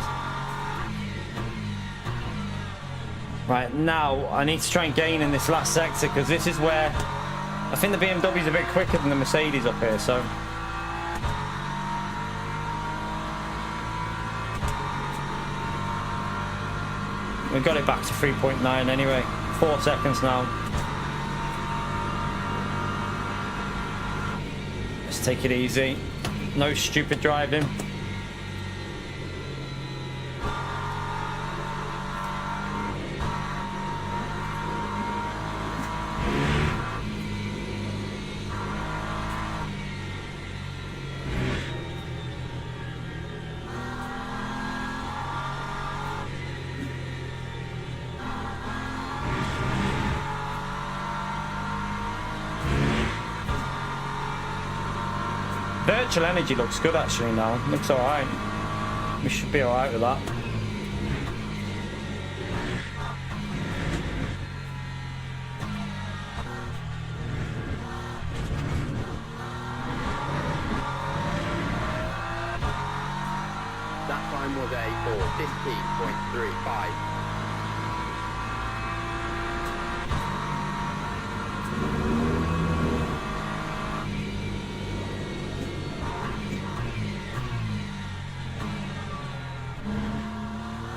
Right, now I need to try and gain in this last sector because this is where I think the BMW's a bit quicker than the Mercedes up here, so we got it back to 3.9 anyway. 4 seconds now. Let's take it easy. No stupid driving. Virtual energy looks good actually now. Looks alright. We should be alright with that. That time was a 4:15.35.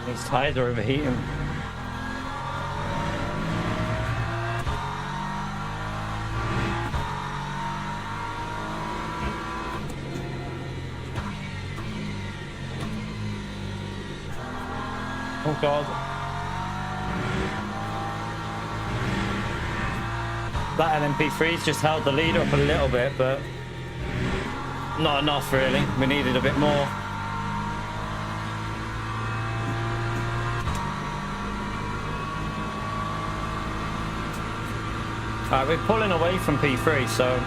These tires are overheating. Oh god. That LMP3's just held the lead up a little bit, but not enough really. We needed a bit more. Alright, we're pulling away from P3, so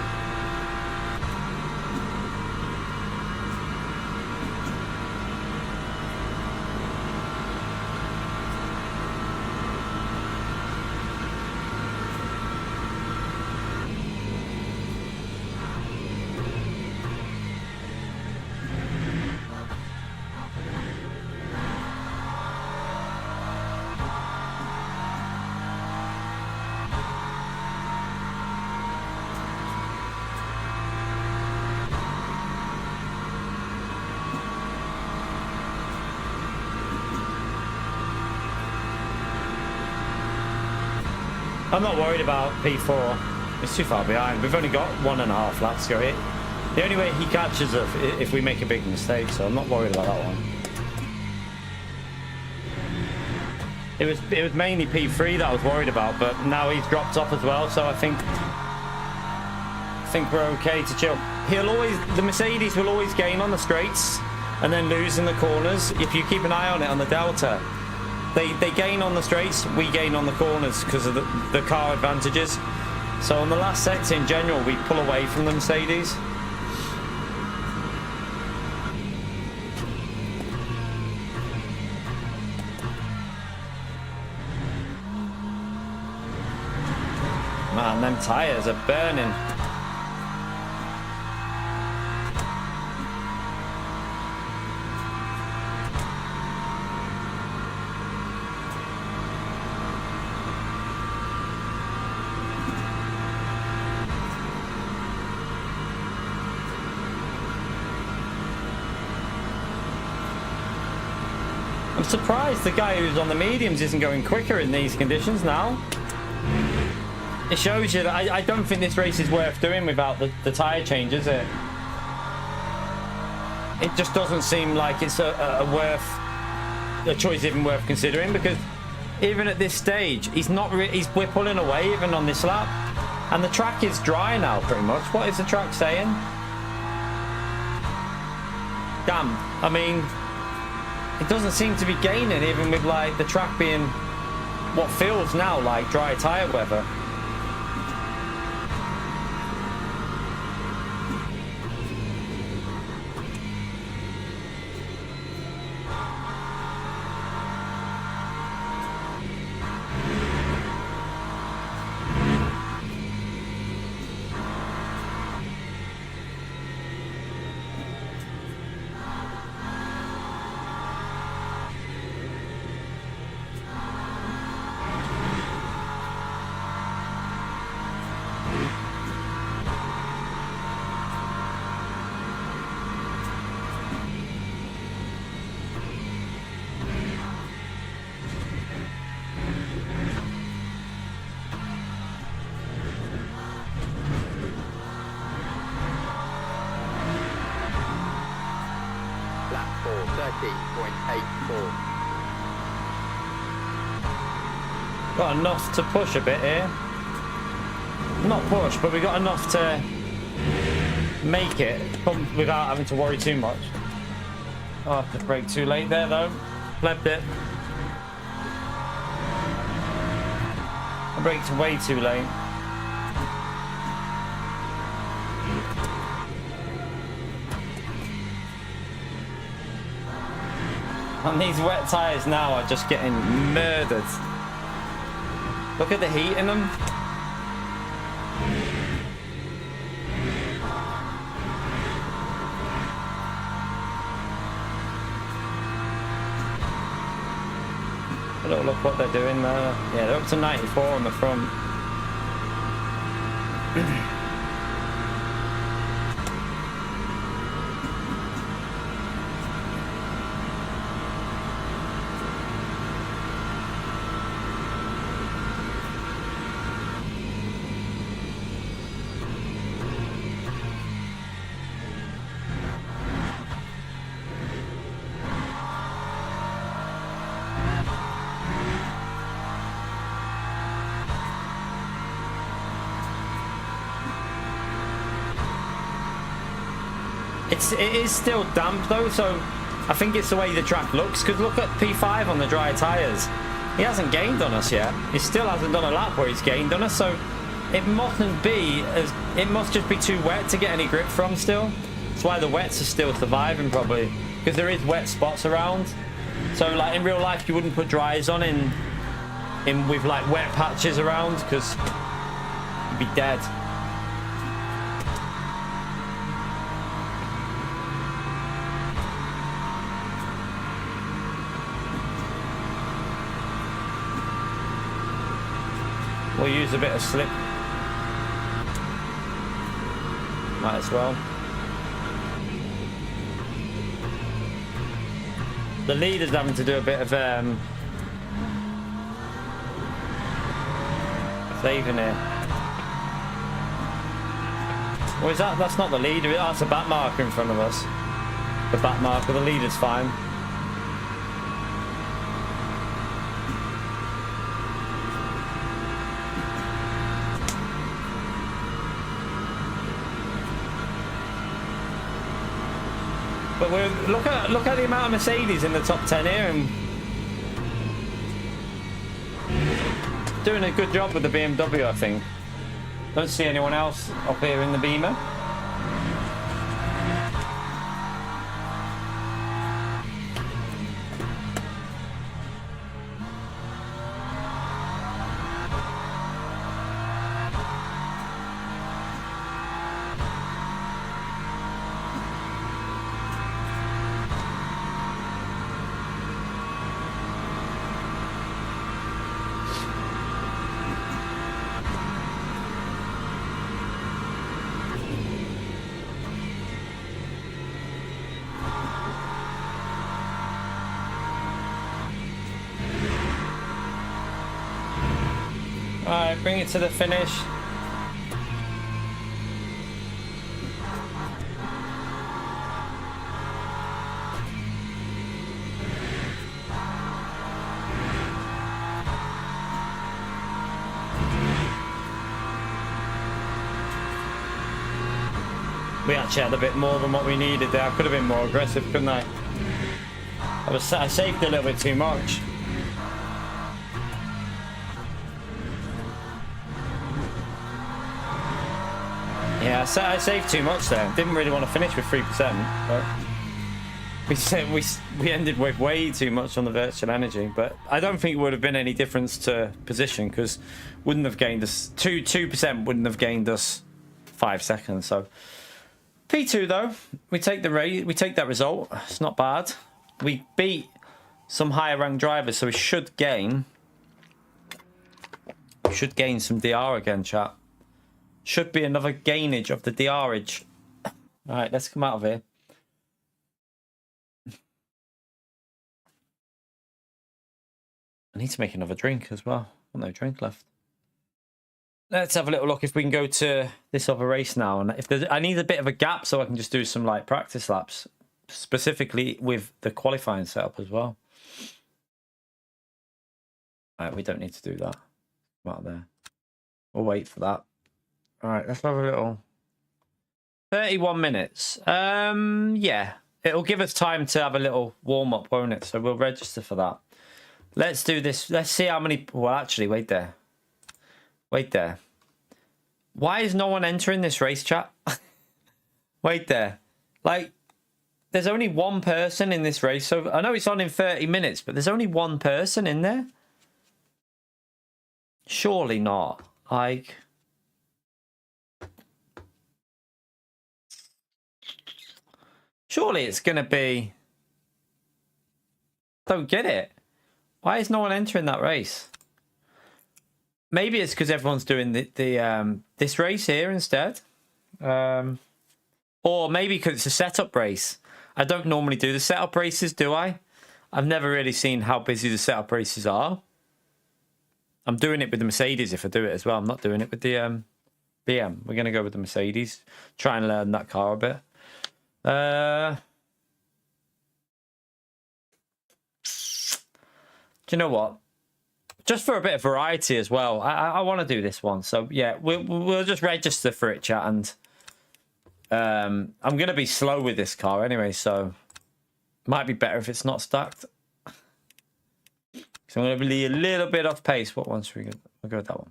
I'm not worried about P4. It's too far behind. We've only got 1.5 laps to go. The only way he catches us if we make a big mistake, so I'm not worried about that one. It was mainly P3 that I was worried about, but now he's dropped off as well, so I think we're okay to chill. The Mercedes will always gain on the straights and then lose in the corners. If you keep an eye on it on the Delta, they gain on the straights, we gain on the corners because of the car advantages. So on the last sector in general, we pull away from the Mercedes. Man, them tyres are burning. I'm surprised the guy who's on the mediums isn't going quicker in these conditions now. It shows you that I don't think this race is worth doing without the tyre change, is it? It just doesn't seem like it's a choice even worth considering, because even at this stage, we're pulling away even on this lap, and the track is dry now pretty much. What is the track saying? Damn, I mean, it doesn't seem to be gaining even with like the track being what feels now like dry tyre weather. Lap 4, 30.84. Got enough to push a bit here. Not push, but we got enough to make it without having to worry too much. Oh, I have to brake too late there though. Flipped it. I braked way too late. And these wet tyres now are just getting murdered. Look at the heat in them. Look what they're doing there. Yeah, they're up to 94 on the front. It is still damp though, so I think it's the way the track looks, because look at P5 on the dry tyres. He hasn't gained on us yet. He still hasn't done a lap where he's gained on us, so it mustn't be it must just be too wet to get any grip from still. That's why the wets are still surviving probably, because there is wet spots around. So like in real life you wouldn't put dries on in with like wet patches around, because you'd be dead. We'll use a bit of slip. Might as well. The leader's having to do a bit of saving here. Or is that? That's not the leader. That's a back marker in front of us. The back marker. The leader's fine. But look at the amount of Mercedes in the top 10 here, and doing a good job with the BMW, I think. Don't see anyone else up here in the Beamer. Bring it to the finish. We actually had a bit more than what we needed there. I could have been more aggressive, couldn't I? I saved a little bit too much. Yeah, I saved too much there. Didn't really want to finish with 3%, but we ended with way too much on the virtual energy. But I don't think it would have been any difference to position because wouldn't have gained us 2% wouldn't have gained us 5 seconds. So P2 though, we take that result. It's not bad. We beat some higher ranked drivers, so we should gain some DR again, chat. Should be another gainage of the DRage. All right, let's come out of here. I need to make another drink as well. I've got no drink left. Let's have a little look if we can go to this other race now. And if there's, I need a bit of a gap so I can just do some like practice laps, specifically with the qualifying setup as well. All right, we don't need to do that. Come out there. We'll wait for that. All right, let's have a little 31 minutes. Yeah, it'll give us time to have a little warm up, won't it? So we'll register for that. Let's do this. Let's see how many. Well, actually, wait there. Wait there. Why is no one entering this race, chat? Wait there. Like, there's only one person in this race. So I know it's on in 30 minutes, but there's only one person in there. Surely not. Like. Surely it's going to be... Don't get it. Why is no one entering that race? Maybe it's because everyone's doing this race here instead. Or maybe because it's a setup race. I don't normally do the setup races, do I? I've never really seen how busy the setup races are. I'm doing it with the Mercedes if I do it as well. I'm not doing it with the BM. We're going to go with the Mercedes. Try and learn that car a bit. Do you know what? Just for a bit of variety as well, I want to do this one. So yeah, we'll just register for it, chat. And I'm gonna be slow with this car anyway, so might be better if it's not stacked. So I'm gonna be a little bit off pace. What one should we go? We'll go with that one.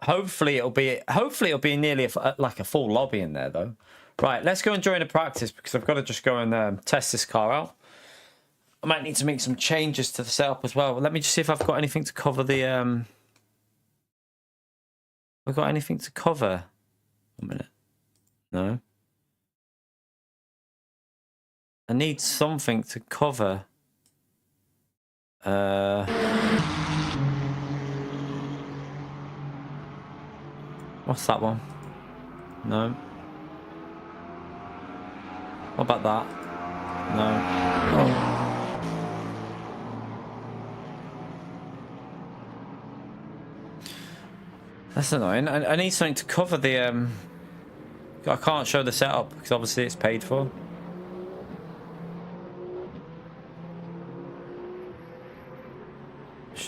Hopefully it'll be nearly like a full lobby in there though. Right, let's go and join a practice because I've got to just go and test this car out. I might need to make some changes to the setup as well. Let me just see if I've got anything to cover the We've got anything to cover? 1 minute. No. I need something to cover. What's that one? No. What about that? No. Oh. That's annoying. I need something to cover the I can't show the setup because obviously it's paid for.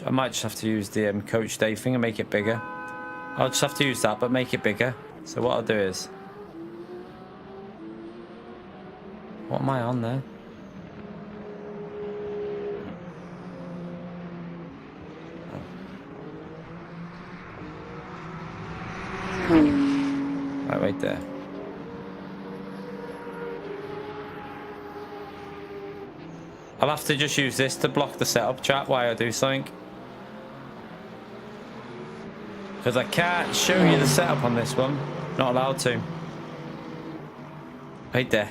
I might just have to use the Coach Day thing and make it bigger. I'll just have to use that, but make it bigger. So what I'll do is... What am I on there? Right there. I'll have to just use this to block the setup, chat, while I do something. Because I can't show you the setup on this one. Not allowed to. Right there.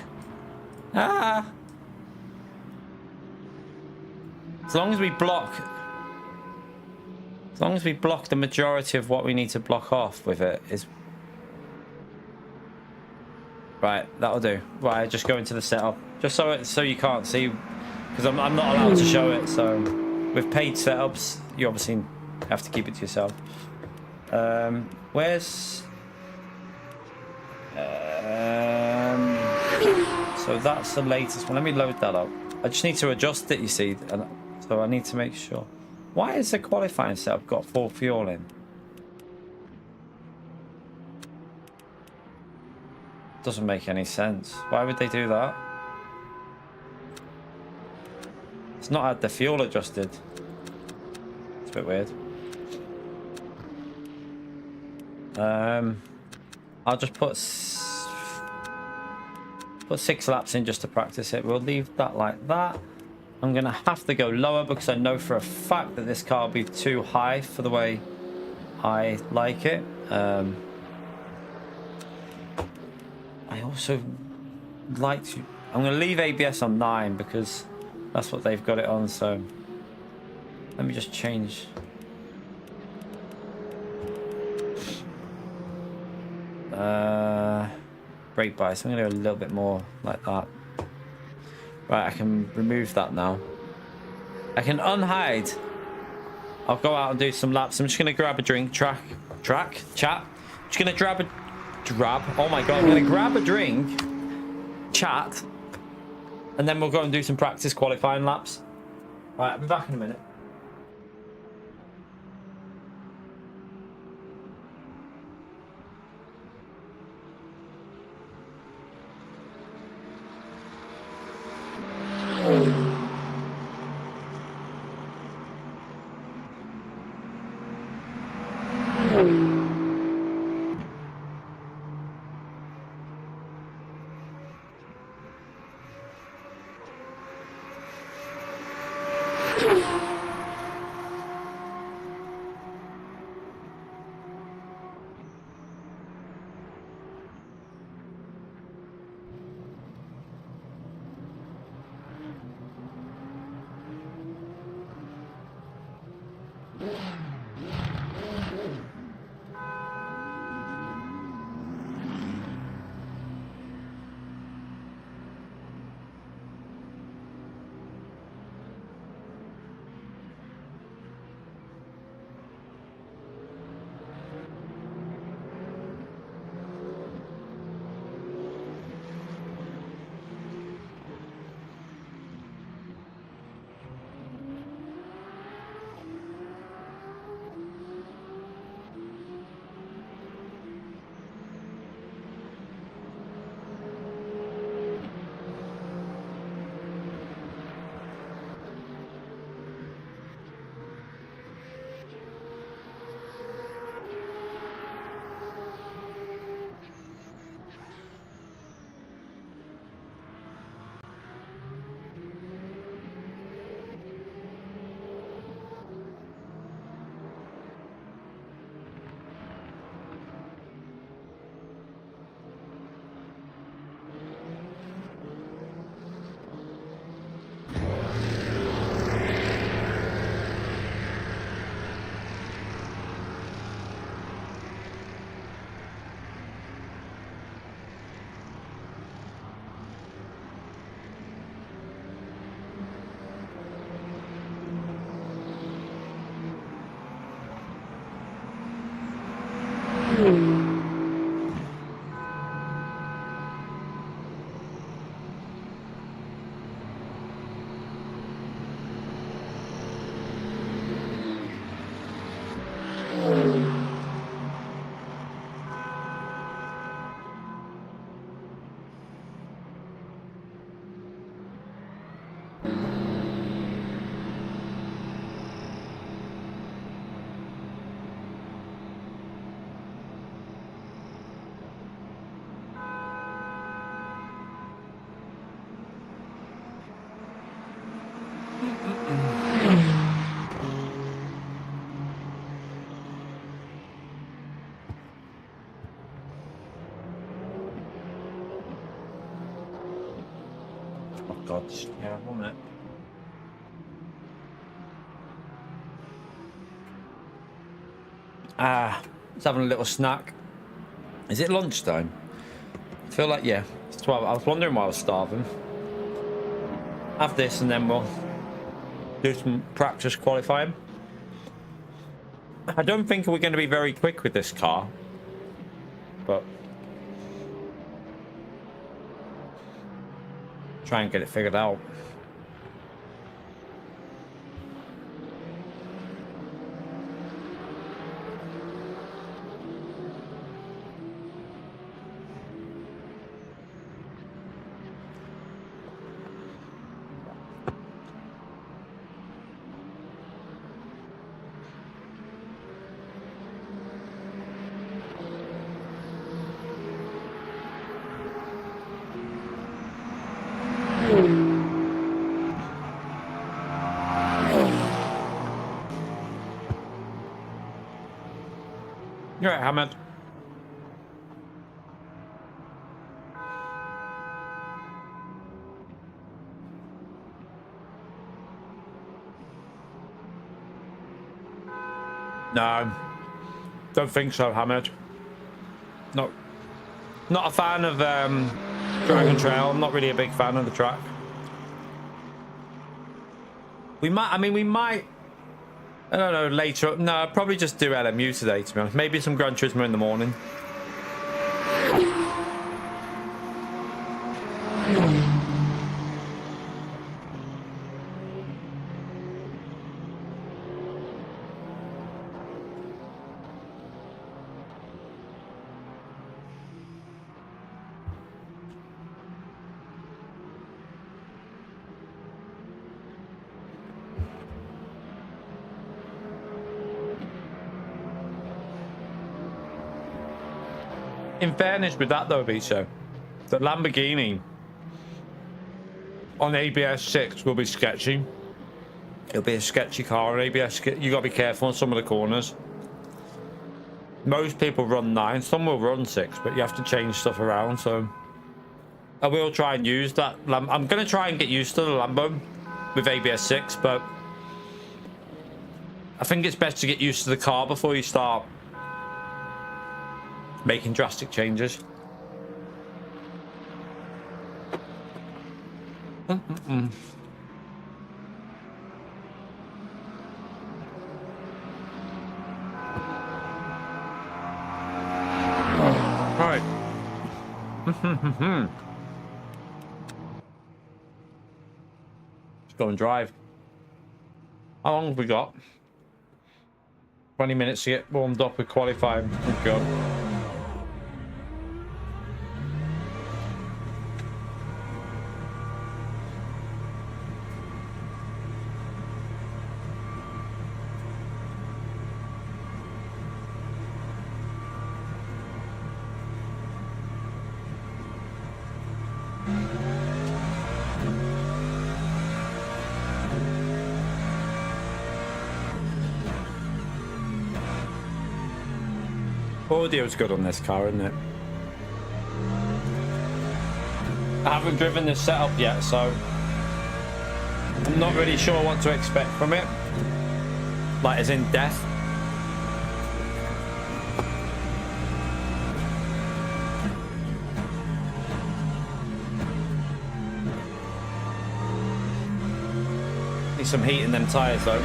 Ah! As long as we block the majority of what we need to block off with it is... Right, that'll do. Right, just go into the setup. Just so you can't see, because I'm not allowed to show it, so... With paid setups, you obviously have to keep it to yourself. Where's... so that's the latest one. Let me load that up. I just need to adjust it, you see. So I need to make sure. Why is the qualifying setup got full fuel in? Doesn't make any sense. Why would they do that? It's not had the fuel adjusted. It's a bit weird. I'll just put 6 laps in just to practice it. We'll leave that like that. I'm gonna have to go lower because I know for a fact that this car will be too high for the way I like it. I also like to... I'm gonna leave ABS on 9 because that's what they've got it on, so let me just change. Brake bias. I'm gonna go a little bit more like that. Right, I can remove that now. I can unhide. I'll go out and do some laps. I'm just gonna grab a drink. Chat. Just gonna grab. Oh my god! I'm gonna grab a drink. Chat. And then we'll go and do some practice qualifying laps. Right, I'll be back in a minute. God, yeah, 1 minute. Just having a little snack. Is it lunchtime? I feel like, yeah, it's 12. I was wondering why I was starving. Have this and then we'll do some practice qualifying. I don't think we're going to be very quick with this car, but try and get it figured out. You're right, Hamid. No, don't think so, Hamid. Not a fan of Dragon Trail. I'm not really a big fan of the track. We might, I don't know, later. No, I'll probably just do LMU today, to be honest. Maybe some Gran Turismo in the morning. In fairness with that though, Bicho, the Lamborghini on ABS 6 will be sketchy. It'll be a sketchy car on ABS. You gotta be careful on some of the corners. Most people run 9, some will run 6, but you have to change stuff around. So I will try and use that. I'm gonna try and get used to the Lambo with ABS 6, but I think it's best to get used to the car before you start making drastic changes. Right. Let's go and drive. How long have we got? 20 minutes to get warmed up with qualifying. Oh God. Audio's good on this car, isn't it? I haven't driven this setup yet, so I'm not really sure what to expect from it. Like, as in death. Need some heat in them tyres, though.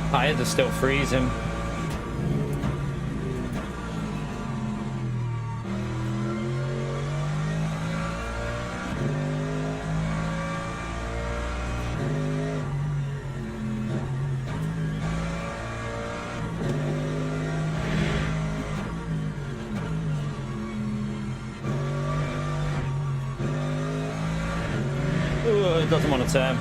Tires are still freezing. Ooh, it doesn't want to turn.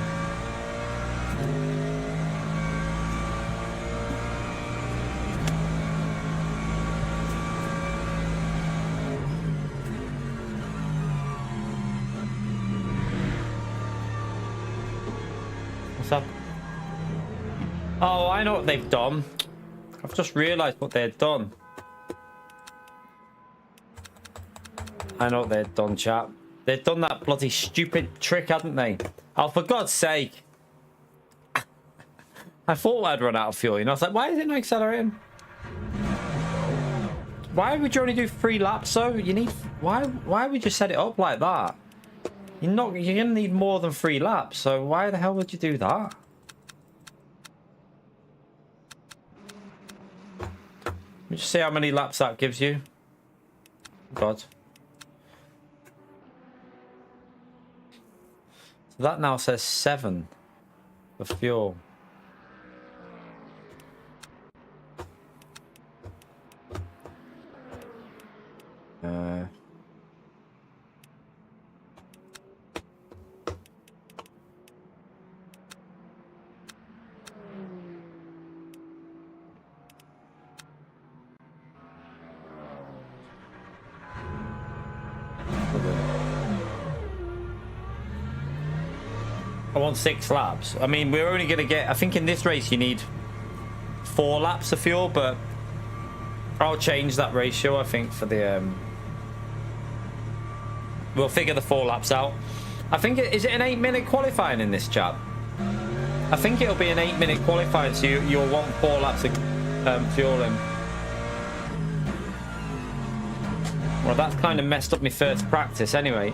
What's up? Oh, I know what they've done. I've just realised what they've done. I know what they've done, chap. They've done that bloody stupid trick, hadn't they? Oh, for God's sake. I thought I'd run out of fuel, you know? I was like, why is it not accelerating? Why would you only do 3 laps, though? You need... Why would you set it up like that? You're going to need more than 3 laps, so why the hell would you do that? Let me just see how many laps that gives you. God. So that now says 7 for fuel. I want 6 laps. I mean, we're only going to get... I think in this race you need 4 laps of fuel, but I'll change that ratio, I think, for the... We'll figure the 4 laps out. I think... Is it an 8-minute qualifying in this, chap? I think it'll be an 8-minute qualifying, so you'll want 4 laps of fuel in. Well, that's kind of messed up my first practice anyway.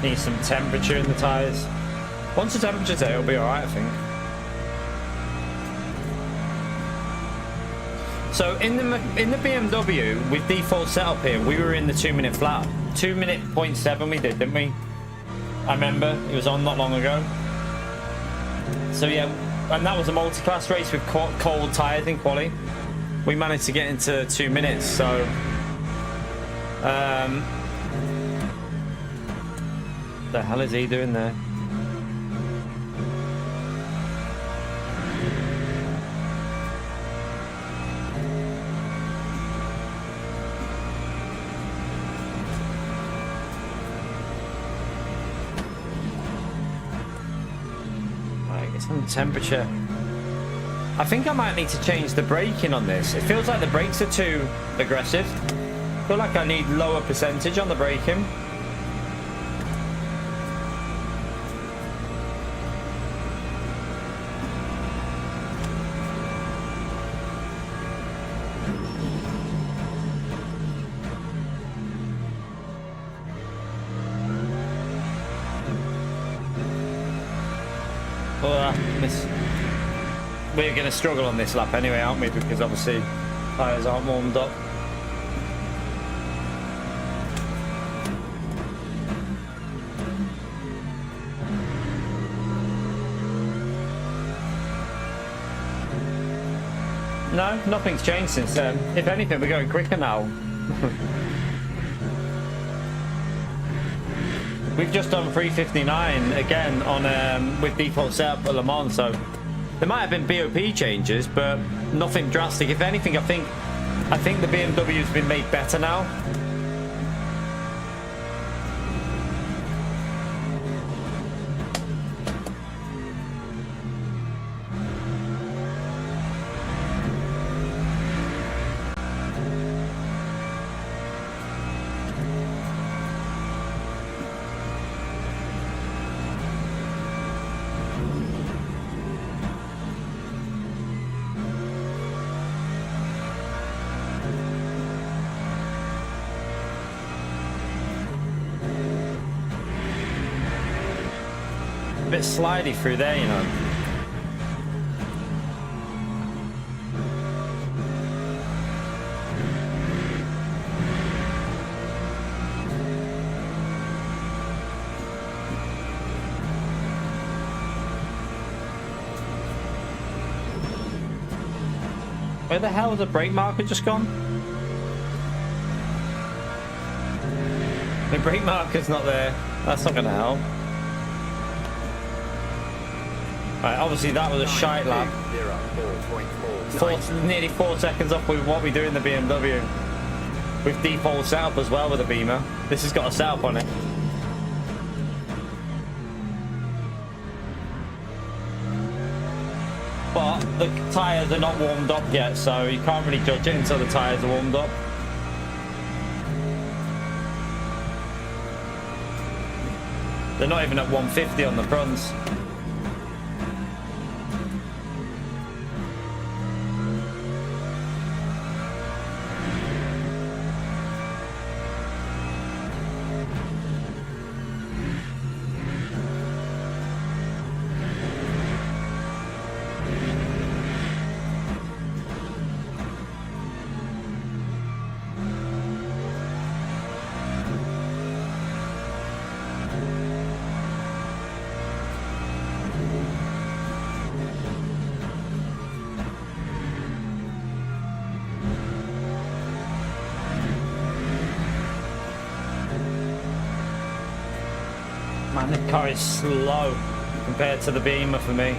Need some temperature in the tyres. Once the temperature's there, it'll be alright, I think. So in the BMW, with default setup here, we were in the 2-minute flat. 2-minute 0.7 we did, didn't we? I remember, it was on not long ago. So yeah, and that was a multi-class race with cold tyres in quali. We managed to get into 2 minutes, so... the hell is he doing there? Right, get some temperature. I think I might need to change the braking on this. It feels like the brakes are too aggressive. I feel like I need lower percentage on the braking. We're going to struggle on this lap anyway, aren't we? Because obviously tyres aren't warmed up. No, nothing's changed since then. If anything, we're going quicker now. We've just done 3:59 again on with default setup at Le Mans, so there might have been BOP changes, but nothing drastic. If anything, I think the BMW's been made better now. bit slidey through there, you know. Where the hell has the brake marker just gone? The brake marker's not there. That's not going to help. Right, obviously that was a shite lap. Nearly 4 seconds off with what we do in the BMW. With default setup as well with the Beamer. This has got a setup on it. But the tyres are not warmed up yet, so you can't really judge it until the tyres are warmed up. They're not even at 150 on the fronts. Man, the car is slow compared to the Beamer for me.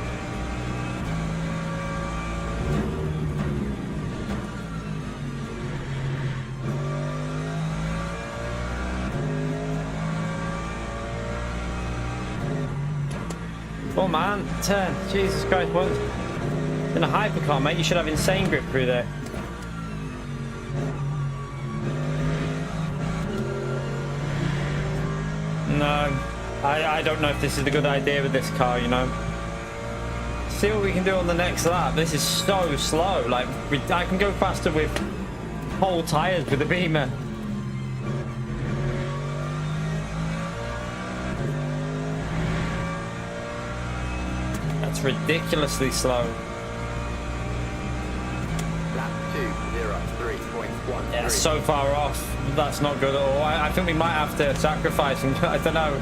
Oh man, turn. Jesus Christ, what? In a hypercar, mate, you should have insane grip through there. No. I don't know if this is a good idea with this car, you know. See what we can do on the next lap. This is so slow. Like, I can go faster with whole tyres with the Beamer. That's ridiculously slow. Lap 2:03.13. Yeah, so far off. That's not good at all. I think we might have to sacrifice and I don't know.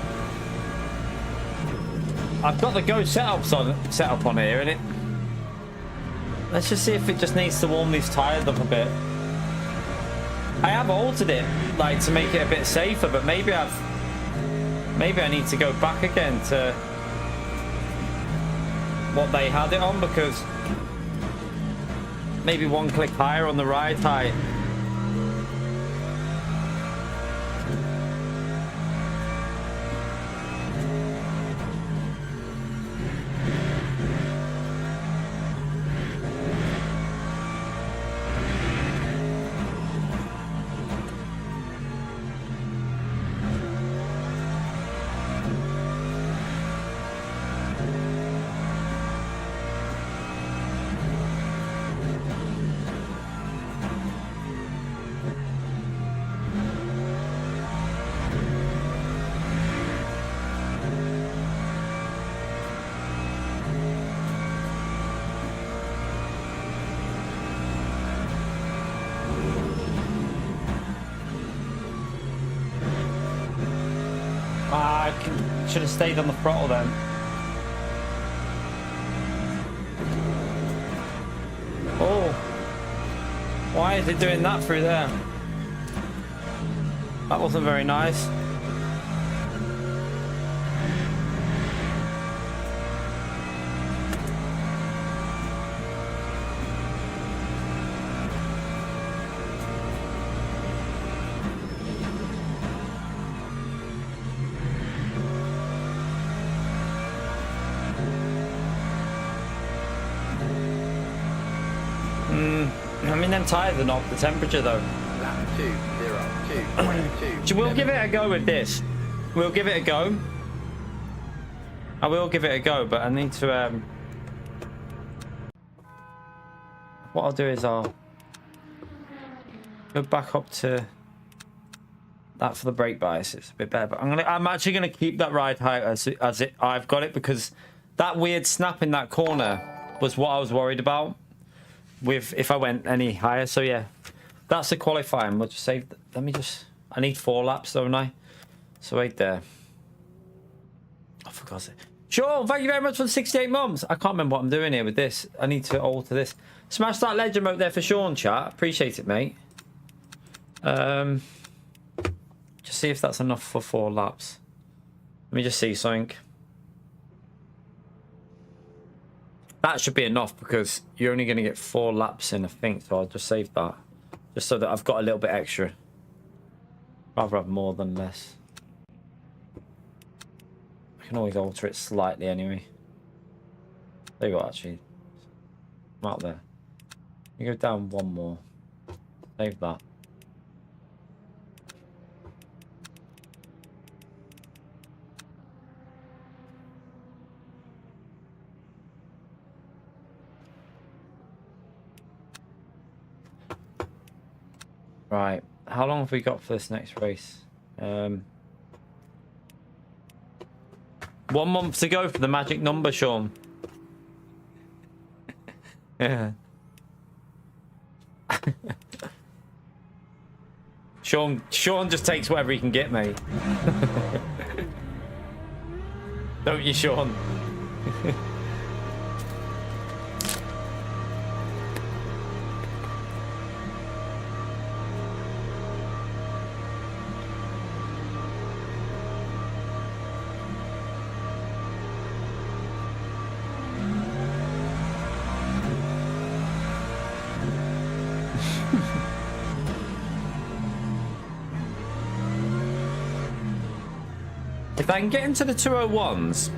I've got the Go setup on here, and let's just see if it just needs to warm these tyres up a bit. I have altered it, like, to make it a bit safer, but maybe I need to go back again to what they had it on, because maybe one click higher on the ride height. Should have stayed on the throttle then. Oh, why is it doing that through there? That wasn't very nice. I mean, them tyres are not the temperature though. Lap 2:02.2. We'll give it a go with this. We'll give it a go. I will give it a go, but I need to. What I'll do is I'll go back up to That for the brake bias, it's a bit better. But I'm actually gonna keep that ride height as I've got it, because that weird snap in that corner was what I was worried about with if I went any higher. So yeah, that's the qualifying. We'll just save. Let me just. I need 4 laps, don't I? So right there. I forgot it. Sean, thank you very much for the 68 months. I can't remember what I'm doing here with this. I need to alter this. Smash that legend mode there for Sean, chat. Appreciate it, mate. Just see if that's enough for 4 laps. Let me just see something. That should be enough because you're only going to get 4 laps in, I think. So I'll just save that. Just so that I've got a little bit extra. Rather have more than less. I can always alter it slightly anyway. There you go, actually. I'm out there. You go down 1 more. Save that. Right, how long have we got for this next race? 1 month to go for the magic number, Sean. Yeah. Sean just takes whatever he can get, mate. Don't you, Sean? If I can get into the 201s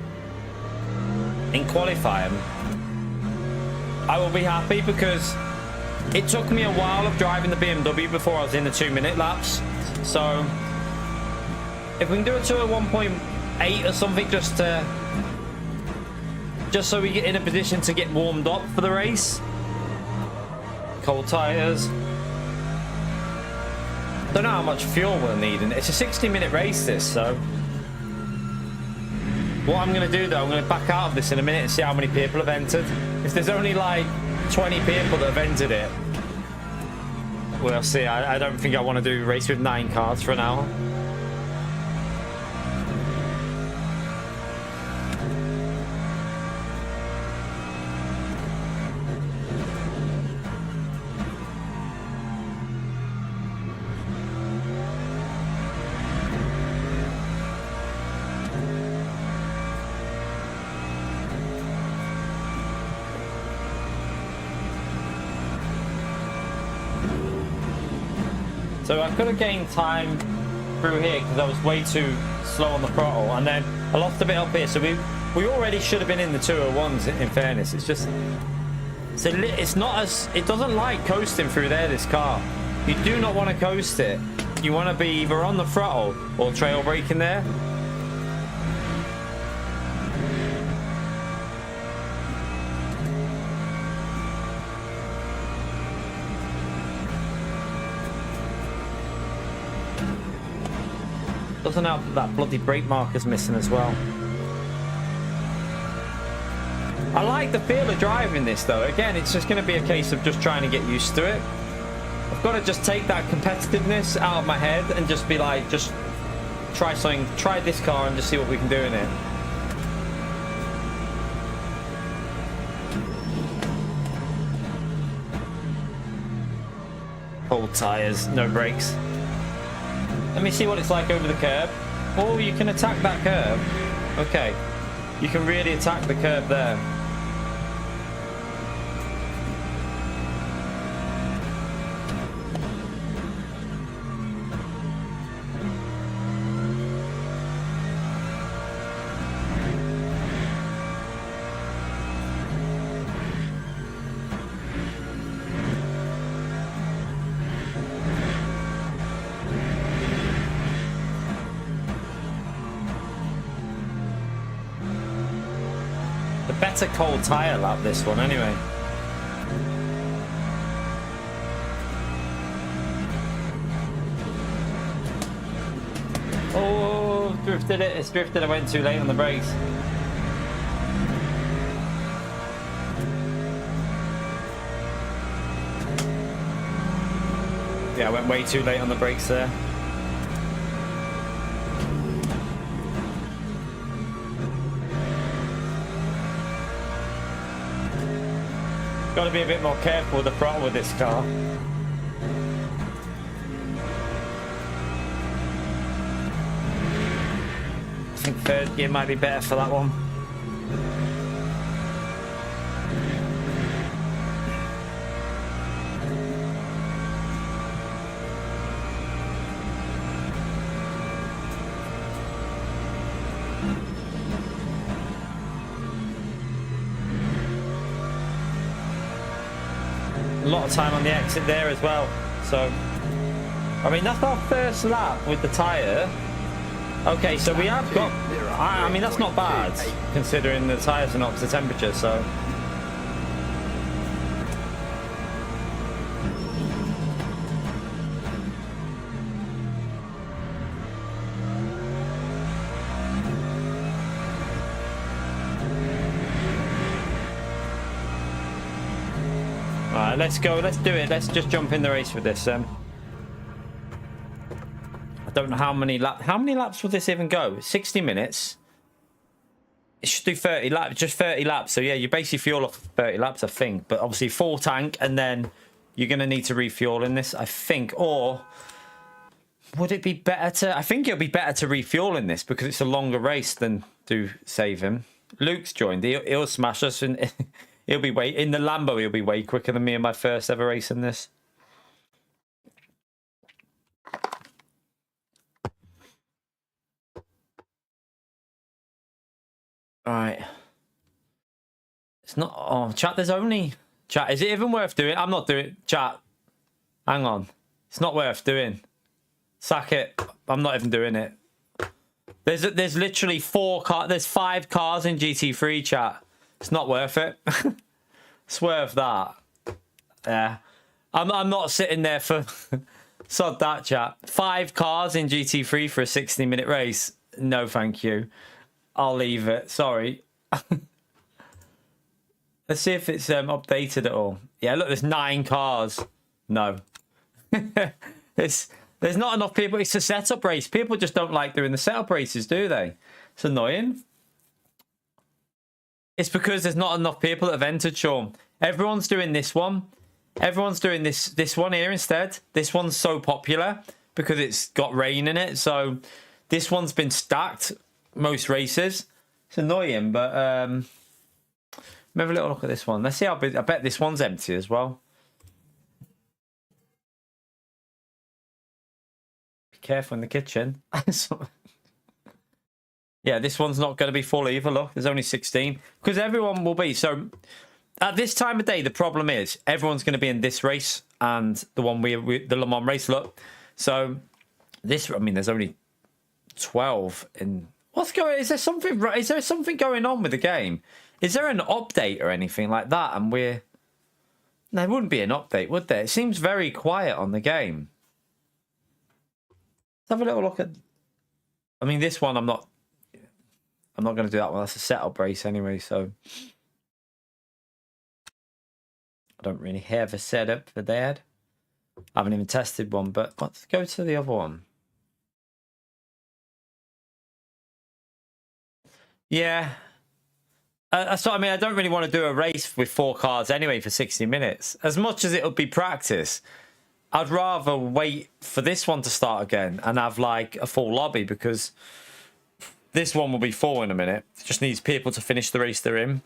in qualifying, I will be happy, because it took me a while of driving the BMW before I was in the 2-minute laps. So if we can do a 201.8 or something, just so we get in a position to get warmed up for the race. Cold tires. Don't know how much fuel we'll need, and it's a 60-minute race this, so what I'm going to do, though, I'm going to back out of this in a minute and see how many people have entered. If there's only like 20 people that have entered it, we'll see. I don't think I want to do a race with 9 cars for an hour. So I could have gained time through here because I was way too slow on the throttle, and then I lost a bit up here. So we already should have been in the 201s. In fairness, it's just it's not as, it doesn't like coasting through there. This car, you do not want to coast it. You want to be either on the throttle or trail braking there. Doesn't help that bloody brake marker's missing as well. I like the feel of driving this, though. Again, it's just going to be a case of just trying to get used to it. I've got to just take that competitiveness out of my head and just be like, just try something, try this car and just see what we can do in it. Cold tires, no brakes. Let me see what it's like over the curb. Oh, you can attack that curb. Okay. You can really attack the curb there. Better cold tire lap this one anyway. drifted it. It's drifted. I went too late on the brakes. Yeah, I went way too late on the brakes there. Got to be a bit more careful with the throttle with this car. I think third gear might be better for that one. A lot of time on the exit there as well. So, I mean, that's our first lap with the tyre. Okay, so we have got... I mean, that's not bad, considering the tyres are not up to temperature, so... Alright, let's go, let's do it. Let's just jump in the race with this. I don't know how many laps will this even go? 60 minutes. It should do 30 laps, just 30 laps. So yeah, you basically fuel off 30 laps, I think. But obviously full tank, and then you're going to need to refuel in this, I think. Or would it be better to... I think it'll be better to refuel in this because it's a longer race than do save him. Luke's joined. He'll smash us and... He'll be way in the Lambo. He'll be way quicker than me in my first ever race in this. All right. It's not. Oh, chat. There's only chat. Is it even worth doing? I'm not doing chat. Hang on. It's not worth doing. Sack it. I'm not even doing it. There's literally 4 cars. There's 5 cars in GT3 chat. It's not worth it. It's worth that. Yeah. I'm not sitting there for... Sod that, chat. 5 cars in GT3 for a 60-minute race. No, thank you. I'll leave it. Sorry. Let's see if it's updated at all. Yeah, look, there's 9 cars. No. There's not enough people. It's a setup race. People just don't like doing the setup races, do they? It's annoying. It's because there's not enough people that have entered, Sean. Everyone's doing this one. Everyone's doing this one here instead. This one's so popular because it's got rain in it. So this one's been stacked most races. It's annoying, but have a little look at this one. Let's see how big. I bet this one's empty as well. Be careful in the kitchen. Yeah, this one's not going to be full either. Look, there's only 16. Because everyone will be. So, at this time of day, the problem is everyone's going to be in this race and the one the Le Mans race. Look. So, this, I mean, there's only 12 in... What's going... Is there something going on with the game? Is there an update or anything like that? And we're... There wouldn't be an update, would there? It seems very quiet on the game. Let's have a little look at... I mean, this one I'm not going to do that one. That's a setup race anyway, so... I don't really have a setup for that. I haven't even tested one, but let's go to the other one. Yeah. So, I mean, I don't really want to do a race with 4 cars anyway for 60 minutes. As much as it would be practice, I'd rather wait for this one to start again and have, like, a full lobby because... This one will be full in a minute. It just needs people to finish the race they're in.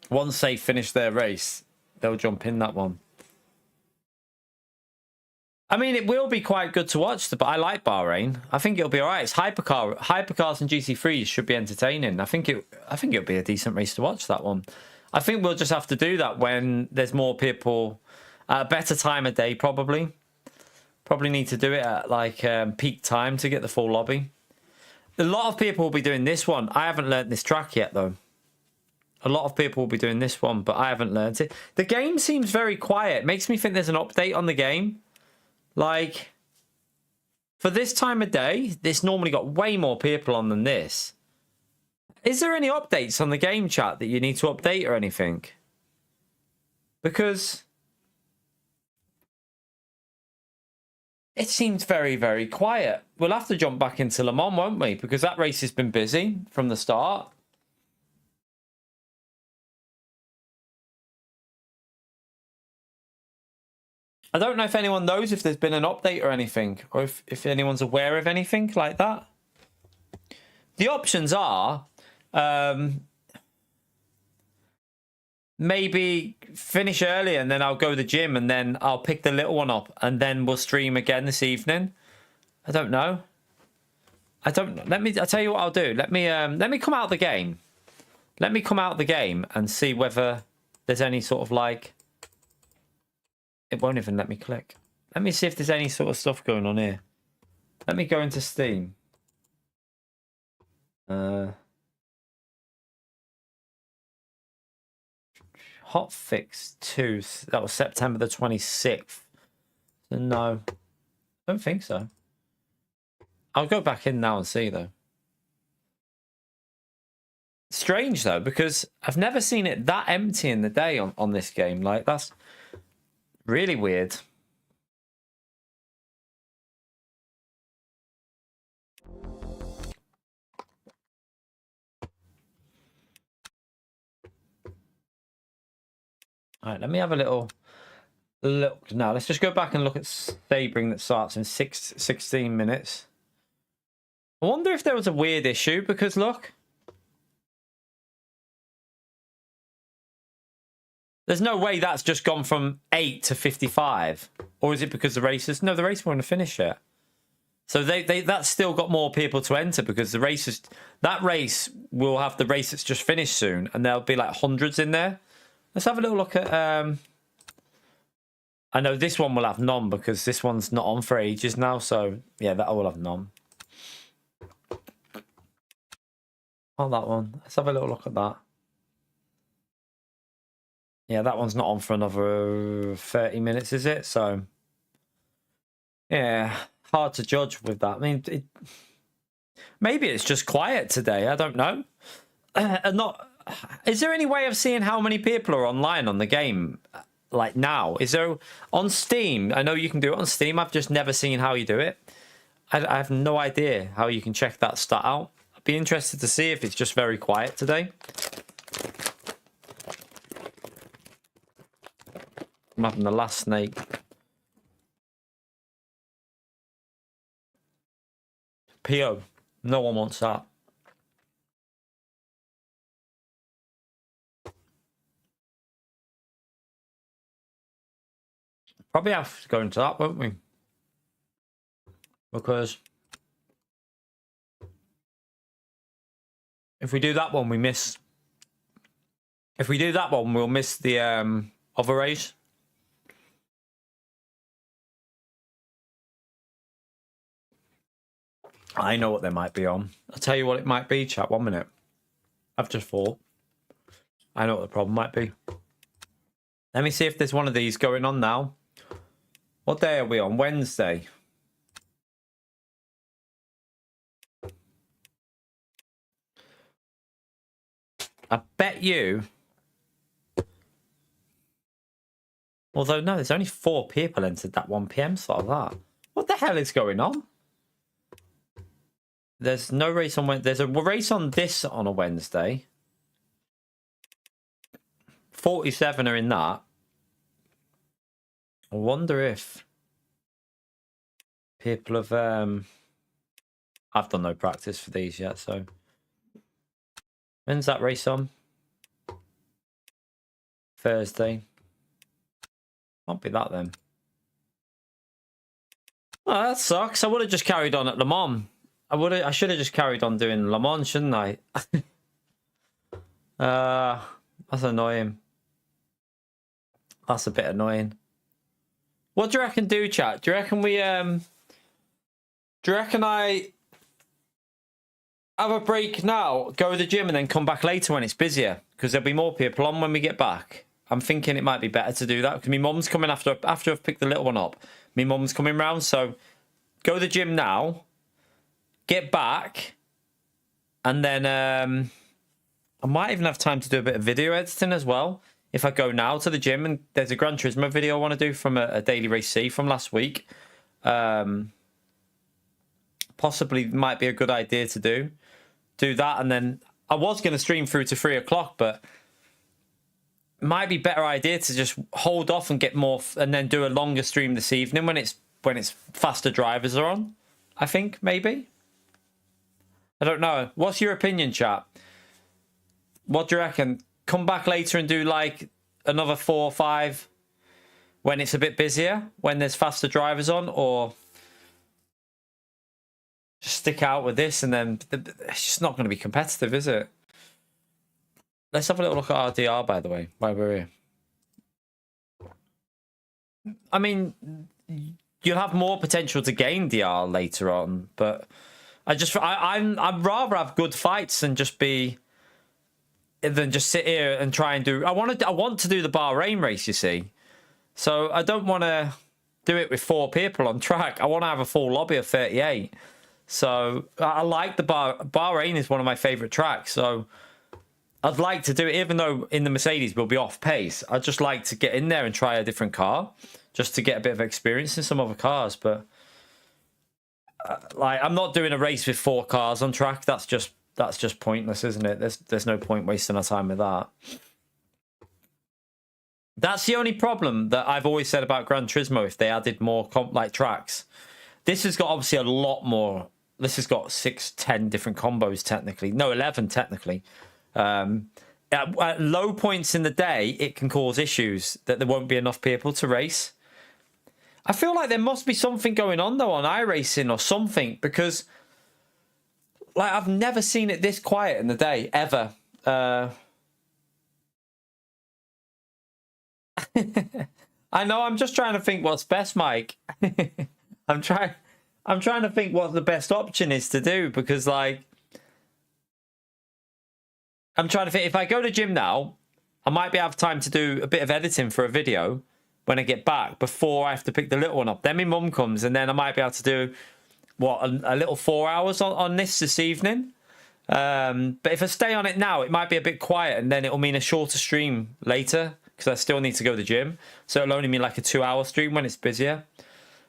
Once they finish their race, they'll jump in that one. I mean, it will be quite good to watch, but I like Bahrain. I think it'll be all right. It's hypercar. Hypercars and GT3s should be entertaining. I think it'll be a decent race to watch, that one. I think we'll just have to do that when there's more people at a better time of day, probably. Probably need to do it at, like, peak time to get the full lobby. A lot of people will be doing this one. I haven't learnt this track yet, though. A lot of people will be doing this one, but I haven't learnt it. The game seems very quiet. It makes me think there's an update on the game. Like, For this time of day, this normally got way more people on than this. Is there any updates on the game chat that you need to update or anything? Because it seems very, very quiet. We'll have to jump back into Le Mans, won't we? Because that race has been busy from the start. I don't know if anyone knows if there's been an update or anything, or if anyone's aware of anything like that. The options are maybe finish early and then I'll go to the gym and then I'll pick the little one up and then we'll stream again this evening. I don't know. I'll tell you what I'll do. Let me come out of the game. Let me come out of the game and see whether there's any sort of like... It won't even let me click. Let me see if there's any sort of stuff going on here. Let me go into Steam. Hotfix 2. That was September the 26th. So no. I don't think so. I'll go back in now and see though. Strange though, because I've never seen it that empty in the day on this game. Like, that's really weird. All right, let me have a little look now. Let's just go back and look at Sabring that starts in 16 minutes. I wonder if there was a weird issue because look. There's no way that's just gone from 8 to 55. Or is it because the races... No, the race won't finish yet. So that's still got more people to enter because the races... That race will have the race that's just finished soon. And there'll be like hundreds in there. Let's have a little look at... I know this one will have none because this one's not on for ages now. So, yeah, that will have none. Oh, that one. Let's have a little look at that. Yeah, that one's not on for another 30 minutes, is it? So, yeah, hard to judge with that. I mean, maybe it's just quiet today. I don't know. Is there any way of seeing how many people are online on the game, like now? Is there on Steam? I know you can do it on Steam. I've just never seen how you do it. I have no idea how you can check that stat out. I'd be interested to see if it's just very quiet today. I'm having the last snake. PO. No one wants that. Probably have to go into that, won't we? Because if we do that one, we miss. If we do that one, we'll miss the other race. I know what they might be on. I'll tell you what it might be, chat. 1 minute. I've just thought. I know what the problem might be. Let me see if there's one of these going on now. What day are we on? Wednesday. I bet you... Although, no, there's only 4 people entered that 1 PM slot of that. What the hell is going on? There's no race on Wednesday. There's a race on this on a Wednesday. 47 are in that. I wonder if people have... I've done no practice for these yet, so... When's that race on? Thursday. Won't be that then. Oh, that sucks. I would have just carried on at Le Mans. I should have just carried on doing Le Mans, shouldn't I? That's annoying. That's a bit annoying. What do you reckon do, chat? Do you reckon we do you reckon I have a break now, go to the gym and then come back later when it's busier? Because there'll be more people on when we get back. I'm thinking it might be better to do that because my mum's coming after I've picked the little one up. My mum's coming round, so go to the gym now, get back, and then I might even have time to do a bit of video editing as well. If I go now to the gym, and there's a Gran Turismo video I want to do from a Daily Race C from last week. Possibly might be a good idea to do that, and then I was going to stream through to 3 o'clock, but might be better idea to just hold off and get more, and then do a longer stream this evening when it's faster drivers are on. I think maybe. I don't know. What's your opinion, chat? What do you reckon? Come back later and do like another 4 or 5 when it's a bit busier, when there's faster drivers on, or just stick out with this, and then it's just not going to be competitive, is it? Let's have a little look at RDR, by the way, while we're here. I mean, you'll have more potential to gain DR later on, but I'd rather have good fights than just sit here and try and do. I want to do the Bahrain race, you see. So I don't want to do it with 4 people on track. I want to have a full lobby of 38. So I like the Bahrain is one of my favorite tracks. So I'd like to do it, even though in the Mercedes we'll be off pace. I'd just like to get in there and try a different car, just to get a bit of experience in some other cars. But like, I'm not doing a race with 4 cars on track. That's just pointless, isn't it? There's no point wasting our time with that. That's the only problem that I've always said about Gran Turismo. If they added more tracks, this has got obviously a lot more. This has got 6, 10 different combos technically. No, 11 technically. At low points in the day, it can cause issues that there won't be enough people to race. I feel like there must be something going on though on iRacing or something, because like I've never seen it this quiet in the day ever. I know. I'm just trying to think what's best, Mike. I'm trying to think what the best option is to do, because like I'm trying to think, if I go to gym now, I might have time to do a bit of editing for a video when I get back before I have to pick the little one up. Then my mum comes, and then I might be able to do a little 4 hours on this evening. But if I stay on it now, it might be a bit quiet, and then it'll mean a shorter stream later, because I still need to go to the gym. So it'll only mean like a 2-hour stream when it's busier.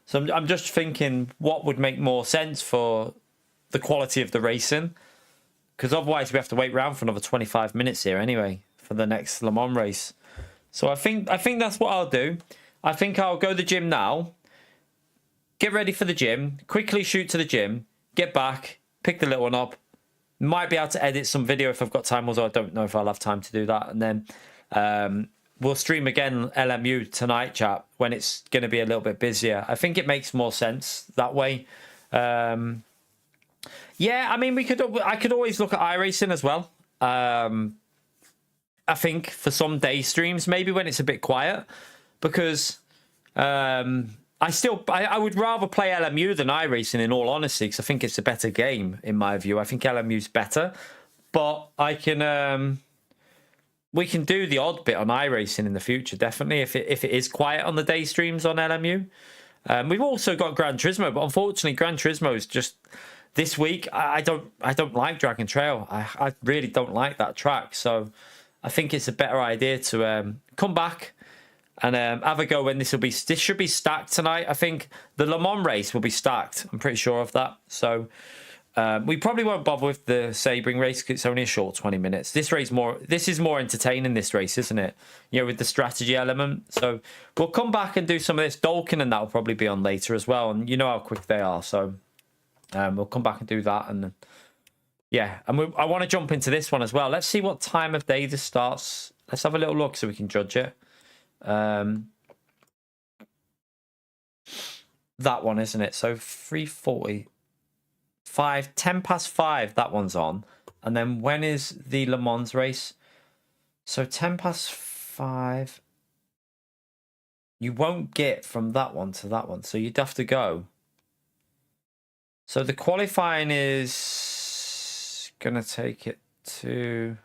So I'm just thinking what would make more sense for the quality of the racing, because otherwise we have to wait around for another 25 minutes here anyway for the next Le Mans race. So I think that's what I'll do. I think I'll go to the gym now, get ready for the gym, quickly shoot to the gym, get back, pick the little one up. Might be able to edit some video if I've got time, although I don't know if I'll have time to do that. And then we'll stream again LMU tonight, chat, when it's going to be a little bit busier. I think it makes more sense that way. Yeah, I mean, I could always look at iRacing as well. I think for some day streams, maybe when it's a bit quiet, because I would rather play LMU than iRacing, in all honesty, because I think it's a better game in my view. I think LMU's better, but we can do the odd bit on iRacing in the future, definitely, if it is quiet on the day streams on LMU. We've also got Gran Turismo, but unfortunately Gran Turismo is just this week. I don't like Dragon Trail. I really don't like that track, so I think it's a better idea to come back and have a go when this should be stacked tonight. I think the Le Mans race will be stacked. I'm pretty sure of that. So we probably won't bother with the Sebring race because it's only a short 20 minutes. This is more entertaining, this race, isn't it? You know, with the strategy element. So we'll come back and do some of this. Dolkin and that will probably be on later as well. And you know how quick they are. So we'll come back and do that. And yeah, and I want to jump into this one as well. Let's see what time of day this starts. Let's have a little look so we can judge it. That one, isn't it? So 3:40. 10 past 5, that one's on. And then when is the Le Mans race? So 10 past 5. You won't get from that one to that one. So you'd have to go. So the qualifying is going to take it to...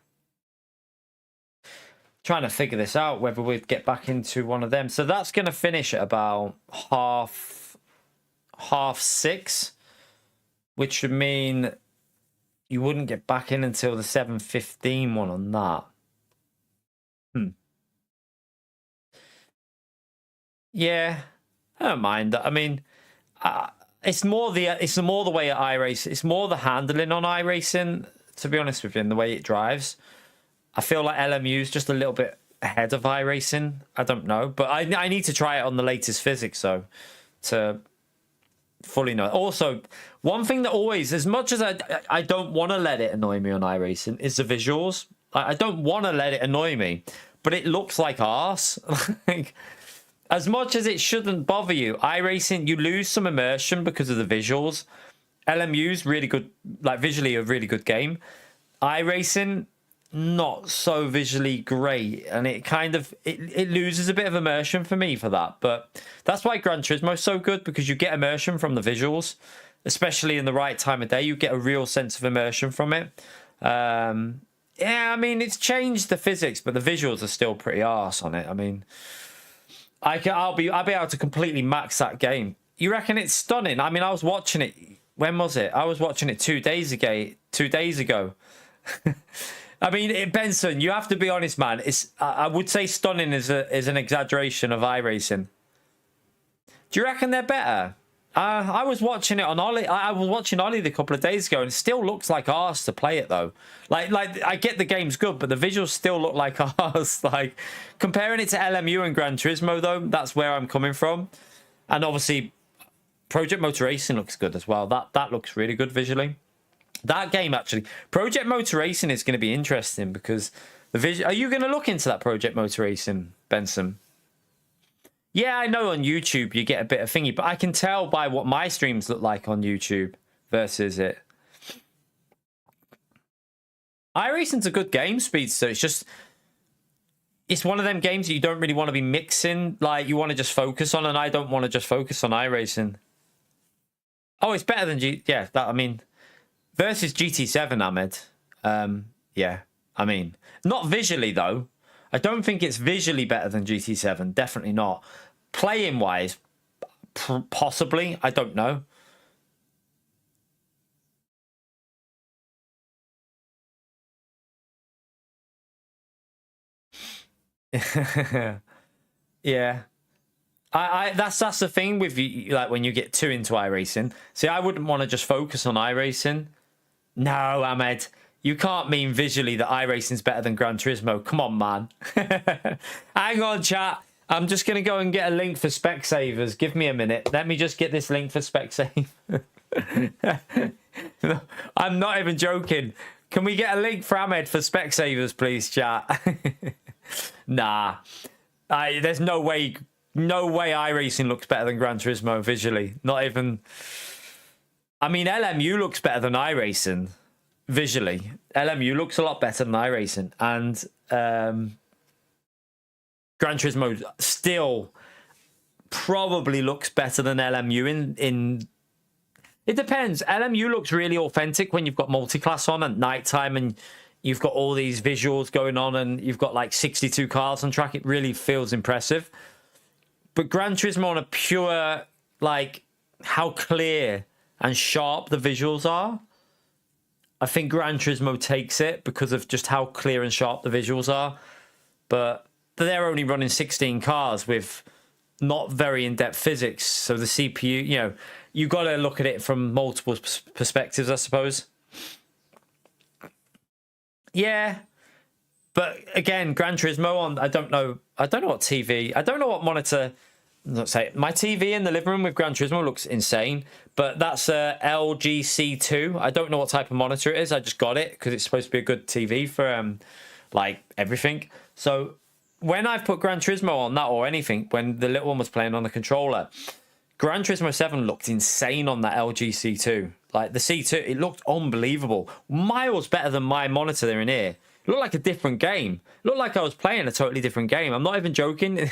Trying to figure this out, whether we'd get back into one of them. So that's going to finish at about half 6:30, which would mean you wouldn't get back in until the 7:15 one on that. Yeah, I don't mind that. I mean, it's more the way at iRacing. It's more the handling on iRacing, to be honest with you, and the way it drives. I feel like LMU is just a little bit ahead of iRacing. I don't know, but I need to try it on the latest physics though to fully know. Also, one thing that always, as much as I don't want to let it annoy me on iRacing, is the visuals. I don't want to let it annoy me, but it looks like arse. Like, as much as it shouldn't bother you, iRacing, you lose some immersion because of the visuals. LMU's really good, like visually a really good game. iRacing, not so visually great, and it kind of it loses a bit of immersion for me for that. But that's why Gran Turismo's so good, because you get immersion from the visuals, especially in the right time of day. You get a real sense of immersion from it. Yeah, I mean, it's changed the physics, but the visuals are still pretty arse on it. I mean, I'll be able to completely max that game. You reckon it's stunning? I mean, I was watching it. When was it? I was watching it 2 days ago. 2 days ago. I mean, Benson, you have to be honest, man. I would say stunning is an exaggeration of iRacing. Do you reckon they're better? I was watching it on Ollie. I was watching Ollie a couple of days ago, and it still looks like arse to play it though. Like I get the game's good, but the visuals still look like arse. Like comparing it to LMU and Gran Turismo though, that's where I'm coming from. And obviously, Project Motor Racing looks good as well. That looks really good visually. That game actually, Project Motor Racing is going to be interesting because the vision. Are you going to look into that Project Motor Racing, Benson? Yeah, I know on YouTube you get a bit of thingy, but I can tell by what my streams look like on YouTube versus it. iRacing's a good game, Speedster. It's one of them games that you don't really want to be mixing. Like, you want to just focus on, and I don't want to just focus on iRacing. Oh, it's better than I mean, versus GT7, Ahmed. Yeah, I mean, not visually, though. I don't think it's visually better than GT7. Definitely not. Playing wise, possibly. I don't know. Yeah. That's the thing with you, like when you get too into iRacing. See, I wouldn't want to just focus on iRacing. No, Ahmed. You can't mean visually that iRacing's better than Gran Turismo. Come on, man. Hang on, chat. I'm just going to go and get a link for Specsavers. Give me a minute. Let me just get this link for Specsavers. No, I'm not even joking. Can we get a link for Ahmed for Specsavers, please, chat? Nah. There's no way iRacing looks better than Gran Turismo visually. Not even... I mean, LMU looks better than iRacing. Visually, LMU looks a lot better than iRacing, and Gran Turismo still probably looks better than LMU in it depends. LMU looks really authentic when you've got multi-class on at nighttime and you've got all these visuals going on and you've got like 62 cars on track. It really feels impressive. But Gran Turismo on a pure, like, how clear and sharp the visuals are, I think Gran Turismo takes it because of just how clear and sharp the visuals are. But they're only running 16 cars with not very in-depth physics. So the CPU, you know, you got to look at it from multiple perspectives, I suppose. Yeah. But again, Gran Turismo on, I don't know what TV, I don't know what monitor. Let's say my TV in the living room with Gran Turismo looks insane, but that's a LG C2. I don't know what type of monitor it is. I just got it because it's supposed to be a good TV for like everything. So when I've put Gran Turismo on that or anything, when the little one was playing on the controller, Gran Turismo 7 looked insane on that LG C2. Like the C2, it looked unbelievable. Miles better than my monitor there in here. It looked like a different game. It looked like I was playing a totally different game. I'm not even joking.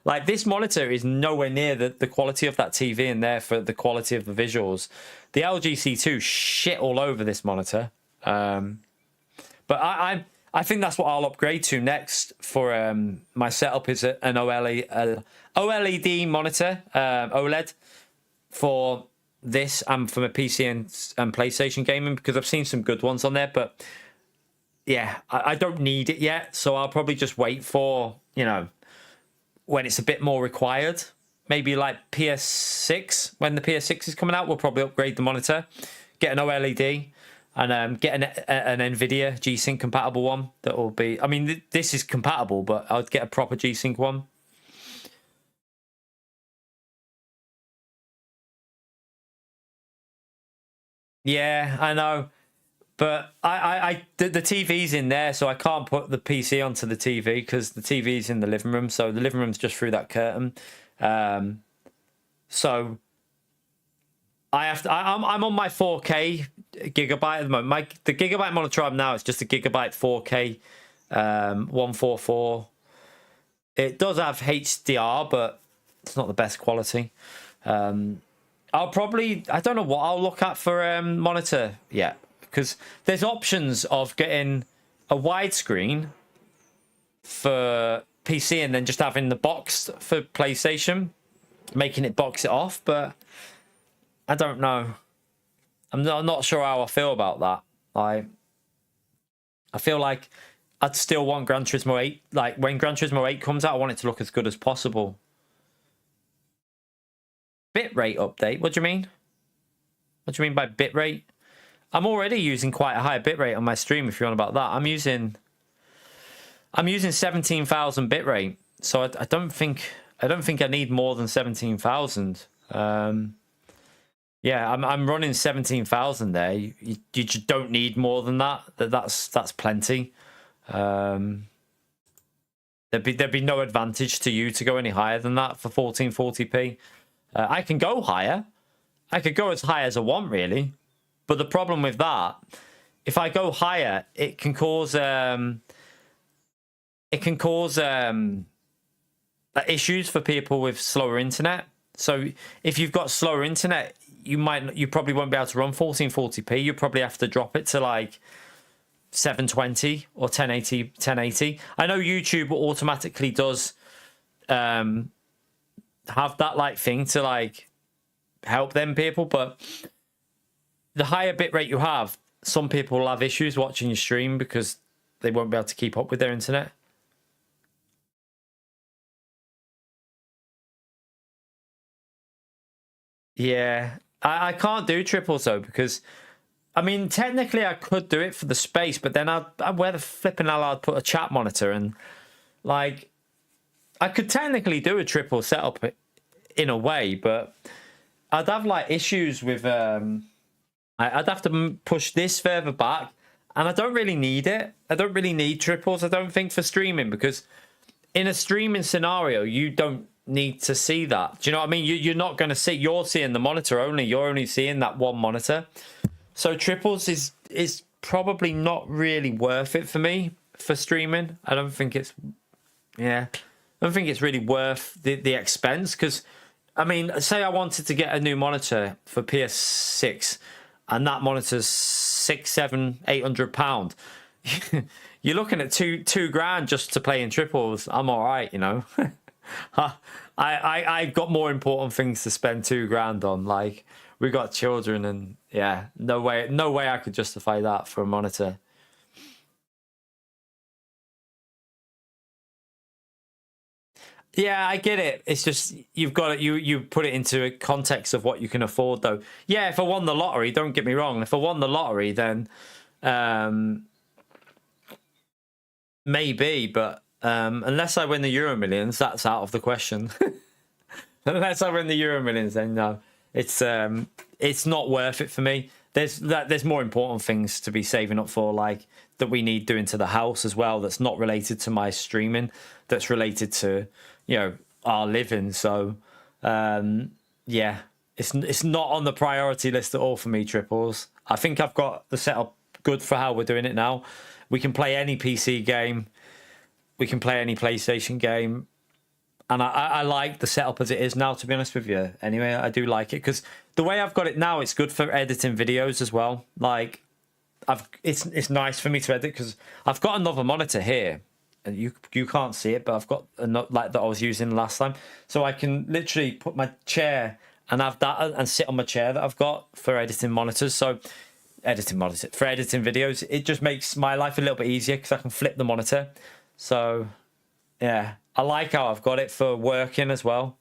Like, this monitor is nowhere near the quality of that TV and therefore the quality of the visuals. The LG C2 shit all over this monitor. But I think that's what I'll upgrade to next for my setup is an OLED monitor, OLED. for this and for my PC and PlayStation gaming, because I've seen some good ones on there, but yeah, I don't need it yet, so I'll probably just wait for, you know, when it's a bit more required. Maybe like PS6, when the PS6 is coming out, we'll probably upgrade the monitor, get an OLED, and get an NVIDIA G-Sync compatible one. That will be, I mean, this is compatible, but I'd get a proper G-Sync one. Yeah, I know. But the TV's in there, so I can't put the PC onto the TV because the TV's in the living room. So the living room's just through that curtain. So I have to. I'm on my 4K gigabyte at the moment. The gigabyte monitor I'm now is just a gigabyte 4K 144. It does have HDR, but it's not the best quality. I'll probably, I don't know what I'll look at for monitor yet, because there's options of getting a widescreen for PC and then just having the box for PlayStation, making it box it off, but I don't know. I'm not sure how I feel about that. I feel like I'd still want Gran Turismo 8. Like, when Gran Turismo 8 comes out, I want it to look as good as possible. Bitrate update? What do you mean? What do you mean by bitrate? I'm already using quite a high bitrate on my stream, if you're on about that. I'm using 17,000 bitrate, so I don't think I need more than 17,000. Yeah, I'm running 17,000 there. You just don't need more than that. That's plenty. There'd be no advantage to you to go any higher than that for 1440p. I can go higher. I could go as high as I want, really. But the problem with that, if I go higher, it can cause issues for people with slower internet. So if you've got slower internet, you probably won't be able to run 1440p. You probably have to drop it to like 720 or 1080. I know YouTube automatically does have that like thing to like help them people, but the higher bitrate you have, some people will have issues watching your stream because they won't be able to keep up with their internet. Yeah, I can't do triples though, because I mean, technically I could do it for the space, but then I'd where the flipping hell I'd put a chat monitor, and like I could technically do a triple setup in a way, but I'd have like issues with I'd have to push this further back, and I don't really need it. I don't really need triples, I don't think, for streaming, because in a streaming scenario, you don't need to see that. Do you know what I mean? You're not going to see, you're seeing the monitor only. You're only seeing that one monitor. So triples is probably not really worth it for me for streaming. I don't think it's, yeah, I don't think it's really worth the expense, because I mean, say I wanted to get a new monitor for PS6 and that monitor's £600-800. You're looking at two grand just to play in triples. I'm all right, you know. I've got more important things to spend £2 on. Like, we got children, and yeah, no way I could justify that for a monitor. Yeah, I get it. It's just you've got it. You put it into a context of what you can afford, though. Yeah, if I won the lottery, don't get me wrong. If I won the lottery, then maybe. But unless I win the Euro Millions, that's out of the question. Unless I win the Euro Millions, then no, it's not worth it for me. There's more important things to be saving up for, like that we need doing to the house as well. That's not related to my streaming. That's related to, you know, our living. So yeah, it's not on the priority list at all for me, triples. I think I've got the setup good for how we're doing it now. We can play any PC game, we can play any PlayStation game, and I like the setup as it is now, to be honest with you. Anyway, I do like it, because the way I've got it now, it's good for editing videos as well. Like, it's nice for me to edit, because I've got another monitor here, and you can't see it, but I've got like that I was using last time, so I can literally put my chair and have that and sit on my chair that I've got for editing monitors. So for editing videos, it just makes my life a little bit easier because I can flip the monitor. So yeah, I like how I've got it for working as well.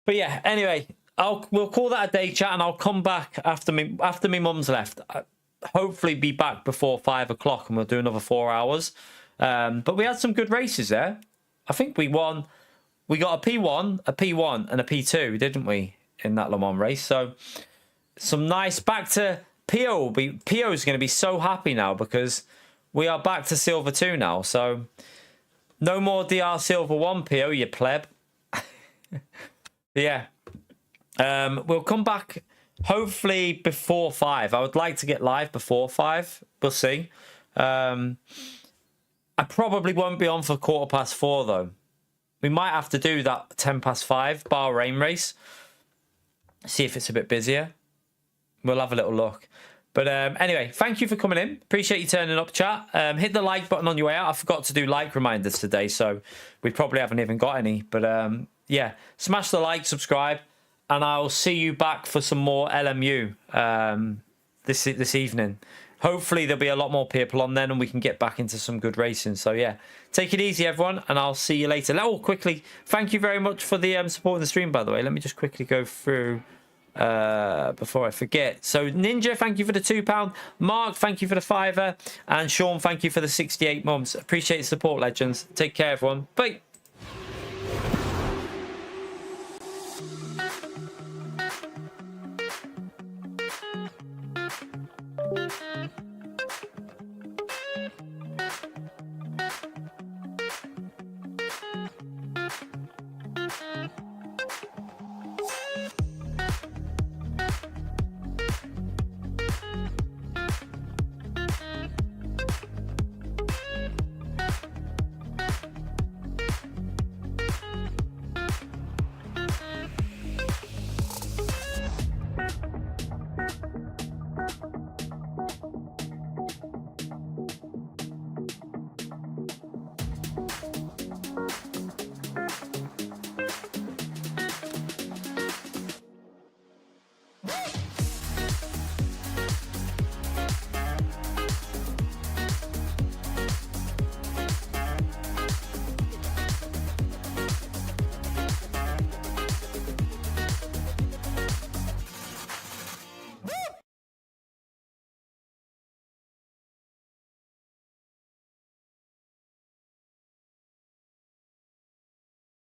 But yeah, anyway, we'll call that a day, chat, and I'll come back after me mum's left. Hopefully be back before 5 o'clock, and we'll do another 4 hours. But we had some good races there. I think we won. We got a P1, a P1, and a P2, didn't we, in that Le Mans race? So some nice back to Pio. Pio is going to be so happy now because we are back to Silver 2 now. So no more DR Silver 1, Pio, you pleb. Yeah. We'll come back hopefully before 5. I would like to get live before 5. We'll see. I probably won't be on for 4:15 though. We might have to do that 5:10 Bahrain race. See if it's a bit busier. We'll have a little look. But anyway, thank you for coming in. Appreciate you turning up, chat. Hit the like button on your way out. I forgot to do like reminders today, so we probably haven't even got any. But yeah, smash the like, subscribe, and I'll see you back for some more LMU this evening. Hopefully there'll be a lot more people on then and we can get back into some good racing. So yeah, take it easy everyone, and I'll see you later. Oh, quickly, thank you very much for the supporting the stream, by the way. Let me just quickly go through before I forget. So Ninja, thank you for the £2. Mark, thank you for the £5, and Sean, thank you for the 68 months. Appreciate the support, legends. Take care everyone. Bye.